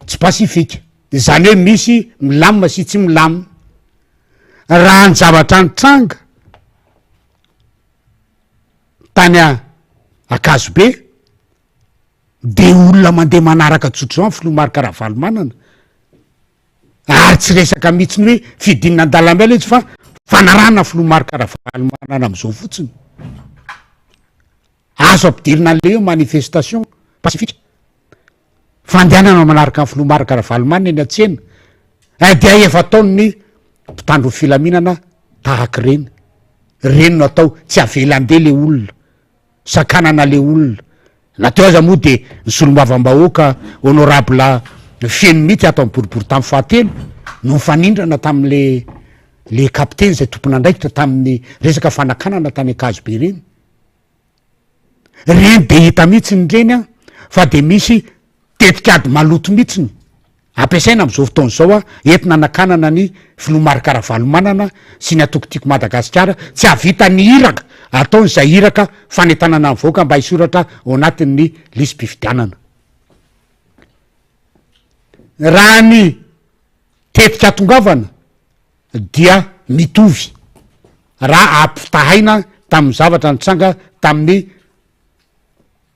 [SPEAKER 3] tsy pacifique zany hoe misy milamina sy tsy milamina raha ny zavatra nitranga tany Akazobe de olona mandeha manaraka tsotro zany filoha Marc-Ravalomanana ary tsy resaka mihitsiny hoe fidinina an-dalambe le izy fa fanarana filoha Marc-Ravalomanana am'izao fotsiny azo ampidirina an'le io manifestation pacifique fandehanana manaraka ny filoha Marc-Ravalomanana eny an-tsena de efa taony ny mpitandro filaminana tahaka reny no atao tsy avelandeha le olona sakanana le olona nateo aza moa de ny solombavam-bahoaka honorable fieny mihitsy ato amin'ny boribory tamin'ny fahatelo no mifanindrana tamin'le kapiteny zay tompona andraikitra tamin'ny resaka fanakanana tany Akazobe reny de hita mihitsiny reny a fa de misy tetikady maloto mihitsiny ampiasaina am'izao fotoana zao a entina anakanana ny filomarikaravalomanana sy ny atokotiako Madagasikara tsy havita ny iraka ataon'izay iraka fanentanana ny voaka mba hisoratra ao anatin'ny lisym-pifidianana raha ny tetika atongavana dia mitovy raha ampitahaina tamin'ny zavatra nitsanga tamin'ny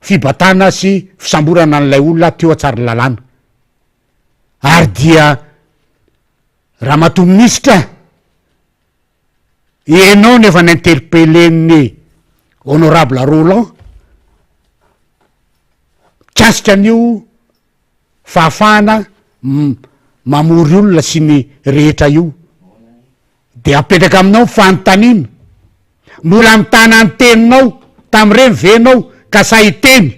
[SPEAKER 3] fibatana sy fisamborana n'ilay olona teo atsary lalàna ary dia raha matoministra ianao nefa ninterpellen'ny honorable Roland kasika an'io fahafahana mamory olona sy ny rehetra io de apetraka aminao fanontaniana mbola mitana ny teninao tam'ireny venao ka sahiteny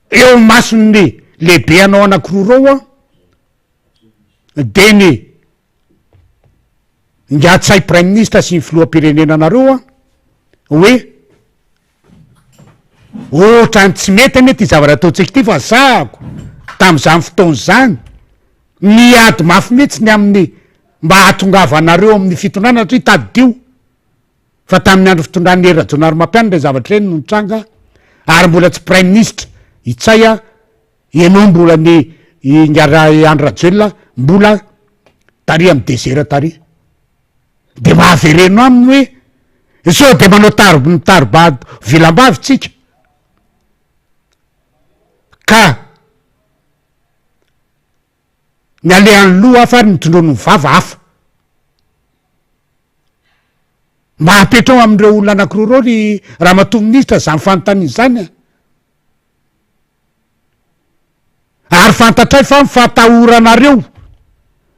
[SPEAKER 3] eo mason'ny lehibe anao anakiroa reo a de ny ngatsay prime ministre sy ny filoam-pirenena nareo a hoe ohatra ny tsy mety ane ty zavatra ataontsika ty fa sahako tam'izany fotoana zany miady mafy mihitsy ny amin'ny mba hahatongavanareo amin'ny fitondràna satria tadio fa tamin'ny andro fitondran'ny Rajonary Mampianatra zavatra reny no nitranga ary mbola tsy prime ministre itsay a ianao mbola ny ngara Andry Rajoelina mbola tary amy désert tary de mahavereno aminy hoe sao de manao tarobado vilam-bavy tsika ka ny alehan'ny loha hafa ary nitondrono ny vava hafa mba hapetrao am'ireo olona anakiroa reo ry raha matoa ministra zany fanontaniana zany a ary fantatray fa mifatahoranareo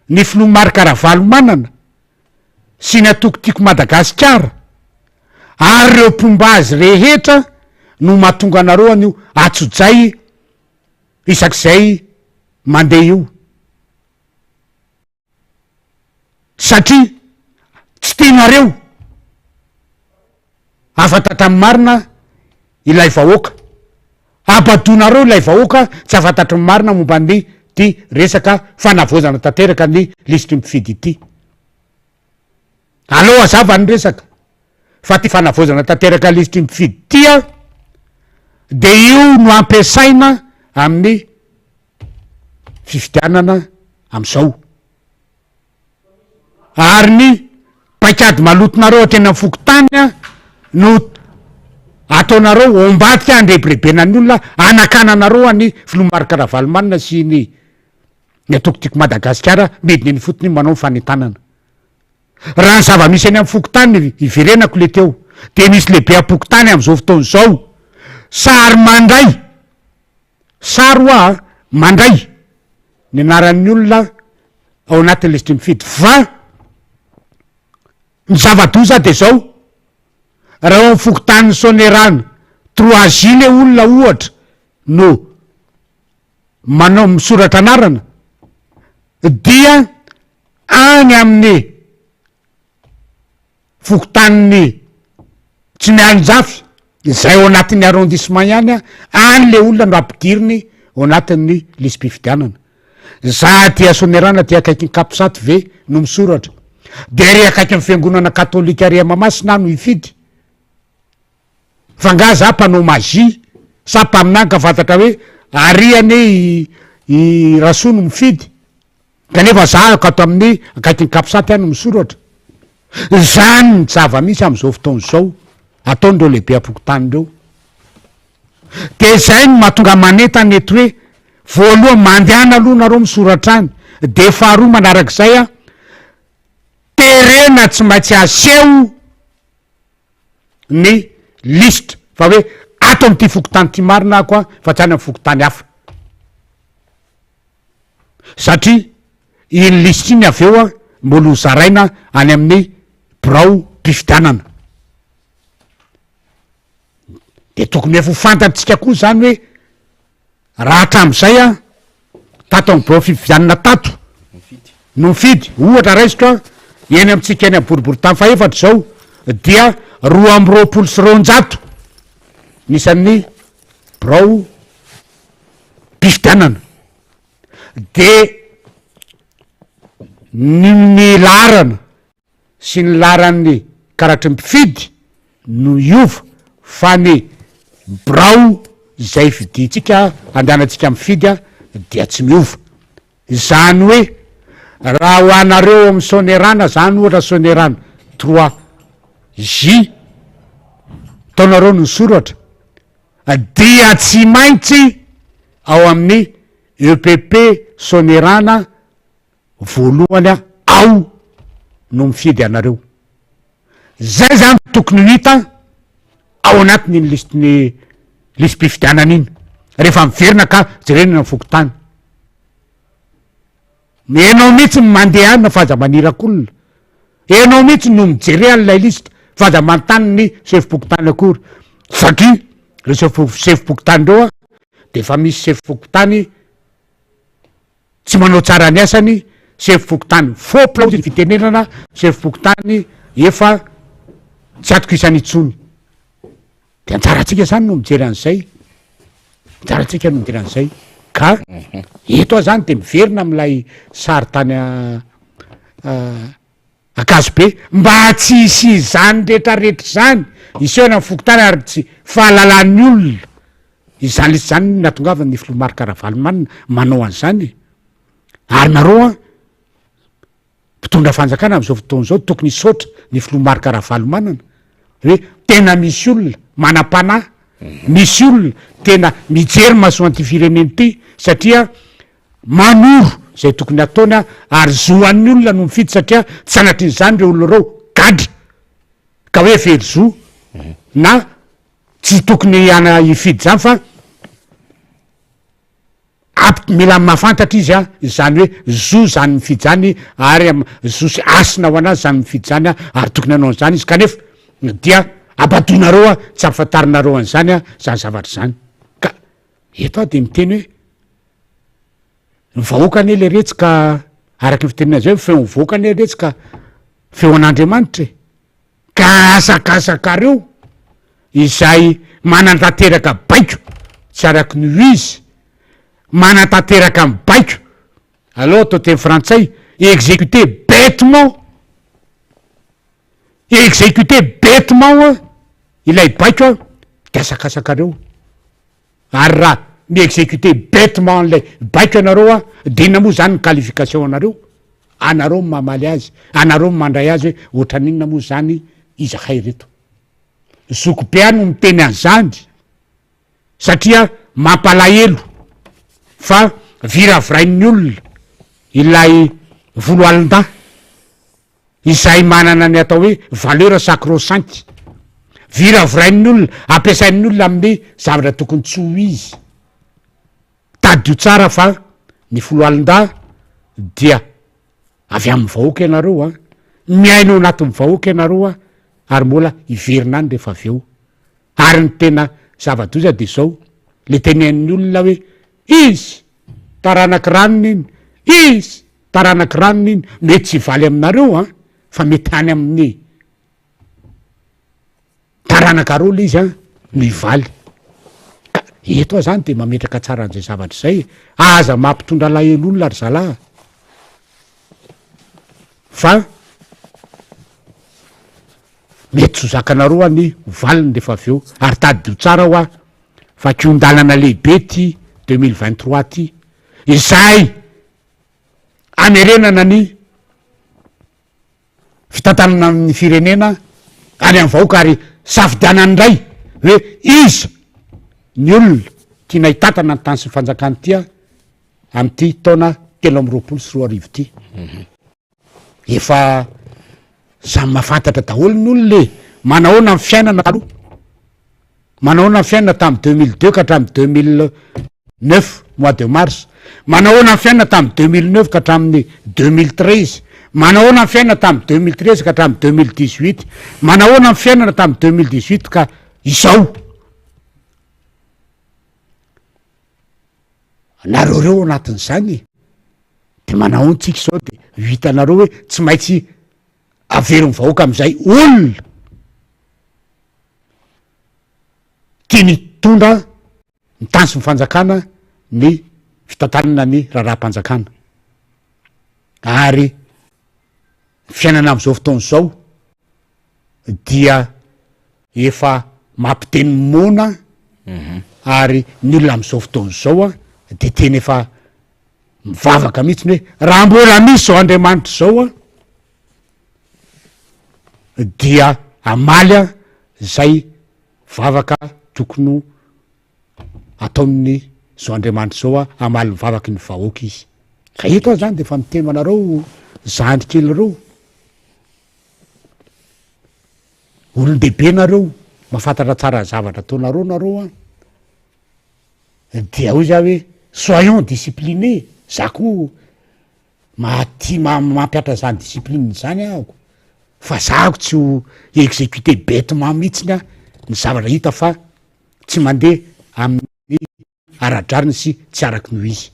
[SPEAKER 3] ny filomarikaravalomanana sy ny atokotiako Madagasikara ary reo mpomba azy rehetra no mahatonga anareo an'io atsojay isak'izay mandeha io satria tsy tianareo afantatra ny marina ilay vahoaka ampadonareo ilay vahoaka tsy afantatry ny marina momba ny ty resaka fanavozana tanteraka ny lisitry mifidy ity aleo azava ny resaka fa ty fanavozana tanteraka lisitry mifidy ty a de io no ampiasaina amin'ny fifidianana am'izao ary ny paikady malotonareo atreny amin'ny fokotany a no ataonareo ombadika andrebirebenany olona anakananareo any filomarikaravalomanina sy ny atokotiako Madagasikara midiny ny fotony manao ny fanentanana raha ny zava-misy any amin'ny fokotany iverenako le teo de misy lehibe am-pokotany am'izao fotoana zao sary mandray sary hoa mandray ny anaran'ny olona ao anatin'ny lisitry mifidy fa ny zava-doza de zao raha o fokotany sonerana troazy le olona ohatra no manao misoratra anarana dia any amin'ny fokotaniny tsy mialonjafy zay ao anatin'ny arrondissement ihany a any le olona no ampidiriny ao anatin'ny lisym-pifidianana za tia sonerana ty akaiky ny kapisaty ve no misoratra de ry akaiky ny fiangonana katolika ry Mahamasina no hifidy fa nga za mpanao magie sa mpaminany ka fantatra hoe ariane i rasoa no mifidy kanefa za ka ato amin'ny akaiky ny kapisaty any no misoratra zany ny zava-misy am'izao fotoana zao ataondreo lehibe am-pokotany reo de zay no mahatonga manentany eto hoe voalohany mandehana aloha nareo misoratra any de faharoa manarak'izay a terena tsy maintsy aseho ny lisitra fa hoe ato am'ty fokotany ty marina ako a fa tsy any amy fokotany hafa satria iny lisitra iny avy eo a mbola ho zaraina any amin'ny birao mpifidianana de tokony efa ho fantatritsika koa zany hoe raha hatram'izay a tato amin'ny birao fifidianana tato no mifidy ohatra raisitra eny amitsika eny amy boribory tamy faefatra zao dia 220 nisan'ny birao mpifidianana de ny larana sy ny laran'ny karatry mpifidy no iova fa ny brao zay fiditsika andehanantsika mifidy a dia tsy miova zany hoe raha ho anareo amy sonerana zany ohatra sonerana 3 J taonareo no soratra dia tsy maintsy ao amin'ny EPP sonerana voalohany ao no mifidy anareo zay zany tokony ho hita ao anatin'iny listiny listim-pifidianana iny rehefa miverina ka jerenina fokotany enao mihitsy mandeha any na fahaza-manirak'olona enao mihitsy no mijery an'ilay lista fahaza-mantany ny sefim-pokotany akory satria le sefim-pokotany reo a de efa misy sefim-pokotany tsy manao tsara ny asany sefim-pokotany fopla ny fitenenana sefim-pokotany efa tsy atoko isany itsony de anjaratsika zany no mijery an'izay anjaratsika no mijery an'izay ka eto a zany de miverina am'ilay sary tany akazo be mba tsy hisy zany rehetrarehetra zany iseona ny fokotany ary tsy fahalalan'ny olona izany lisy zany natongavany ny Filomary Karavalomanina manao an'izany ary nareo a mpitondra fanjakana am'izao fotoana zao tokony hisaotra ny Filomary Karavalomanana hoe tena misy olona manam-panahy misy olona tena mijery mahasoa an'ity fireneny ity satria manoro zay tokony ataony a ary zoan'ny olona no mifidy satria tsy sanatr'izany reo olona reo gadra ka hoe very zo na tsy tokony ana hifidy zany fa mila mahafantatra izy a zany hoe zo zany mifidy zany ary zo sy asina ho anazy zany mifidy zany a ary tokony hanao an'izany izy kanefa dia abadoinareo a tsy ampafatarinareo an'izany a zany zavatra zany ka eto a de miteny hoe ny vahoakany le retsika araky ny fitenena zay feo mivoakany retsika feo an'Andriamanitra ka asakasakareo izay manantanteraka baiko tsy araky ny izy manantanteraka amy baiko alors atao teny frantsay exécuté bêtement a ilay baiko a de asakasakareo ary raha mi-exécuté bêtement lay baiko anareo a dina moa zany ny qualification anareo mamaly azy anareo mandray azy hoe ohatran'inona moa zany izakay reto zokobe no miteny an'zany satria mampalahelo fa viravirain'ny olona ilay voloalinda izay manana ny atao hoe valeur sacro-sainte viravirain'ny olona ampiasain'ny olona amin'ny zavatra tokony tsy ho izy tadio tsara fa ny foloalinda dia avy amin'ny vahoaka ianareo a miaino anatin'ny vahoaka ianareo a ary mbola hiverina any rehefa avy eo ary ny tena zava-doza de zao le tenean'ny olona hoe izy taranaky ranony iny izy taranaky ranony iny mety tsy valy aminareo a fa mety any amin'ny taranakarola izy a no hivaly ka eto a zany de mametraka tsara an'izay zavatra zay aza mampitondra lahel'olona ary zalahy fa mety zo zakanareo any valiny rehefa avy eo ary tadio tsara ho a fa kiondalana lehibe ty 2023 ty izay amerenana ny fitantanana amin'ny firenena any amin'ny vahoaka ary safidianany ray hoe iza ny olona tiana hitatana ny tany sy fanjakany tya am'ty taona 324 ty efa samy mahafantatra daholo ny olona le manahoana ny fiainana aloha manahoana ny fiainana tamy 2002 ka hatramy 2009 mois de mars manahoana ny fiainana tamy 2009 ka hatramin'ny 2013 manahoana ny fiainana tamy 2013 ka hatramy 2018 manahoana ny fiainana tamy 2018 ka izao nareo reo anatin'izany de manahoantsika zao de hitanareo hoe tsy maintsy avery vahoaka am'izay olona tia ny tondra ny tany sy mifanjakana ny fitantanana ny raharaha-mpanjakana ary fiainana am'izao fotoana zao dia efa mampiteny mona ary ny olona am'izao fotoana zao a de teny efa mivavaka mihitsiny hoe raha mbola misy zao Andriamanitra zao a dia amaly a zay vavaka tokony ataon'ny zao Andriamanitra zao a amaly mivavaky ny vahoaka izy ka eto zany de fa miteny anareo zandrikely reo olon-dehibe nareo mahafantatra tsara zavatra ataonareo nareo a dia hoy za hoe soyons disciplinés za koa maty mampiatra zany discipline zany ahako fa zahako tsy ho exécuté bêtement mihitsiny a ny zavatra hita fa tsy mandeha amin'ny aradrariny sy tsy araky ny izy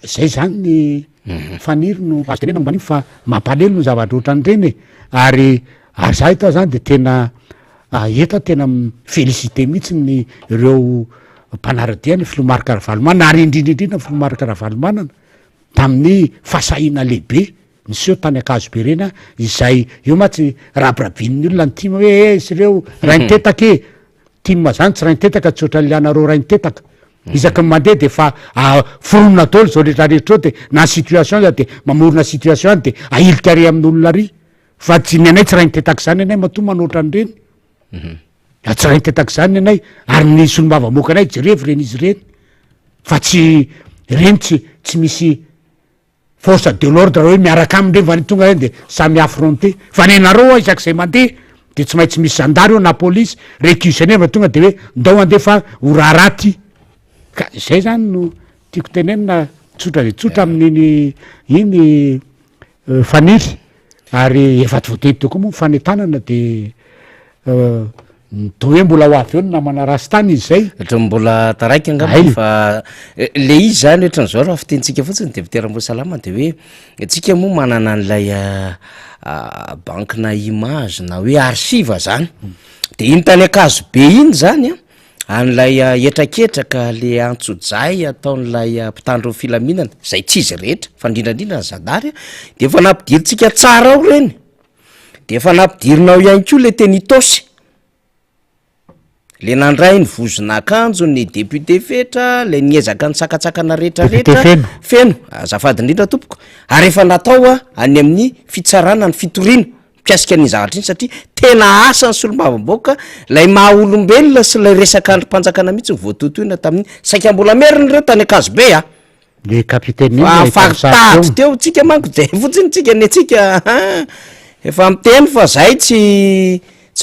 [SPEAKER 3] zay zany ny faniry no azo tenena momba an'iny fa mampalelo no zavatra ohatran'ireny ary za eto zany de tena eto tena félicité mihitsy ny ireo mpanaradia ny filomarika Ravalomanana ary indrindrindrindra filomarika Ravalomanana tamin'ny fahasahiana lehibe niseho tany Akazobe reny izay io matsy rabirabin'ny olona ny tima hoe sy ireo raintetaka tima zany tsy raintetaka tsy ohatran'ny lianareo raintetaka isaky ny mandeha de fa foronina daholo zao rehetrarehetra eo de na situation za de mamorona situation de ahilika ary amin'ny olona ary fa tsy ny anay tsy raintetaka zany anay matoa manoatra an'ireny tsy raintetaka zany anay ary ny solomavamoko anay jerevy reny izy reny fa tsy reny tsy misy force de l'ordre hoe miaraka amindreny fa ny tonga reny de samy affronté fa ny anareo isak'izay mandeha de tsy maintsy misy zandary eo na police récussionnaire fa tonga de hoe ndao andeha fa ho raharaty ka zay zany no tiako tenenina tsotra de tsotra amin'iny iny faniry ary efa tsy voatety teo koa moa fanentanana de to hoe mbola ho avy eo no namana rastany izy zay
[SPEAKER 2] ohatra mbola taraiky angamba fa le izy zany ohatran'izao raha fitentsika fotsiny deputeram-boasalama de hoe tsika moa manana an'ilay bankina image na hoe archive zany de iny tany Akazobe iny zany an'ilay etraketraka le antsojay ataon'ilay mpitandro filaminana zay tsy izy rehetra fa indrindrandrindra ny zandary de efa nampidiritsika tsara ao reny de efa nampidirinao ihany koa le teny Itosy le nandray ny vozon'akanjo ny député fetra le niezaka ny tsakatsakana rehetrarehetra feno azafady indrindra tompoko ary efa natao any amin'ny fitsarana ny fitoriana mpiasika ny zavatra iny satria tena asa ny solombavam-boaka lay maha-olombelona sy lay resaka androm-panjakana mihitsy voatotoina tamin'ny saika mbola meriny reo tany Akazobe
[SPEAKER 3] le capitaine
[SPEAKER 2] fagitady teo tsika manko zay fotsiny tsika ny atsika efa miteny fa zay tsy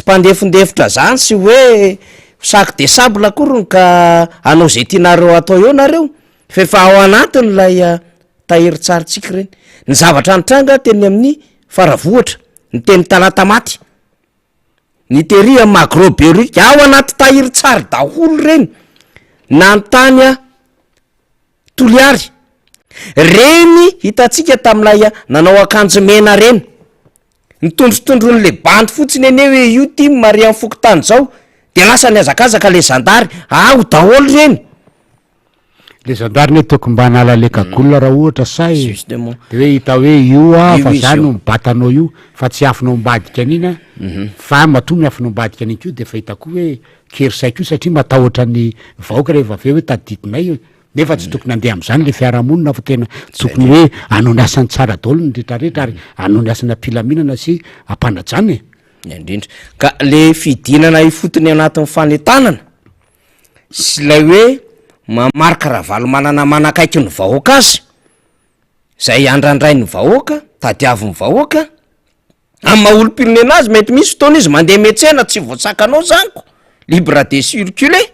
[SPEAKER 2] mpandefindefitra zany sy hoe sac de sable akorony ka anao zay tianareo atao eo nareo fa efa ao anatiny lay tahiry tsaritsika reny ny zavatra nitranga teny amin'ny faravohatra ny teny talata maty ny teria magroberika ao anaty tahiry tsary daholo reny nantany Toliary reny hitatsika tam'ilay nanao akanjo mena reny nitondrotondron'le bandy fotsiny ene hoe io tim mari amin'ny fokotany zao de lasa ny azakazaka le zandary ao daholo reny
[SPEAKER 3] le zandary ne toko mba nala le kagolona raha ohatra say de hoe hita hoe io fa zany no mibatanao io fa tsy afinao mbadika an'iny fa matoa miafinao mbadika an'iny ko de fa hitako hoe kerisaiko io satria matahotra ny vahoaka rehefa aveo hoe tadidinay nefa tsy tokony andeha am'zany le fiarahamonina fa tena tokony hoe anao ny asany tsara daholo ny rehetrarehetra ary anao ny asana mpilaminana sy ampanajany
[SPEAKER 2] indrindra ka le fidinana ifotony anatin'ny fanentanana sy lay hoe mamarika Ravalomanana manakaiky ny vahoaka azy zay andrandray ny vahoaka tadiavy ny vahoaka amin'ny maha-olo-pirenena azy mety misy fotoana izy mandeha metsena tsy voatsakanao zaniko libre de circuler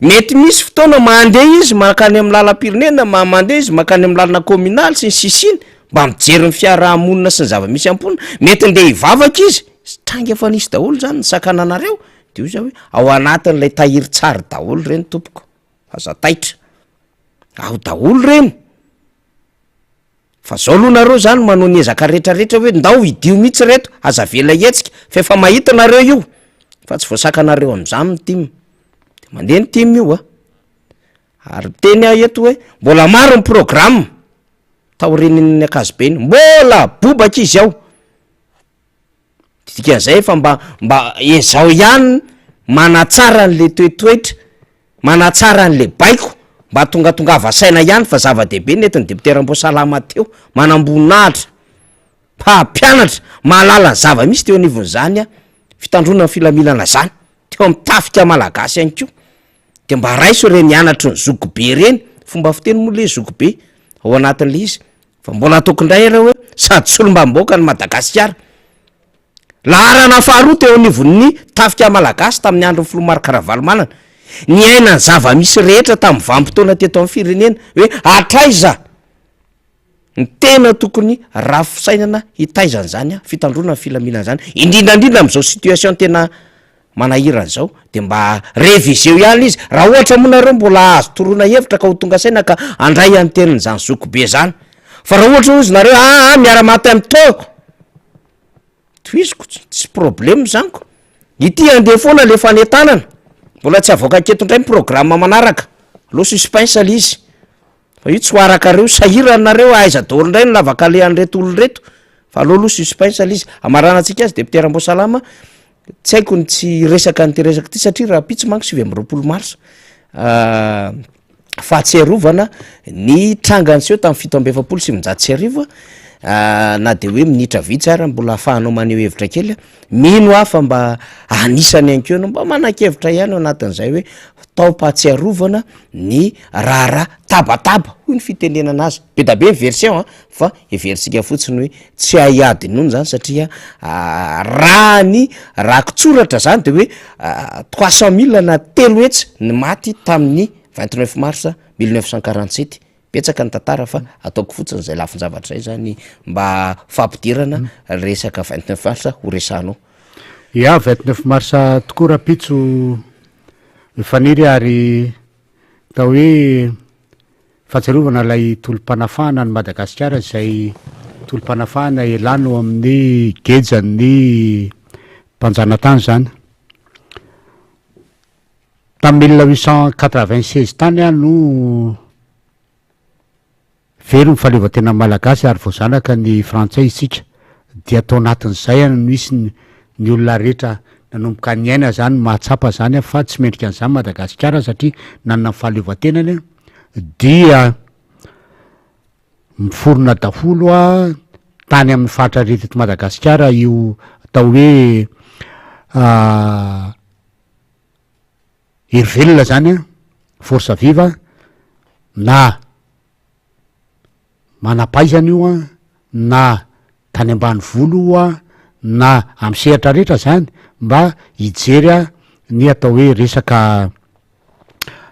[SPEAKER 2] mety misy fotoana mandeha izy makany amin'ny lalam-pirenena mandeha izy makany amin'ny lalana communal sy ny sisiny mba mijery ny fiarahamonina sy ny zava-misy amponina mety ndeha hivavaka izy trangy efa nisy daholo zany ny sakananareo de io za hoe ao anatin'ilay tahiry tsary daholo reny tompoko aza taitra ao daholo reny fa zao aloha nareo zany manao ny ezaka rehetrarehetra hoe ndao idio mihitsy reto aza vela etsika fa efa mahita nareo io fa tsy voasakanareo am'zany ny tim de mandeha ny tim io ary teny eto hoe mbola maro ny programma taorininy akazobe iny mbola bobaka izy ao dikan'izay fa mba ezao ihany manatsara n'le toetoetra manatsara n'le baiko mba tongatonga vasaina ihany fa zava-dehibe netiny deputeram-boasalama teo manambonahitra mpampianatra mahalala ny zava misy teo anivon'izany a fitandrona ny filamilana zany teo amin'ny tafika malagasy ihany ko de mba raiso reny anatry ny zogobe reny fomba fiteny moa le zogobe ao anatin'le izy fa mbola tokondray reo hoe sady solomba-mboaka ny Madagasikara laharana faharoa teo anivon'ny tafika malagasy tamin'ny andro Filomar Karavalomanana ny aina ny zava-misy rehetra tamin'ny vanim-potoana teto amin'ny firenena hoe atraiza ny tena tokony rafisainana hitaizana zany a fitandrona ny filaminana zany indrindrandrindra am'izao situation tena manahirana zao de mba réviseo ihany izy raha ohatra monareo mbola azo toroana hevitra ka ho tonga saina ka andray any teniny zany zokobe zany fa raha ohatra ozy nareo miara-maty amy toko toiziko tsy problème zaniko ity andeha foana le fanetanana mbola tsy avoaka ketondray programma manaraka lo suspense le izy fa io tsy ho arakareo sahiranareo aiza daholo indray no lavaka le an'reto olo reto fa aloha suspense le izy amaranantsika azy deputeram-boasalama tsy haiko ny tsy resaka nyty resaka ty satria raha pitsy manko 7 mars fahatsearovana ny tranganseho tamin'ny 7 na de hoe minitra vitsy ara mbola afahanao maneho hevitra kely mino afa mba anisany any keo no mba manan-kevitra ihany ao anatin'izay hoe tao-pahatsiarovana ny raharaha tabataba hoy ny fitenenana azy be da be version fa everitsika fotsiny hoe tsy aiady nono zany satria raha ny rakotsoratra zany de hoe 300 000 na telo hetsy ny maty tamin'ny 29 mars 1947 petsaka ny tantara fa ataoko fotsiny zay lafin-zavatra zay zany mba fampidirana resaka 29 mars ho resanao
[SPEAKER 3] ya 29 mars tokoa rapitso faniry ary tao hoe fahatsiarovana lay tolom-panafahana ny Madagasikara zay tolom-panafahana elano amin'ny gejany mpanjanatany zany tamin'ny 1896 tany a no very ny fahaleovan-tena malagasy ary voazanaka ny frantsay isika dia atao anatin'izay any no isy ny olona rehetra nanomboka ny aina zany mahatsapa zany fa tsy mendrika an'izany Madagasikara satria nanana ny fahaleovan-tenany dia miforona daholo a tany amin'ny faritra reteto Madagasikara io atao hoe hery velona zany a force viva na manapaizana io a na tany ambany volo io a na amy sehatra rehetra zany mba hijery a ny atao hoe resaka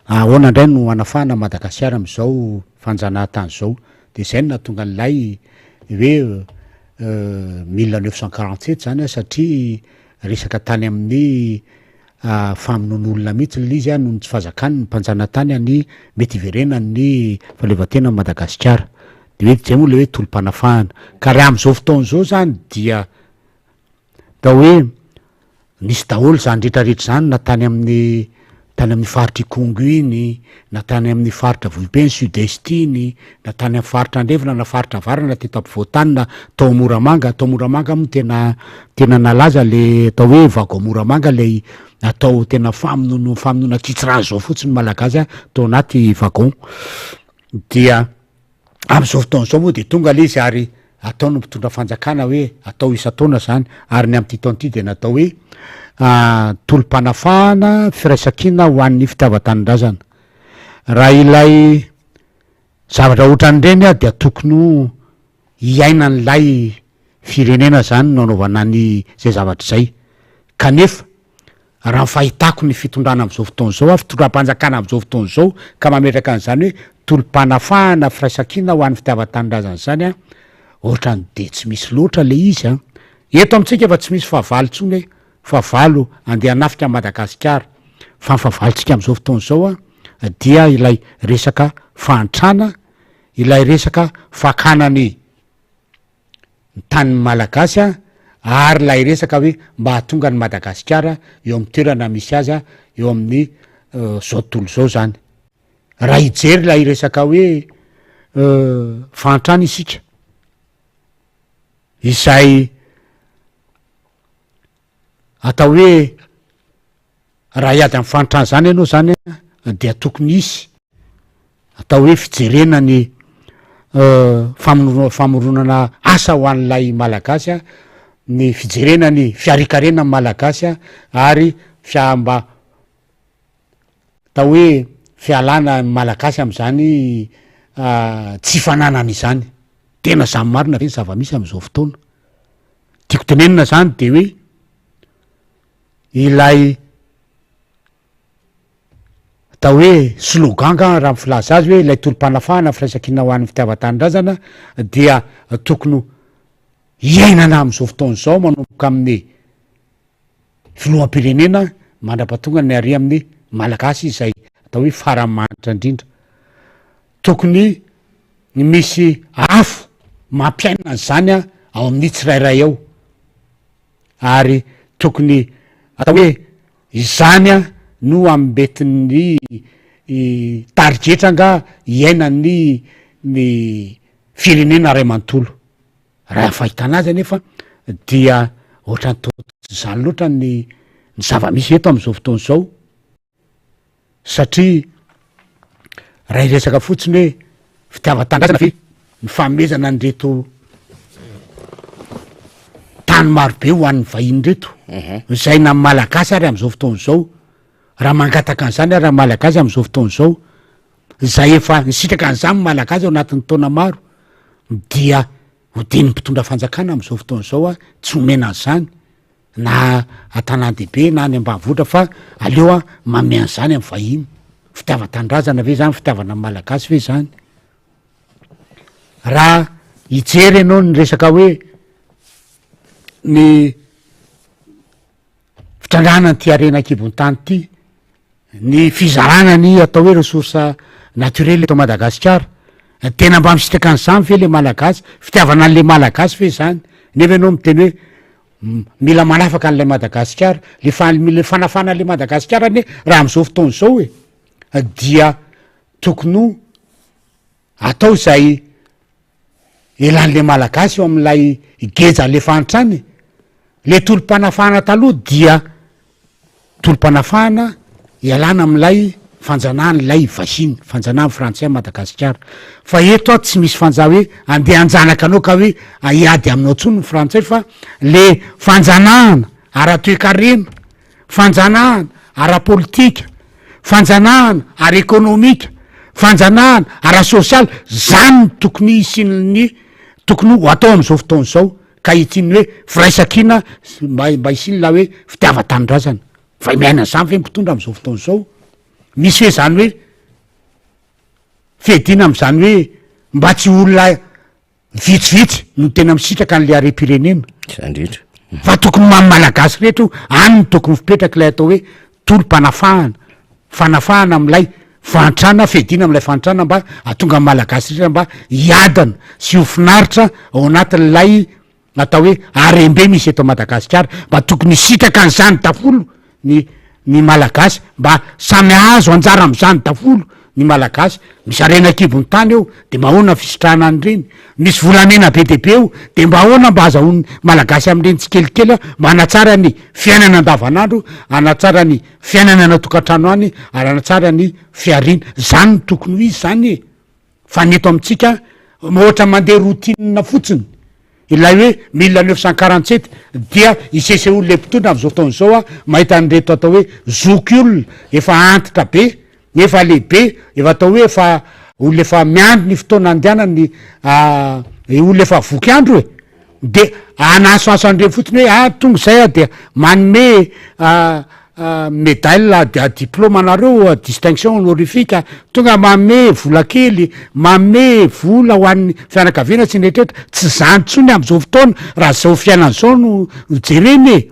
[SPEAKER 3] ahoana indray no anafahana Madagasikara am'izao fanjanahantany zao de zay no nahatonga an'lay hoe 1947 zany a satria resaka tany amin'ny famonon'olona mihitsy lizy a noho ny tsy fahazakany ny mpanjanatany any mety iverenany ny fahaleovan-tena Madagasikara de hoe zay moa le hoe tolom-panafahana ka raha am'izao fotoana zao zany dia da hoe nisy daholo zany rehetrarehetra zany na tany amin'ny faritra Congo iny na tany amin'ny faritra Vohipeny Sud-Est iny na tany amin'ny faritra Andrefana na faritra Varana teto ampovoantany na tao Moramanga moa tena nalaza le atao hoe vago Moramanga le atao tena famonoana kitsirany zao fotsiny malagasy tao anaty vagon dia am'izao fotoana zao moa de tonga le izy ary atao no mpitondra fanjakana hoe atao isan-taona zany ary ny am'ty taona ty de natao hoe tolom-panafahana firaisan-kina ho an'ny fitiavan-tanindrazana raha ilay zavatra ohatran'ireny a dia tokony hiaina n'lay firenena zany no anaovana ny zay zavatra zay kanefa raha ny fahitako ny fitondrana am'izao fotoana zao a fitondram-panjakana am'izao fotoana zao ka mametraka an'izany hoe tolom-panafahana firaisan-kina ho an'ny fitiavan-tanindrazana zany a ohatrany de tsy misy loatra le izy a eto amitsika efa tsy misy fahavalo tsony hoe fahavalo andeha anafika Madagasikara fa ny fahavalontsika am'izao fotoana zao a dia ilay resaka fahantrana ilay resaka fakanany tany malagasy a ary lay resaka hoe mba hahatonga ny Madagasikara eo amin'ny toerana misy azy a eo amin'ny zao tontolo zao zany raha ijery la iresaka hoe fantrana isika izay atao hoe raha iady amin'ny fantrana zany ianao zany dia tokony isy atao hoe fijerena ny famoronana asa ho an'ilay malagasy a ny fijerena ny fiarikarenany malagasy a ary fiamba atao hoe fialana malagasy am'izany tsy fananana izany tena zany marina ve ny zava-misy am'izao fotoana tiako tenenina zany de hoe ilay atao hoe sloganga raha mifilaza azy hoe ilay tolom-panafahana firaisankina ho an'ny fitiavan-tanindrazana dia tokony iainana am'izao fotoana zao manomboka amin'ny filoham-pirenena mandra-patonga ny ary amin'ny malagasy izay atao hoe faramanitra indrindra tokony misy afo mampiainana zany a ao amin'ny tsirairay ao ary tokony atao hoe izany a no ambetin'ny tarigetranga iainany ny firenena ray manontolo raha fahitana azy anefa dia ohatrany zany loatra ny zava-misy eto am'izao fotoana zao satria raha iresaka fotsiny hoe fitiavan-tandrazana fe ny famezana nyreto tany marobe ho an'ny vahiny reto zay na malagasy ary am'izao fotoana zao raha mangataka an'izany raha malagasy am'izao fotoana zao zay efa nisitraka an'izany malagasy ao anatin'ny taona maro dia hodiny mpitondra fanjakana am'izao fotoana zao a tsy homena an'izany na an-tanan-dehibe na any ambanivohitra fa aleo a mame an'izany am'ny vahiny fitiavan-tandrazana ve zany fitiavana malagasy ve zany raha ijery ianao ny resaka hoe ny fitrandrana ty arena-kibony tany ty ny fizarana ny atao hoe resource naturel eto Madagasikara tena mba misitraka an'izany fe le malagasy fitiavana an'le malagasy fe zany nefa ianao miteny hoe mila manafaka an'lay Madagasikara le fanafana le Madagasikara ne raha am'izao fotoana zao e dia tokony atao zay elan'le malagasy eo am'ilay geja le fantrany le tolom-panafahana taloha dia tolom-panafahana ialana am'ilay fanjanahany lay vahiny fanjanahany frantsay Madagasikara fa eto a tsy misy fanjà hoe andeha anjanaka anao ka hoe aiady aminao tsony ny frantsay fa le fanjanahana ara-toekarena fanjanahana ara-politika fanjanahana ara-ekônomika fanjanahana ara-sosialy zany tokony isin'ny tokony ho atao am'izao fotoana zao ka itiny hoe firaisankina mba isiny la hoe fitiava-tanindrazana fa miaina zany fe mpitondra am'izao fotoana zao misy hoe zany hoe fihedina am'izany hoe mba tsy olona vitsivitsy no tena misitraka an'le are-pirenena
[SPEAKER 2] zandritra
[SPEAKER 3] fa tokony mamy malagasy rehetra any no tokony fipetraka ilay atao hoe tolom-panafahana fanafahana am'ilay fantrana fihedina am'ilay fantrana mba atonga malagasy rehetra mba hiadana sy ho finaritra ao anatin'lay atao hoe arembe misy eto Madagasikara mba tokony isitraka an'izany dafolo ny malagasy mba samy azo anjara am'izany dafolo ny malagasy misy arena-kibony tany eo de mba ahoana fisitrahana an'ireny misy volamena be dehibe eo de mba ahoana mba azahoany malagasy am'ireny tsikelikely a mba hanatsara ny fiainana andavanandro hanatsara ny fiainana anatokantrano any ary hanatsara ny fiarina zany ny tokony ho izy zany e fa neto amitsika ohatra mandeha routine fotsiny ilay hoe 1947 dia isese olo le mpitondra am'izao fotoana zao a mahita nyreto atao hoe zoky olona efa antitra be efa lehibe efa atao hoe efa olona efa miandro ny fotoana andehanany olona efa voky andro e de anasoaso an'ireny fotsiny hoe tonga zay a de manome médaille de diplôme anareo distinction honorifique tonga manome vola kely manome vola ho an'ny fianakaviana sy nrehetrrehetra tsy zany tsony am'izao fotoana raha zao fiainana zao no jereny e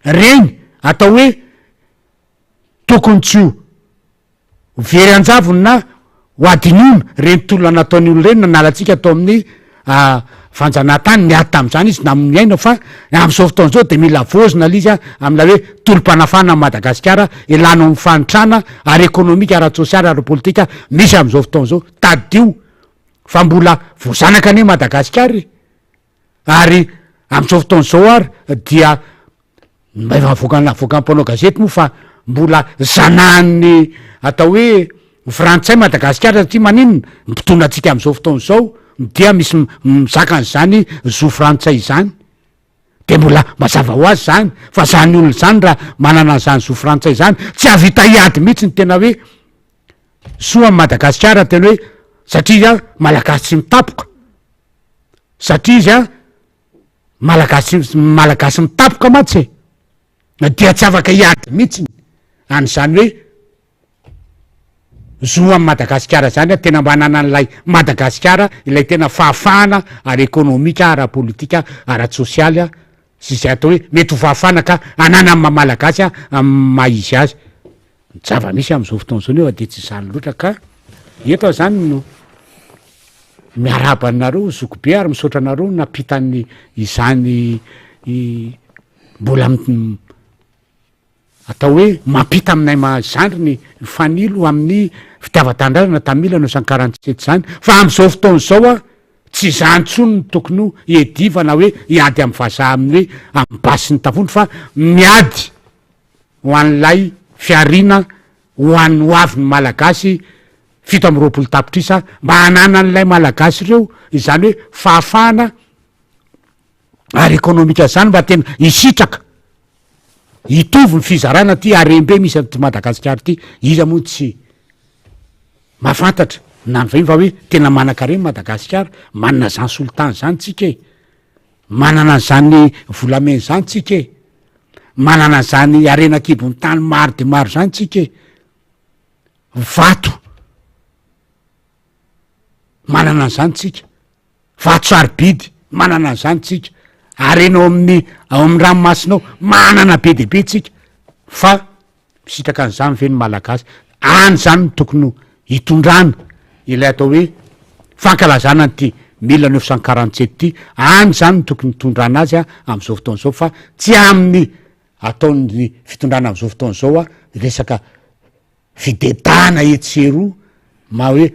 [SPEAKER 3] reny atao hoe tokony tsy ho very anjavony na ho adinona reny tolona nataony olo reny nanalantsika atao amin'ny fanjanahantany niady tam'izany izy namiaina fa am'izao fotoana zao de mila vozina l izy a am'la hoe tolom-panafana am Madagasikara ilano amin'ny fanitrana ary ekonomika ara-tsosialy ara-politika misy am'izao fotoana zao tadio fa mbola voazanaka ane Madagasikara ary am'izao fotoana zao ary dia voakampanao gazety moa fa mbola zanahany atao hoe frantsay Madagasikara satria maninona mpitona atsika am'izao fotoana zao dia misy mizakany zany zo frantsay zany de mbola mazava ho azy zany fa zany olona zany raha manana zany zo frantsay zany tsy avita iady mihitsy ny tena hoe soa am Madagasikara tena hoe satria izy a malagasy tsy mitapoka satria izy a malagasy mitapoka matsy dia tsy afaka iady mihitsiny an'izany hoe zo am Madagasikara zany a tena manana an'ilay Madagasikara ilay tena fahafahana ary ekonomika ara-politika ara-tsosialy a sy zay atao hoe mety ho fahafahana ka anana am malagasy a am maizy azy zava-misy am'izao fotoana zao nefa de tsy zany loatra ka eto zany no miaraba anareo zoko be ary misaotra anareo nampitany izany mbola atao hoe mampita aminay mazandry ny fanilo amin'ny fitiava-tanindrazana tamila 1947 zany fa am'izao fotoana zao a tsy zany tsony ny tokony ho edivana hoe iady am vazaha amin'ny hoe am basy ny tafondro fa miady ho an'lay fiarina ho an'ny ho avy ny malagasy 7 tapitrisa mba hanana an'ilay malagasy reo izany hoe fahafahana ary ekonomika zany mba tena isitraka hitovy ny fizarana ty arembe misy ty Madagasikara ty iza moa tsy mahafantatra nany vahiny fa hoe tena manan-kareny Madagasikara manana zany solitany zany tsika e manana zany volameny zany tsika e manana zany arena kibony tany maro de maro zany tsika e vato manana zany tsika vato sarobidy manana zany tsika arenao amin'ny ao amin'ny ranomasinao manana be de be tsika fa misitraka an'izany veny malagasy any zany no tokony hitondrana ilay atao hoe fankalazana ty 1947 ty any zany no tokony hitondrana azy a am'izao fotoana zao fa tsy amin'ny ataony fitondrana am'izao fotoana zao a resaka fidetahana etseroa ma hoe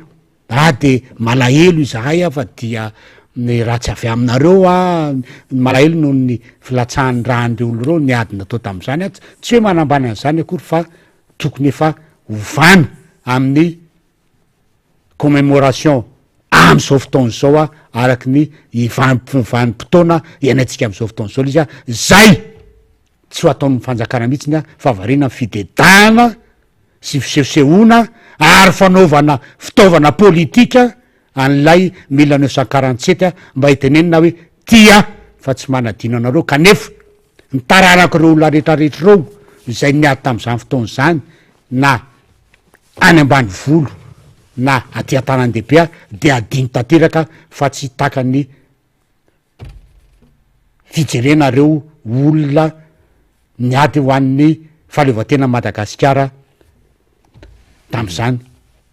[SPEAKER 3] de malahelo izahay a fa dia ny raha tsy avy aminareo a malahelo noho ny filatsahany raha andreo olo reo ny adina atao tam'izany a tsy hoe manambany an'izany akory fa tokony efa ovana amin'ny commémoration am'izao fotoana zao a araky ny vanim-potoana iainantsika am'izao fotoana zao izy a zay tsy ho ataon'ny fanjakana mihitsiny a fa varina ny fidedahana sy fisehosehoana ary fanaovana fitaovana politika an'lay 1947 a mba hitenenina hoe tia fa tsy manadino anareo kanefa ny tararak'ireo olona rehetrarehetra reo zay niady tam'izany fotoana zany na any ambany volo na aty an-tanan-dehibe a de adino tanteraka fa tsy takany fijerenareo olona niady ho an'ny fahaleovatena Madagasikara tam'izany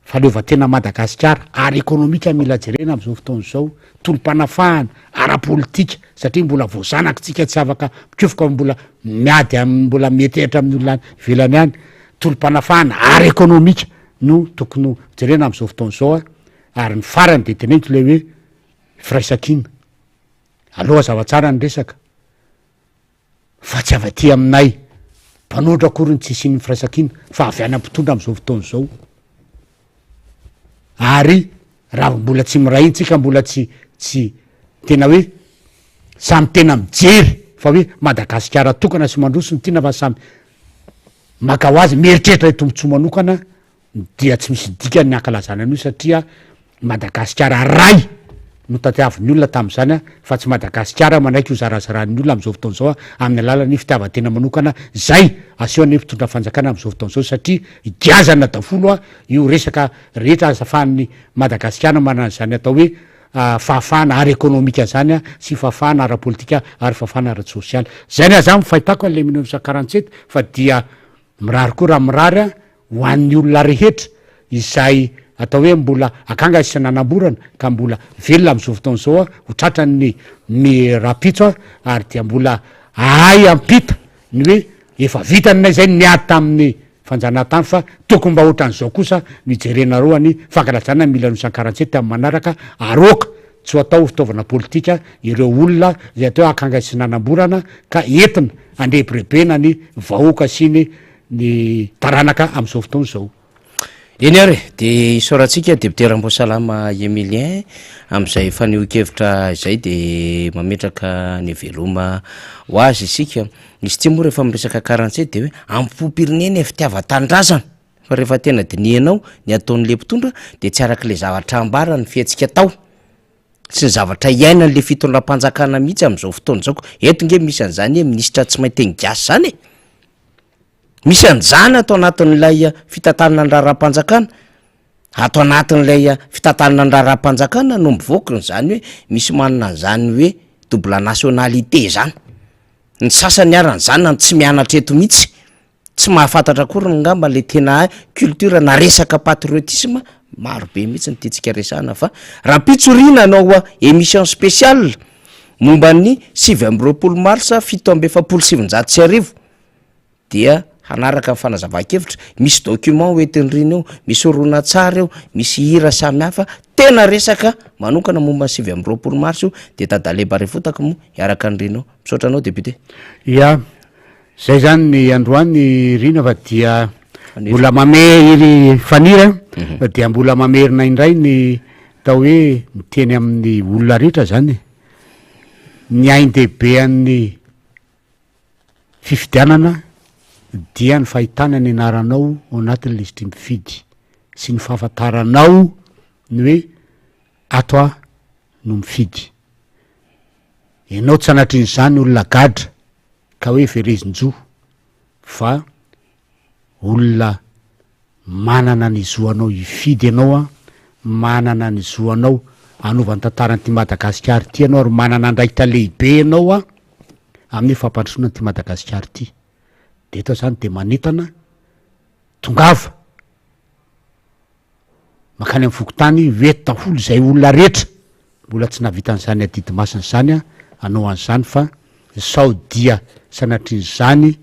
[SPEAKER 3] fahaleovatena Madagasikara ary ekonomika mila jerena am'izao fotoana zao tolom-panafahana ara-politika satria mbola voazanaky tsika tsy afaka mikofoka mbola miady mbola mietehitra amin'ny olona ivelany any tolom-panafahana ary ekonomika no tokony jerena am'izao fotoana zao a ary ny farany de tenento le hoe firaisakina aloha zavatsara ny resaka fa tsy avaty aminay mpanotra akory ny tsisiny ny firaisakina fa avy any ampitondra am'izao fotoana zao ary raha mbola tsy miray intsika mbola tsy tena hoe samy tena mijery fa hoe Madagasikara tokana sy mandroso ny tiana fa samy maka ho azy mieritreritra tombotsoa manokana dia tsy misy dika ny ankalazana an'io satria Madagasikara ray no tatiavin'ny olona tam'izany a fa tsy Madagasikara manaiky ho zarazaran'ny olona am'izao fotoana zao a amin'ny alalan'ny fitiavatena manokana zay aseho ny mpitondra fanjakana am'izao fotoana zao satria igiazana dafolo a io resaka rehetra azafahan'ny Madagasikara manana zany atao hoe fahafahana ary ekonomika zany a sy fahafahana ara-politika ary fahafahana ara-sosialy zay ny aza mifahitako an'le 1947 fa dia mirary koa raha mirary a ho an'ny olona rehetra izay atao hoe mbola akanga sy nanamborana ka mbola velona am'izao fotoana zao a ho tratrany ny rapitso a ary dia mbola ay ampita ny hoe efa vitanynay zay niady tamin'ny fanjanahantany fa tokony mba ohatran'izao kosa mijerenareo any fankalazana 1947 amin'ny manaraka aroka tsy ho atao fitaovana politika ireo olona zay atao hoe akanga sy nanamborana ka entina andrebirebena ny vahoaka sy ny taranaka am'izao fotoana zao.
[SPEAKER 2] eny ary de isaorantsika député Ramboasalama Emilien am'izay fanehoan-kevitra izay de mametraka ny veloma ho azy isika izy ty moa rehefa miresaka 47 de hoe ampom-pirenena fitiava-tanindrazana fa rehefa tena dinianao ny ataon'le mpitondra de tsy araka le zavatra ambara ny fiatsika tao sy ny zavatra iaina n'le fitondram-panjakana mihitsy am'izao fotoana zao eto nge misy an'izany ministra tsy mainteny gasy zany misy an'izany atao anatin'ilay fitantanana andraram-panjakana atao anatin'ilay fitantanana andraram-panjakana no mivoaka zany hoe misy manana an'izany hoe double nationalité zany ny sasany aran'izany na tsy mianatra eto mihitsy tsy mahafantatra kory ngamba le tena culture na resaka patriotisme maro be mihitsy ny tiatsika resana fa raha pitsorina anao émission spéciale momba ny 7 mars 1770 dia hanaraka ny fanazava-kevitra misy document hoentin'ireny eo misy oronan-tsara eo misy hira samy hafa tena resaka manokana momba 7 mars io de tadaleba refotaka moa hiaraka an'ireny eo misaotra anao député.
[SPEAKER 3] Ya zay zany ny androany rina fa dia mbola mame iry fanira dia mbola mamerina indray ny tao hoe miteny amin'ny olona rehetra zany ny ain-dehibe an'ny fifidianana dia ny fahitana ny anaranao ao anatin'le izy ty mifidy sy ny fahafantaranao ny hoe ato no mifidy ianao tsy anatrin'izany olona gadra ka hoe verezin-jo fa olona manana ny zoanao ifidy ianao manana ny zoanao anovany tantarany ty Madagasikara ty ianao ary manana andraikitra lehibe ianao amin'ny fampandrosoana ty Madagasikara ty de eto zany de manetana tongava makany amin'ny fokotany vety daholo zay olona rehetra mbola tsy navitan'izany adidy masina zany anao an'izany fa sao dia sanatriny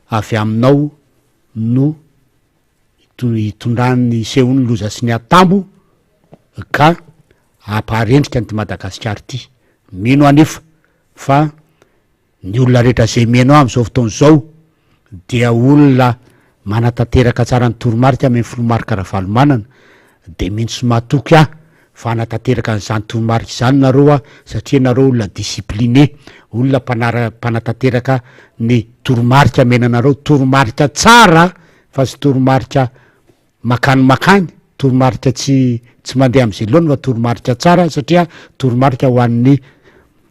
[SPEAKER 3] avy aminao no hitondrany sehony loza sy ny atambo ka ampaharendrika ny ty Madagasikara ty mino anefa fa ny olona rehetra zay menao am'izao fotoana zao dia olona manatanteraka tsara ny toromarika amin'ny folomarika Ravalomanana de mintsy matoky fa anatanteraka n'izany toromarika izany nareo satria nareo olona discipliné olona mpanatanteraka ny toromarika menanareo toromarika tsara fa sy toromarika makany toromarika tsy mandeha am'izay loany fa toromarika tsara satria toromarika ho an'ny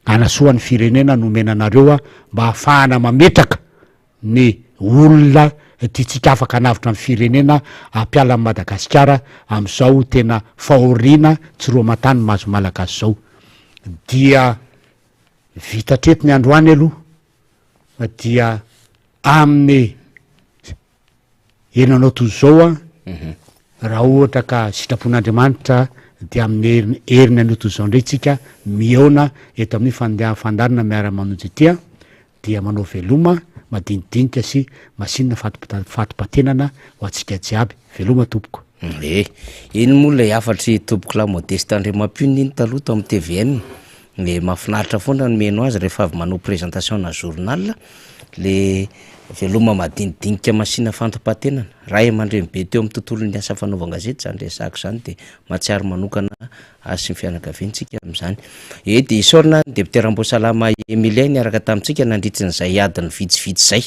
[SPEAKER 3] anasoan'ny firenena no menanareo mba hahafahana mametraka ny olona ty tsika afaka anavitra amin'ny firenena ampiala amin'ny Madagasikara am'izao tena fahoriana tsy roa matany mahazo malagasy zao dia vitatreto ny androany aloha dia amin'ny enanao toy zao raha ohatra ka sitrapon'Andriamanitra dia amin'ny heriny anao toy zao ndray tsika miona eto amin'ny fandarina miara-manonjy tya dia manao veloma madinidinika sy masinina fatipatenana ho atsika jiaby veloma tompoko
[SPEAKER 2] iny moa lay afatry tompoko la modeste Andriamampio iny taloha amin'ny TVN le mahafinaritra foana no meno azy rehefa avy manao présentation na journal le veloma madinidinika masina fatipatenana raha mandreny be teo amin'ny tontolo ny asa fanaovana gazety zany resaka zany de matsiary manokana sy ny fianakaviantsika am'izany de isaorina député Ramboasalama Emilien niaraka tamintsika nandritrin'izay adiny vitsivitsy zay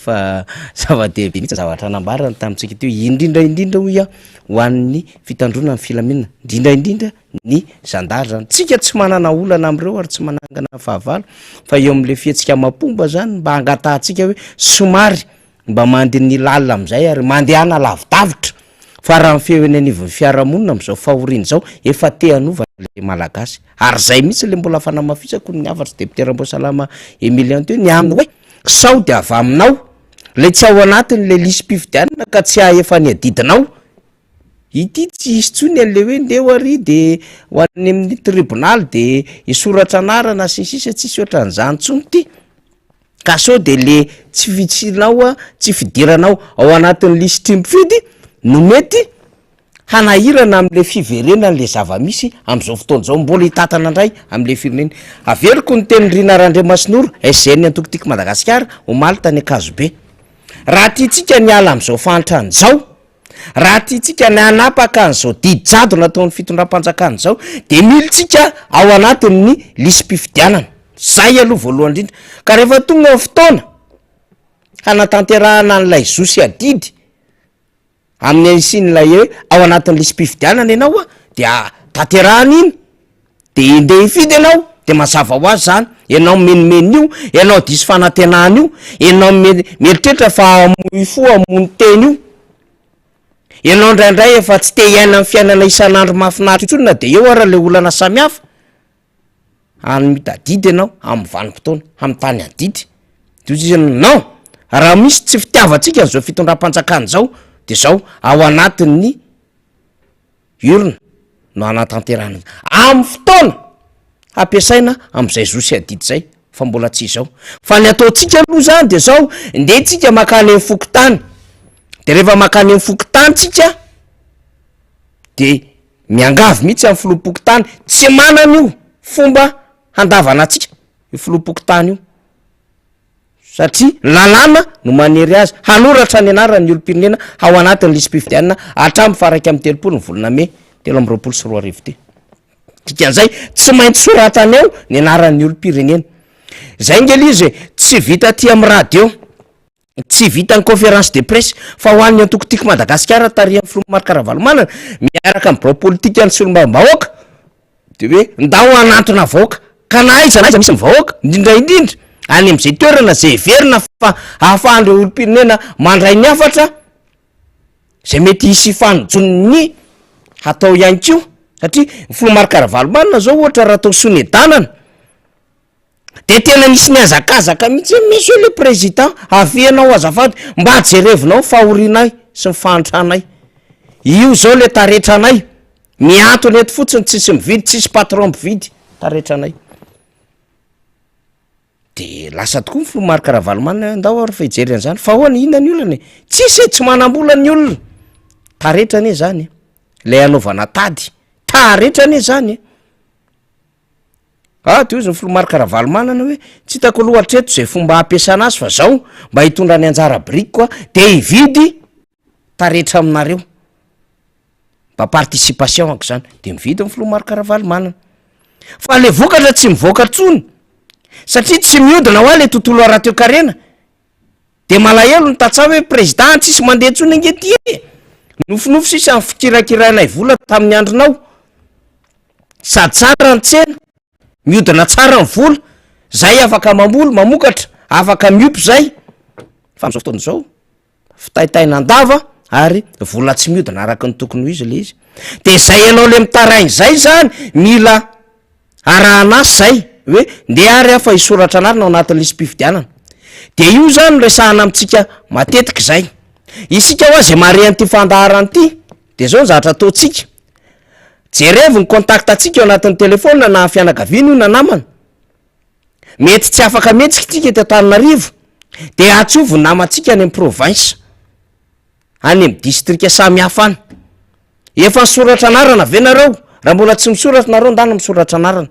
[SPEAKER 2] fa zava-dehibe mihitsy zavatra nambarana tamintsika teo indrindra hoy ho an'ny fitandrona ny filaminana indrindra ny zandary zany tsika tsy manana olana am'ireo ary tsy manangana fahavalo fa eo am'le fiatsika mapomba zany mba hangatahantsika hoe somary mba mandeha ny lalina am'izay ary mandehana lavidavitra fa raha mifeho eny anivon'ny fiarahamonina am'izao fahoriana zao efa te hanovana le malagasy ary zay mihitsy le mbola fanamafisako ny afatry député Ramboasalama Emilien teo ny aminy hoe sao de avy aminao le tsy ao anatiny le lisy mpifidianana ka tsy efa ny adidinao ity tsy isy tsony an'le hoe ndeo ary de ho any amin'ny tribonaly de isoratra anarana sy sisa tsisy ohatran'izany tsony ty ka sao de le tsy vitsinao tsy fidiranao ao anatin'ny listy mifidy no mety hanahirana am'le fiverenan'le zava-misy am'izao fotoana zao mbola hitatana indray am'le firenena averiko ny teny Rina Randriamasinoro SN Antokotiko Madagasikara omaly tany Akazobe raha tiatsika ny ala am'izao fantrany zao raha tiatsika ny anapaka an'izao didijado nataon'ny fitondram-panjakana zao de militsika ao anatin'ny lisym-pifidianana zay aloha voalohany indrindra ka rehefa tonga ny fotoana hanatanterahana an'ilay zosy adidy amin'ny ansin'ilay hoe ao anatin'ny lisym-pifidianana ianao de tanterahana iny de ndeha hifidy ianao de mazava ho azy zany ianao menimenina io ianao disy fanantenana io ianao mieritreritra fa amoy fo amony teny io ianao ndraindray efa tsy te hiaina amin'ny fiainana isan'andro mahafinaritra itsony na de eo ara le olana samihafa any mitadidy ianao amin'ny vanim-potoana amin'ny tany adidy non raha misy tsy fitiavatsika n'izao fitondram-panjakana zao de zao ao anatin'ny urne no anatanterana amin'ny fotoana ampiasaina am'izay zosy adidy zay fa mbola tsy izao fa ny ataotsika aloha zany de zao nde tsika makany amin'ny fokotany de rehefa makany amin'ny fokotany tsika de miangavy mihitsy amin'ny filoha-pokotany tsy manana io fomba handavana atsika io filoha-pokotany io satria lalàna no manery azy hanoratra ny anarany olom-pirenena ao anatin'ny lisym-pifidianana hatramy faraka amin'ny 30 ny volana May 2024 ty dikan'izay tsy maintsy soratany eo ny anaran'ny olom-pirenena zay ngely izy tsy vita aty amin'ny radio tsy vita ny conférence de presse fa ho an'ny Antokotiko Madagasikara tarihan'ny Filoha Marc Ravalomanana miaraka amin'ny birao politika ny solombavam-bahoaka de hoe ndao anatona vahoaka ka na aiza misy vahoaka indrindra any am'izay toerana zay verina fa ahafahandreo olom-pirenena mandray ny afatra zay mety hisy fanojony hatao ihany kio satria ny Filoha Marc Ravalomanana zao ohatra raha atao sonedanana de tena nisy ny azakazaka mihitsy monsieur le président afianao azafady mba jerevinao fahorinay sy ny fahantranay io zao le taretranay miantony eto fotsiny tsisy mividy tsisy patron mividy taretranay de lasa tokoa ny Filoha Marc Ravalomanana ndao ary fejery an'izany fa hoany inona ny olona tsisy tsy manam-bola ny olona taretrane zany lay anaovana tady taretrane zany de izy ny Filoha Marc Ravalomanana hoe tsy hitako aloha hatreto zay fomba ampiasana azy fa zao mba hitondra ny anjara biriky koa de hividy taretra aminareo mba participation ako zany de mividy ny Filoha Marc Ravalomanana fa le vokatra tsy mivoaka tsony satria tsy miodina ho a le tontolo ara-toekarena de malahelo ny tatsava hoe président tsisy mandeha tsony angety nofinofo sisa ny fikirakirainay vola tamin'ny andronao sady tsara ny tsena miodina tsara ny vola zay afaka mamboly mamokatra afaka miopo zay fa am'izao fotoana zao fitaitaina andava ary vola tsy miodina araka ny tokony ho izy le izy de zay ianao le mitarainy zay zany mila arahanasy zay hoe nde ary afa hisoratra anarina ao anatin'ny lisym-pifidianana de io zany resahana amitsika matetika zay isika ho azy mare an'ity fandaharany ity de zao ny zavatra ataotsika jerevy ny contact atsika eo anatin'ny telefona na fianakaviana io na namana mety tsy afaka mihetsika tsika eto Antananarivo de atsovo ny namatsika any amin'ny province any amin'ny distrika samy hafa any efa nisoratra anarana ve nareo raha mbola tsy misoratra nareo ndana misoratra anarana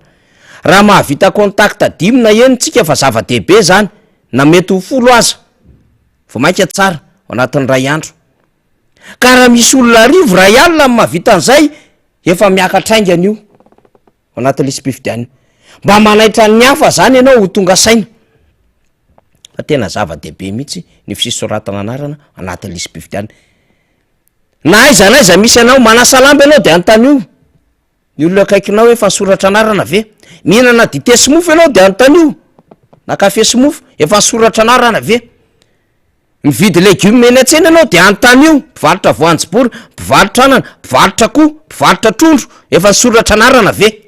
[SPEAKER 2] raha mahavita contact 10 na enitsika fa zava-dehibe zany na mety ho 10 aza vo mainka tsara ao anatin'ny ray andro ka raha misy olona 10 ray alina mahavita an'izay efa miakatrainga an'io ao anatin'ny lisym-pifidianana mba manaitra ny hafa zany ianao ho tonga saina fa tena zava-dehibe mihitsy ny fisoratana anarana anatin'ny lisym-pifidianana na aiza na aiza misy anao manasalamba ianao de anontany io ny olona akaikinao hoe fa nisoratra anarana ve mihinana dite sy mofo ianao de anontany io na kafe sy mofo efa nisoratra anarana ve mividy legioma eny an-tsena ianao de anontany io mpivarotra voanjobory mpivarotra anana mpivarotra koa mpivarotra trondro efa nisoratra anarana ve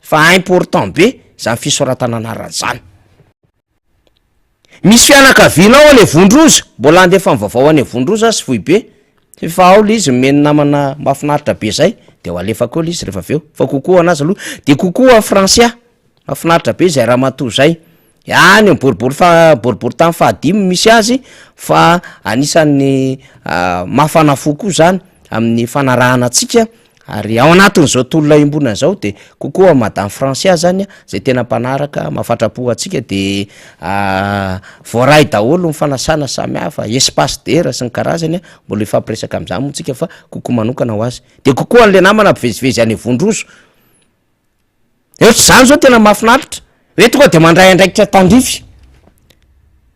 [SPEAKER 2] fa important be zany fisoratana anarana zany misy fianakavianao any Vondroza mbola andefa mivavao any Vondroza sy foibe efa ao le izy meny namana mahafinaritra be zay de ho alefa koa le izy rehefa aveo fa kokoa anazy aloha de kokoa français mahafinaritra be zay raha matoa zay any boribory tany fahadimy misy azy fa anisan'ny mafana fo koa zany amin'ny fanarahana atsika ary ao anatin'izao tolona imbonana zao de kokoa madame français zany zay tena mpanaraka mahafatrapo atsika de voaray daholo mifanasana samihafa espace dera sy ny karazany mbola ifampiresaka am'zany moa tsika fa kokoa manokana ho azy de kokoa an'le namana mpivezivezy any vondroso eotra zany zao tena mahafinaritra hoe tonga de mandray andraikitra tandrify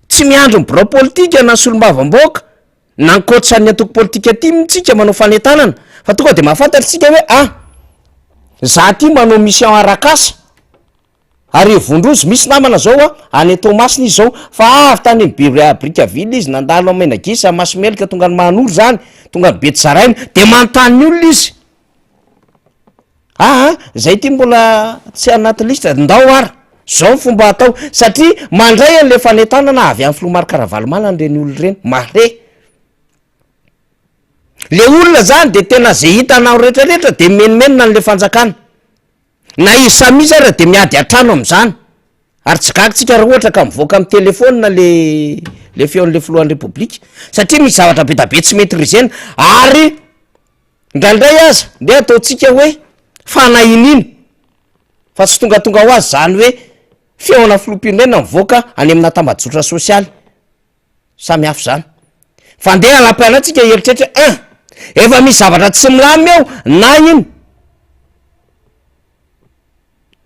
[SPEAKER 2] tsy miandro ny biro politika na solombavam-boaka na nkoatsan'ny atoko politika ty mitsika manao fanetanana fa tonga de mahafantatritsika hoe za ty manao mission arakasa ary vondroso misy namana zao any Tomasina izy zao fa avy tany Brickaville izy nandalo Menagisa Masomelika tonga ny Manoro zany tonga ny Betsaraina de manontany olona izy zay ty mbola tsy anaty lista ndao ara zao fomba atao satria mandray an'le fanetanana avy amin'ny Filomary Karavalomana reny olona reny mare le olona zany de tena zay hitanao rehetrarehetra de menimenina n'le fanjakana na izy samisa ara de miady atrano am'zany ary tsy gagitsika raha ohatra ka mivoaka amin'ny telefona le feon'le filohan'ny Repoblika satria misy zavatra be da be tsy maîtrisena ary ndraindray aza de ataotsika hoe fanahininy fa tsy tongatonga ho azy zany hoe feona filompirenena mivoaka any amina tambajotra sosialy samy hafa zany fa ndeha lampianatsika eritrehitra efa misy zavatra tsy milamy eo na iny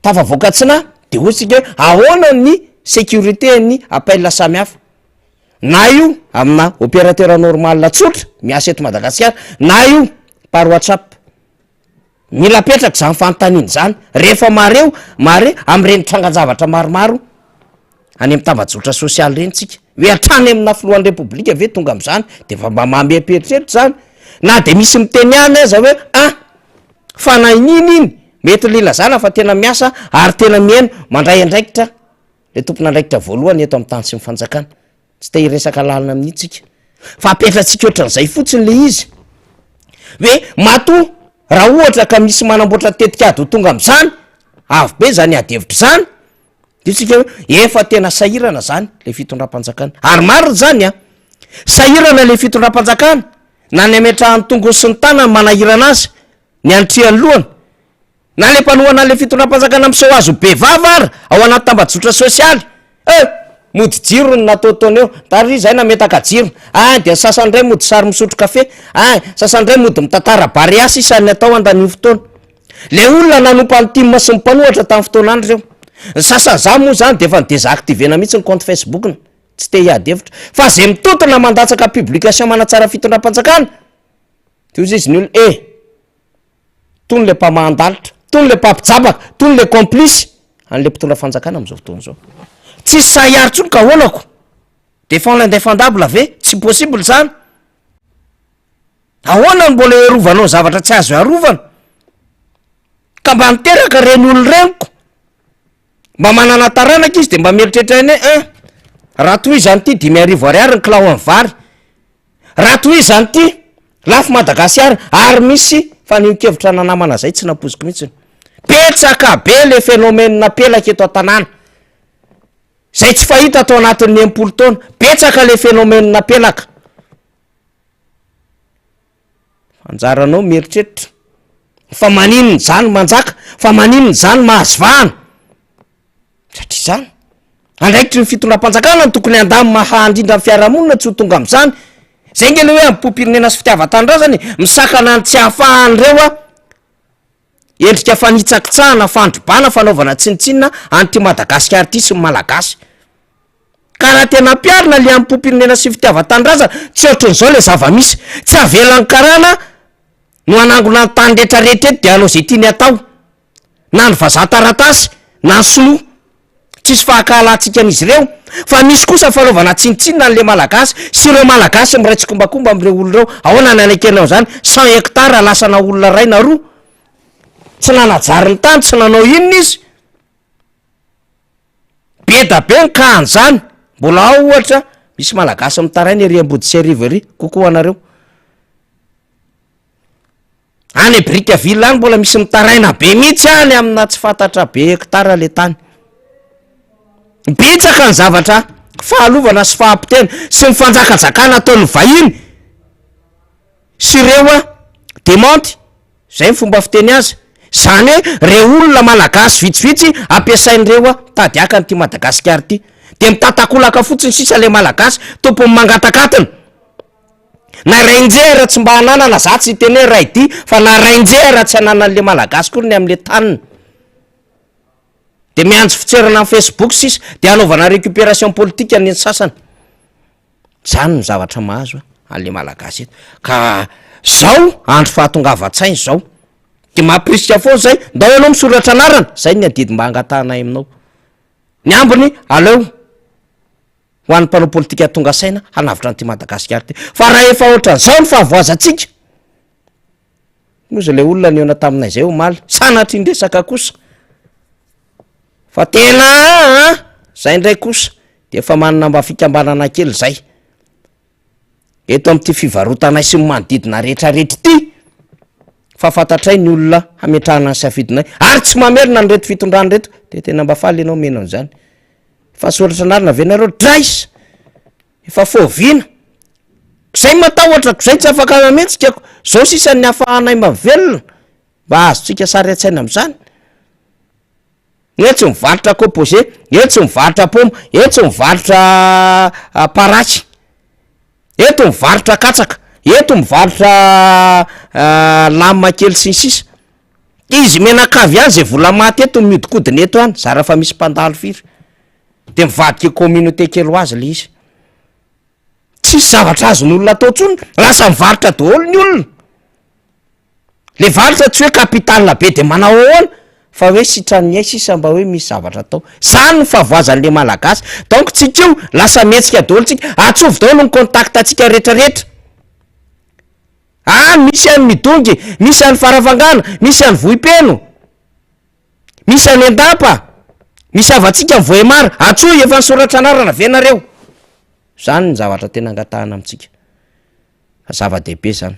[SPEAKER 2] tafavoakatsina de ohatsika hoe ahoana ny sécurité ny appel samy hafa na io amina opérateur normal tsotra miasa eto Madagasikara na io par WhatsApp mila petraka zany fanontaniany zany rehefa mareo am'ireny trangan-javatra maromaro any amin'ny tambajotra sosialy reny tsika hoe atrany amina filohan'ny Repoblika ve tonga am'zany de fa mba mampieritreritra zany na de misy miteny any aza hoe fanahininy iny mety lila zana fa tena miasa ary tena mihaino mandray andraikitra le tompona andraikitra voalohany eto amin'ny tany sy mifanjakana tsy te hiresaka lalina amin'itsika fa apetratsika ohatran'izay fotsiny le izy hoe matoa raha ohatra ka misy manamboatra tetikady ho tonga am'zany avy be zany adevitra zany de tsika hoe efa tena sahirana zany le fitondram-panjakana ary marina zany sahirana le fitondram-panjakana na ny ametrahany tongony sy ny tanany manahirana azy ny antriany lohany na le mpanohana le fitondram-panjakana am'seo azo be vava ao anaty tambajotra sosialy mody jiro ny nataotony eo tary zay nametaka jiro de sasandray mody sary misotro kafe sasandray mody mitantara bariasy isan'ny atao andaniny fotoana le olona nanompa ny tima sy mipanohatra tamin'ny fotoana andro reo sasany za moa zany de efa ny désactivena mihitsy ny compte Facebook-na tsy te hiadevitra fa zay mitotona mandatsaka publication manatsara fitondram-panjakana de ozy izy ny olona tony le mpamandalitra tony le mpampijabaka tony le complice an'le mpitondra-fanjakana am'izao fotoana zao tsisy sahihary tsony ka holako défend l'indéfendable ve tsy possible zany ahoana ny mbola arovanao zavatra tsy azo arovana ka mba miteraka reny olo reniko mba manana taranaka izy de mba mieritreritra eny raha toy izany ty 5,000 ariary ny kilao amin'ny vary raha toy izany ty lafo Madagasikara ary misy fa niokevitra nanamana zay tsy napoziko mihitsy petsaka be le phénomène napelaka eto an-tanàna zay tsy fahita atao anatin'ny 10 taona petsaka le phénomène napelaka anjaranao mieritreritra fa maninony zany manjaka fa maninony zany mahazivahana satria zany andraikitry ny fitondram-panjakana ny tokony andamy mahandrindra amin'ny fiarahamonina tsy ho tonga am'zany zay nge le hoe ampopirenena sy fitiavan-tanindrazany misakana ny tsy hahafahanyireo endrika fanitsakitsahana fandrobana fanaovana tsinitsinina anty Madagasikara ty sy malagasy ka raha tena piarina le ampopirenena sy fitiavan-tanindrazana tsy ohatran'izao le zava-misy tsy avelan'ny karana no anangona ny tany rehetrarehetra eto de anao zay tiany atao na ny vazaha taratasy na ny sinoa tsisy fahakahalatsika an'izy ireo fa misy kosa fanaovana tsinitsinina n'le malagasy sy ireo malagasy miraitsykombakomba am'ireo olona reo ahoana nanakenao zany 100 hectara lasana olona ray na roa tsy nanajary ny tany tsy nanao inona izy be da be ny kahany zany mbola ao ohatra misy malagasy mitarainy ery ambody sy arivo ery kokoa anareo any Brickaville any mbola misy mitaraina be mihitsy any amina tsy fantatra be hektara le tany. Betsaka ny zavatra fahalovana sy fahampitena sy ny fanjakazakana ataon'ny vahiny sy ireo demanty, zay ny fomba fiteny azy. Zany hoe reo olona malagasy vitsivitsy ampiasain'ireo tady akany ty Madagasikara ty, de mitatakolaka fotsiny sisa le malagasy tompony mangatakatana. Na rainjera tsy mba hananana, za tsy teny hoe ray ty fa na rainjera tsy hananan'le malagasy kory ny am'le taniny. De mianjo fitserana amin'ny Facebook sisa de anaovana récupération politique any sasany. Zany ny zavatra mahazo an'le malagasy eto. Ka zao andro fahatongava-tsainy zao. De mampirisika foana zay, ndao anao misoratra anarana, zay ny adidy mba hangatanay aminao. Ny ambiny aleo ho an'ny mpanao politika tonga saina hanavitra an'ty Madagasikara ty. Fa raha efa ohatran'izao ny fahavoazantsika, moza le olona niona taminay zay omaly sanatry indresaka kosa. Fa tena zay ndray kosa de efa manana mba fikambanana kely zay. Eto amin'ty fivarotanay sy ny manodidina rehetrarehetra ty, fa fantatray ny olona hametrahana ny safidinay ary tsy mamerina ny reto fitondrany reto, de tena mba faly ianao menao an'izany. Fa soratra anarina ve nareo draisa efa foviana zay matahotra zay tsy afaka mametsika zao sisa ny hafahanay mba velona mba azotsika sary atsaina am'izany. Etsy mivarotra composé, etsy mivarotra poma, etsy mivarotra paratsy, eto mivarotra katsaka, eto mivarotra lamba kely sy ny sisa. Izy menakavy any zay vola maty eto miodikodiny eto any, zara fa misy mpandalo firy. De mivadika communauté kely ho azy le izy. Tsisy zavatra azon'olona atao tsony, lasa mivarotra daholo ny olona. Le varotra tsy hoe kapitala be de manao ahoana, fa hoe sitrany ay sisa mba hoe misy zavatra atao. Zany ny fahavoazan'le malagasy. Donc tsika io lasa mihetsika daholo tsika, atsovy daholo ny contact atsika rehetrarehetra. Misy any midongy, misy any faravangana, misy any vohipeno, misy any andapa, misy avatsika ny vohemara, atsoy efa nisoratra anarana ve nareo. Zany ny zavatra tena angatahana amitsika. Zava-dehibe zany.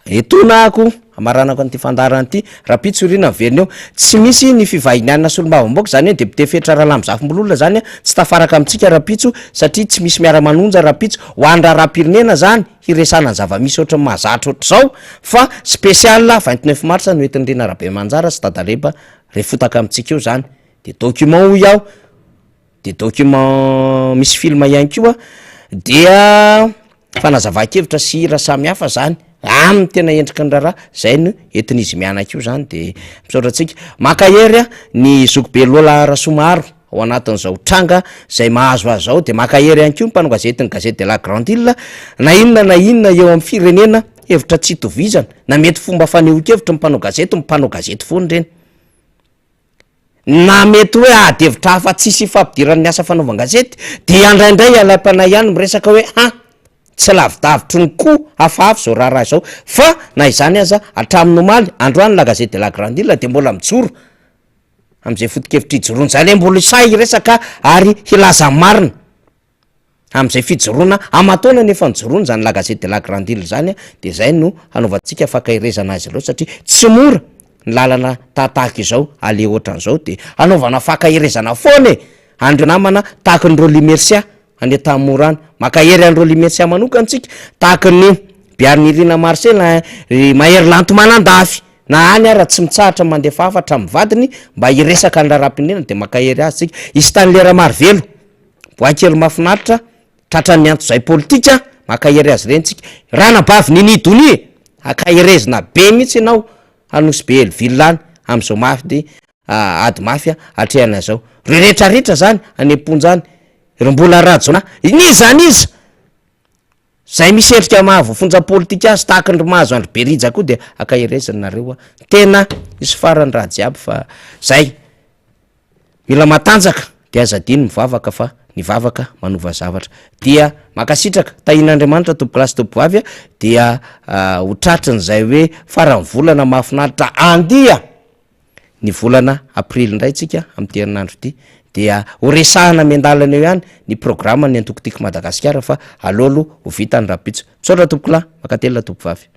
[SPEAKER 2] Etonako amaranako an'ity fandarana ity, raha pitsorina verina eo, tsy misy ny fivahinianina solombavam-baoaka, zany hoe député fetra Rahalamizafimbololona zany tsy tafaraka amitsika rapitso satria tsy misy miara-manonja rapitso ho andra raha-pirenena zany hiresana ny zava-misy ohatry mahazatra ohatr'izao, fa spécial 29 mars no entin'ny Rena Rabemanjara sy Dadaleba refotaka amitsika eo zany. De document ho iaho, de document misy film ihany koa, dia fanazava-kevitra sy hira samy hafa zany aminy tena endriky ny raharaha, zay no entin'izy mianaka io zany. De misaotratsika makahery ny Zokobe Lola Rasomaro ao anatin'izao tranga zay mahazo azy zao. De makahery ihany koa mpanao gazety ny Gazety de la Grande Île, na inona eo amin'ny firenena hevitra tsy itovizana, na mety fomba fanehoan-kevitra mpanao gazety foana reny, na mety hoe adevitra hafa tsisy fampidiran'ny asa fanaovan-gazety, de andraindray alam-panay ihany miresaka hoe tsy lavidavitry ny koa hafahafa zao raha zao. Fa na izany aza hatramin'ny omaly androany la Gazety de la Grande Île de mbola mijoro am'izay foto-kevitra ijoroana zany, mbola say resaka ary hilaza marina am'izay fijoroana amatona nefa nijoroana zany la Gazety de la Grande Île zany. De zay no hanaovantsika fakahirezana azy loatra satria tsy mora ny lalana tahaka izao ale ohatran'izao, de hanaovana fakahirezana foana andro namana tahaka ny Roly Mercia any tamorana, makahery andro Limercia manokana tsika tahaka ny Biarnirina Marcel mahery lanto manandafy na any ara tsy mitsahatra mandefa afatra mivadiny mba hiresaka ny raharapinena, de makahery azy tsika. Isy tany lera marvelo boakely mafinaritra tratran'ny anto zay politika, makahery azy reny tsika. Ranabavy ninidony akaherezina be mihitsy ianao anosy be elvillany am'izao mafy de ady mafy atrehana zao rehetrarehetra zany anemponjany mbola rajona nizany izy zay miserika mahavoafonja politika azy tahaka ny mahazo andro berija koa, de akaherezana nareo tena isy farany raha jiaby. Fa zay mila matanjaka de azadiny mivavaka, fa ny vavaka manova zavatra. Dia makasitraka tahin'Andriamanitra tompolasy tompovavy dia ho tratriny zay hoe farany volana mahafinaritra andia ny volana aprily indray tsika am'ty herinandro ty, dia ho resahana miandalana eo ihany ny programma ny antokotiko Madagasikara, fa alolo ho vitany rapitso. Misaotra tompokolahy, makatelina tompovavy.